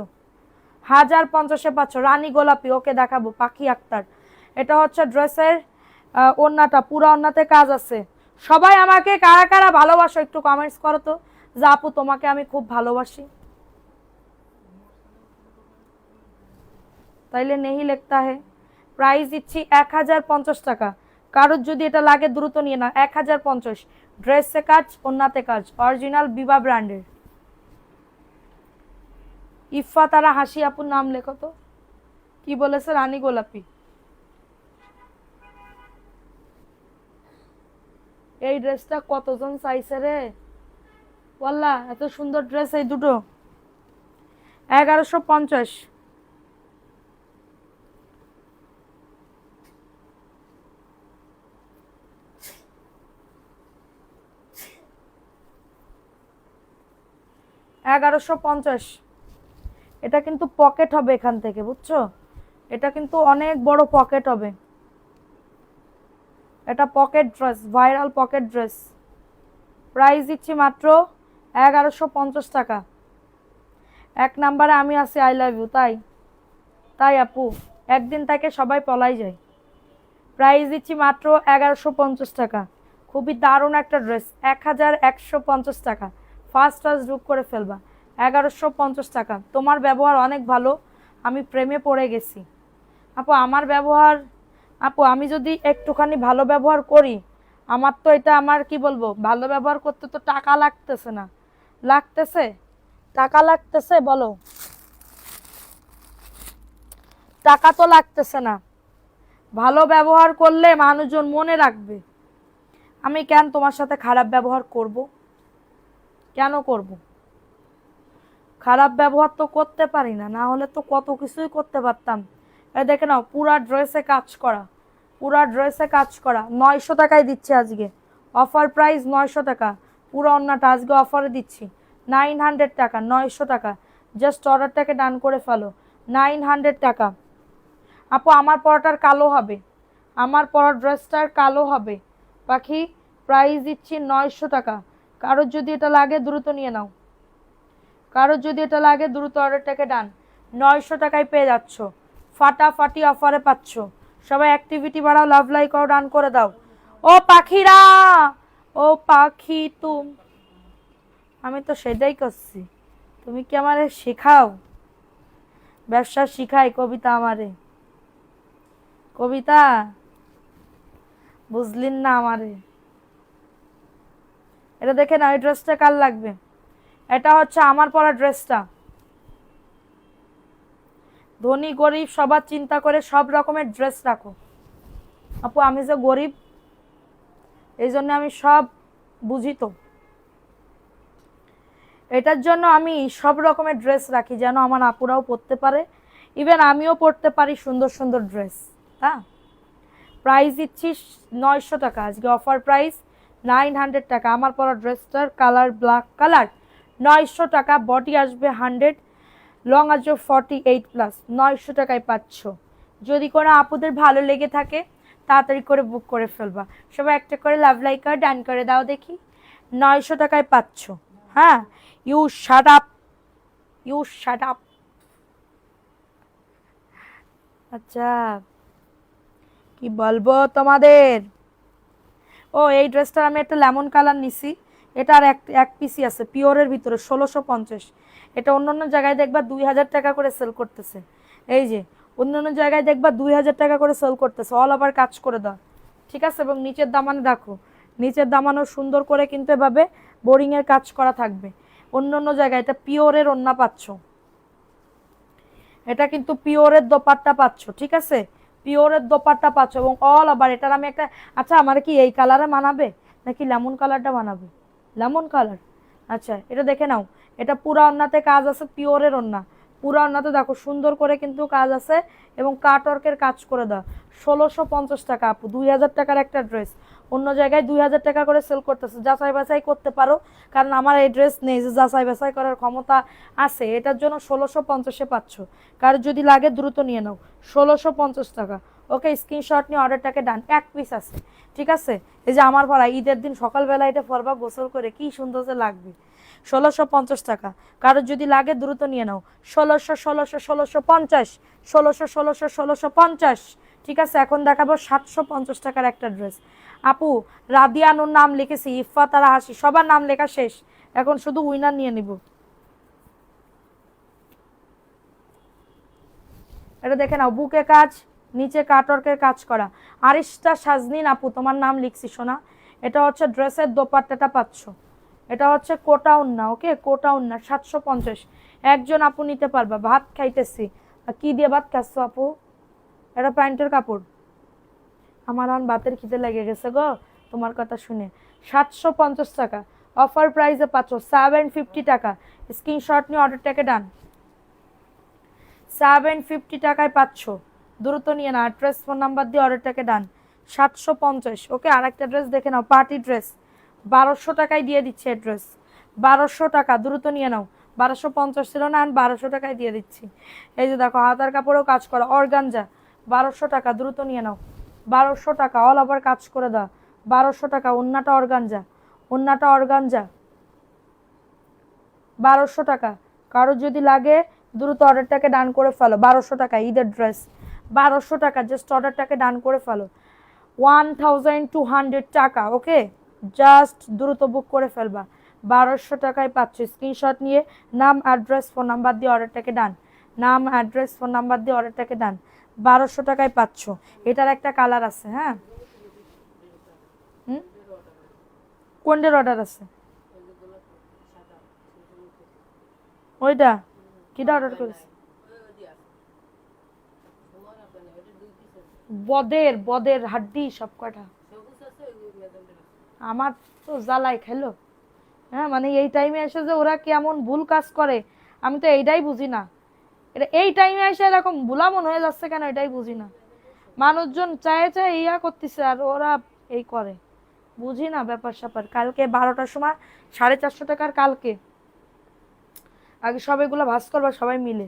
1050-এ পাচ্ছ। রানী গোলাপি, ওকে দেখাবো, পাখি আক্তার। এটা হচ্ছে ড্রেসের ওড়নাটা, পুরো ওড়নাতে কাজ আছে। সবাই আমাকে কারা কারা ভালোবাসো একটু কমেন্টস করো তো, যে আপু তোমাকে আমি খুব ভালোবাসি। তাইলে নেহি লিখতা হে। প্রাইস দিচ্ছি 1050 টাকা। কারোর যদি এটা লাগে দ্রুত নিয়ে না, 1050। ড্রেসে কাজ, ওড়নাতে কাজ, অরিজিনাল বিবা ব্র্যান্ডের। ইফা তারা হাসি আপুর নাম লেখো তো, কি বলেছে? রানী গোলাপি। এই ড্রেসটা কতজন চাইছে রে, ওয়াল্লাহ এত সুন্দর ড্রেস এই দুটো। 1150। এটা কিন্তু পকেট হবে এখান থেকে, বুঝছো? এটা কিন্তু অনেক বড় পকেট হবে। এটা pocket dress, viral pocket dress. Price দিচ্ছি মাত্র 1150 টাকা। 1 নাম্বারে আমি আছি, আই লাভ ইউ। তাই আপু, একদিন তাকে সবাই পলাই যায়। প্রাইস দিচ্ছি মাত্র 1150 টাকা। খুবই দারুণ একটা ড্রেস, 1150 টাকা। ফার্স্ট বুক করে ফেলবা। 1150 টাকা। তোমার ব্যবহার অনেক ভালো, আমি প্রেমে পড়ে গেছি আপু। আমার ব্যবহার আপু, আমি যদি একটুখানি ভালো ব্যবহার করি, আমার তো এটা, আমার কি বলবো, ভালো ব্যবহার করতে তো টাকা লাগতেছে না। লাগতেছে? টাকা লাগতেছে বলো? টাকা তো লাগতেছে না। ভালো ব্যবহার করলে মানুষজন মনে রাখবে। আমি কেন তোমার সাথে খারাপ ব্যবহার করব? কেন করব? খারাপ ব্যবহার তো করতে পারি না, না হলে তো কত কিছুই করতে পারতাম। এই দেখে নাও, পুরা ড্রেসে কাজ করা, পুরা ড্রেসে কাজ করা। 900 টাকায় দিচ্ছি আজকে, অফার প্রাইস 900 টাকা। পুরো অন্যটা আজকে অফারে দিচ্ছি 900 টাকা, 900 টাকা। জাস্ট অর্ডারটাকে ডান করে ফেলো, 900 টাকা। আপু আমার পরাটার কালো হবে, আমার পরা ড্রেসটার কালো হবে পাখি। প্রাইস দিচ্ছি 900 টাকা। কারোর যদি এটা লাগে দ্রুত নিয়ে নাও, কারোর যদি এটা লাগে দ্রুত অর্ডারটাকে ডান। 900 টাকায় পেয়ে যাচ্ছ, ফাটাফাটি অফারে পাচ্ছ। সবাই অ্যাক্টিভিটি বাড়াও, লাভ লাইক করো, ডান করে দাও। ও পাখিরা, ও পাখি আমি তো সেটাই করছি, তুমি কি আমারে শেখাও? ব্যবসা শিখাই কবিতা আমারে। কবিতা বুঝলেন না আমারে? এটা দেখে না, এই ড্রেসটা কার লাগবে? এটা হচ্ছে আমার পরা ড্রেসটা। ধনী গরিব সবার চিন্তা করে সব রকমের ড্রেস রাখো। আপু আমি যে গরিব, এই জন্য আমি সব বুঝি তো, এটার জন্য আমি সব রকমের ড্রেস রাখি যেন আমার আপুরাও পরতে পারে, ইভেন আমিও পরতে পারি সুন্দর সুন্দর ড্রেস। হ্যাঁ, প্রাইস দিচ্ছি 900 টাকা, আজকে অফার প্রাইস 900 টাকা। আমার পরা ড্রেসটার কালার ব্ল্যাক কালার, 900 টাকা। বডি আসবে 100, লং আসবে 48+, 900 টাকায় পাচ্ছ। যদি কোনো আপুদের ভালো লেগে থাকে তাড়াতাড়ি করে বুক করে ফেলবা। সবাই একটা করে লাভ লাইকার ডান করে দাও দেখি। 900 টাকায় পাচ্ছ। হ্যাঁ, you shut up, you shut up. আচ্ছা, কি বলবো তোমাদের। ও, এই ড্রেসটার আমি একটা লেমন কালার নিছি, এটা আর এক পিসি আছে পিওরের ভিতরে, 1650। এটা অন্য জায়গায় দেখবা 2000 টাকা করে সেল করতেছে। এই যে অন্য জায়গায় দেখবা 2000 টাকা করে সেল করতেছে, অল ওভার কাজ করে দাও, ঠিক আছে? এবং নিচের দামানে দেখো, নিচের দামানও সুন্দর করে কিন্তু এভাবে বোরিংয়ের কাজ করা থাকবে। অন্য জায়গায় এটা পিওরের ওন্না পাচ্ছ, এটা কিন্তু পিওরের দোপাট্টা পাচ্ছ, ঠিক আছে? পিওরের দোপাট্টা পাচ্ছ এবং অল ওভার এটার আমি একটা, আচ্ছা আমার কি এই কালারে মানাবে নাকি লেমন কালারটা বানাবে? Lemon colour. আচ্ছা, এটা দেখে নাও, এটা পুরা ওন্নাতে কাজ আছে, পিওরের ওন্না। পুরা ওন্নাতে দেখো সুন্দর করে কিন্তু কাজ আছে এবং কাটওয়ার্কের কাজ করে দাও। 1650 টাকা আপু, 2000 টাকার একটা ড্রেস। অন্য জায়গায় 2000 টাকা করে সেল করতেছে, যাচাই বাছাই করতে পারো, কারণ আমার এই ড্রেস নেই যে যাচাই বাছাই করার ক্ষমতা আছে। এটার জন্য 1650-এ পাচ্ছ। কার যদি লাগে দ্রুত নিয়ে নাও, 1650 টাকা। ওকে, স্ক্রিনশট নিয়ে অর্ডারটাকে ডান। এক পিস আছে, ঠিক আছে? এই যে আমার পরা, ঈদের দিন সকালবেলা এটা পরবা গোসল করে, কি সুন্দর যে লাগবে। 1650 টাকা, কারোর যদি লাগে দ্রুত নিয়ে নাও। 1600, 1600, 1650, 1600, 1600, 1650, ঠিক আছে? এখন দেখাবো 750 টাকার একটা ড্রেস। আপু রাদিয়ানুর নাম লিখেছি, ইফাত আর হাসি সবার নাম লেখা শেষ, এখন শুধু উইনার নিয়ে নিব। এটা দেখে নাও, বুকে কাজ, নিচে কাটওয়ার্কের কাজ করা। আরিশটা সাজনিন আপু তোমার নাম লিখছি সোনা। এটা হচ্ছে ড্রেসের দোপাট্টাটা পাচ্ছ, এটা হচ্ছে কোটা উন্না। ওকে, কোটা উন্না 750। একজন আপু নিতে পারবা। ভাত খাইতেছি, কি দিয়ে ভাত খাচ্ছ আপু? এটা প্যান্টের কাপড়। আমার এখন ভাতের খিদে লেগে গেছে গো তোমার কথা শুনে। 750 টাকা অফার প্রাইসে পাচ্ছ, 750 টাকা। স্ক্রিনশট নিয়ে অর্ডারটাকে ডান। 750 টাকায় পাচ্ছ, দ্রুত নিয়ে না, অ্যাড্রেস ফোন নাম্বার দিয়ে অর্ডারটাকে ডান। 750। ওকে, আর একটা ড্রেস দেখে নাও, পার্টি ড্রেস, 1200 টাকায় দিয়ে দিচ্ছে অ্যাড্রেস। 1200 টাকা, দ্রুত নিয়ে নাও। 1250 ছিল না, 1200 টাকায় দিয়ে দিচ্ছি। এই যে দেখো, হাতার কাপড়েও কাজ করা, অর্গানজা, 1200 টাকা, দ্রুত নিয়ে নাও। 1200 টাকা, অল ওভার কাজ করে দাও। 1200 টাকা, ওন্নাটা অর্গানজা, ওন্নাটা অর্গানজা, 1200 টাকা। কারো যদি লাগে দ্রুত অর্ডারটাকে ডান করে ফেলো। 1200 টাকা ঈদের ড্রেস, 1200 টাকা, জাস্ট অর্ডারটাকে ডান করে ফেলো। 1200 টাকা। ওকে, জাস্ট দ্রুত বুক করে ফেলবা। 1200 টাকায় পাচ্ছ। স্ক্রিনশট নিয়ে নাম অ্যাড্রেস ফোন নাম্বার দিয়ে অর্ডারটাকে ডান। নাম অ্যাড্রেস ফোন নাম্বার দিয়ে অর্ডারটাকে ডান। 1200 টাকায় পাচ্ছ। এটার একটা কালার আছে। হ্যাঁ, কোনটার অর্ডার আছে? ওইটা কিটা অর্ডার করেছে? বদের বদের হাড্ডি সব কটা আমার তো জ্বালাই খেলো। হ্যাঁ, মানে এই টাইমে এসে যে ওরা কেমন ভুল কাজ করে আমি তো এইটাই বুঝি না। এটা এই টাইমে এসে এরকম ভুলামন হয়ে যাচ্ছে কেন, এটাই বুঝি না। মানুষজন চায়ে চায়ে ইয়া করতেছে আর ওরা এই করে, বুঝি না ব্যাপার স্যাপার। কালকে 12টার সময় 450 টাকার, কালকে আগে সব এগুলো ভাজ করবা সবাই মিলে,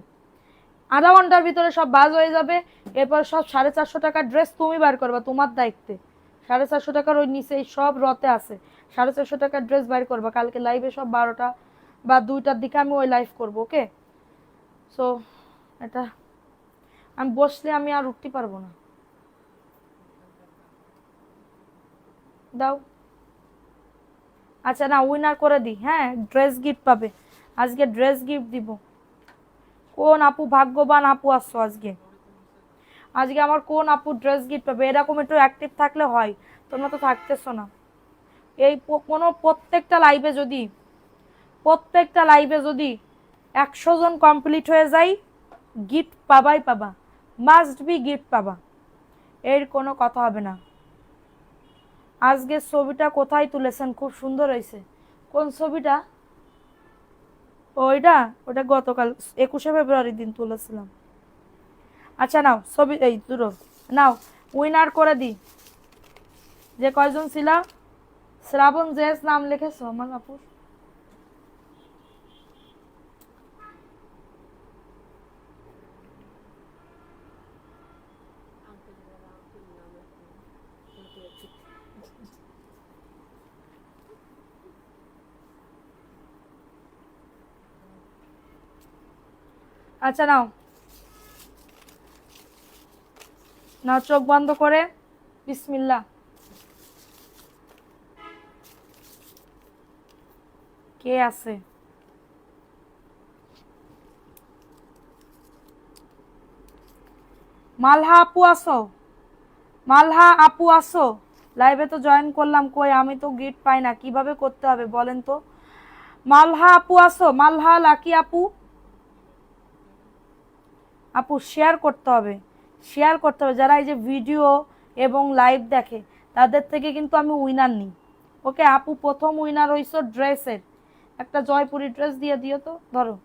আধা ঘন্টার ভিতরে সব বাজ হয়ে যাবে। এরপর সব 450 টাকার ড্রেস তুমি বার করবা তোমার দায়িত্বে। 450 টাকার ওই নিচে সব রতে আছে, 450 টাকার ড্রেস বাইর করবা। কালকে লাইভে সব 12টা বা 2টার দিকে আমি ওই লাইভ করবো। ওকে, সো এটা আমি বসলে আমি আর উঠতে পারবো না। দাও। আচ্ছা না, উইনার করে দিই। হ্যাঁ, ড্রেস গিফট পাবে আজকে, ড্রেস গিফট দিব। কোন আপু ভাগ্যবান আপু আসছো আজকে? আজকে আমার কোন আপু ড্রেস গিফট পাবে? এরকম একটু অ্যাক্টিভ থাকলে হয়, তোমরা তো থাকতেছো না। এই কোনো প্রত্যেকটা লাইভে যদি 100 জন কমপ্লিট হয়ে যায়, গিফট পাবাই পাবা, মাস্ট বি গিফট পাবা, এর কোনো কথা হবে না। আজকে ছবিটা কোথায় তুলেছেন? খুব সুন্দর হয়েছে। কোন ছবিটা? ওটা গতকাল 21শে ফেব্রুয়ারির দিন তুলেছিলাম। আচ্ছা নাও ছবি, এই দূরো নাও, উইনার করে দি। যে কয়জন ছিল? শ্রাবণ জেস নাম লিখেছো আমার আপুর? আচ্ছা নাও নাও, চোখ বন্ধ করে বিসমিল্লাহ। কে আছে? মালহা আপু আসো, মালহা আপু আসো। লাইভে তো জয়েন করলাম, কই আমি তো গিফট পাই না, কিভাবে করতে হবে বলেন তো? মালহা আপু আসো, মালহা লাকি আপু। আপু শেয়ার করতে হবে, শেয়ার করতে হবে। যারা এই যে ভিডিও এবং লাইভ দেখে তাদের থেকে কিন্তু আমি উইনার নিই। ওকে আপু, প্রথম উইনার হইছো ড্রেসের, একটা জয়পুরি ড্রেস দিয়ে দিও তো, ধরো।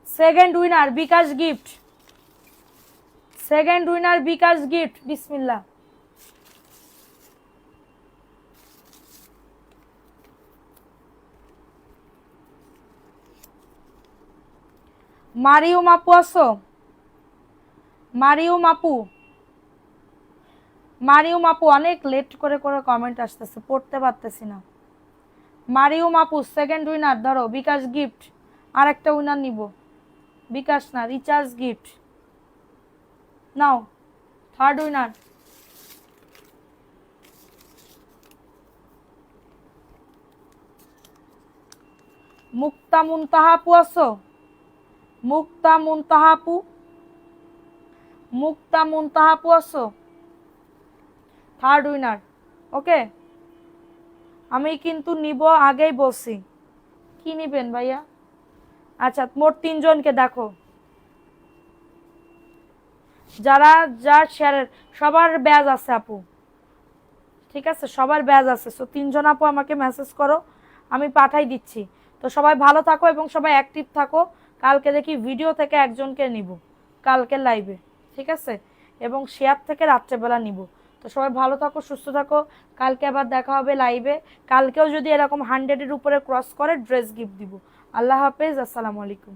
সেকেন্ড উইনার বিকাশ গিফট, সেকেন্ড উইনার বিকাশ গিফট, বিসমিল্লাহ। মারিয়ম আপু আসো, মারিয়ম আপু, মারিয়ম আপু অনেক লেট করে করে কমেন্ট আসতেছে, পড়তে পারতেছি না। মারিয়ম আপু সেকেন্ড উইনার, ধরো বিকাশ গিফট। আর একটা উইনার নিব, বিকাশ না, রিচার্জ গিফট নাও। থার্ড উইনার মুক্তা মুনতাহা আপু আসো, মুক্তা মুনতাহা আপু, মুক্তা মুনতাহা আপু আসো, থার্ড উইনার। ওকে আমি কিন্তু নিব, আগেই বলছি। কি নিবেন ভাইয়া? আচ্ছা মোট 3 জনকে দেখো, যারা যার শেয়ারের সবার ব্যাজ আছে আপু, ঠিক আছে সবার ব্যাজ আছে। সো 3 জন আপু আমাকে মেসেজ করো, আমি পাঠাই দিচ্ছি। তো সবাই ভালো থাকো এবং সবাই অ্যাক্টিভ থাকো। কালকে দেখি ভিডিও থেকে একজনকে নিব কালকে লাইভে, ঠিক আছে, এবং শেয়ার থেকে রাত্রেবেলা নিব। তো সবাই ভালো থাকো, সুস্থ থাকো। কালকে আবার দেখা হবে লাইভে। কালকেও যদি এরকম 100-এর উপরে ক্রস করে ড্রেস গিফট দিব। আল্লাহ হাফেজ, আসসালামু আলাইকুম।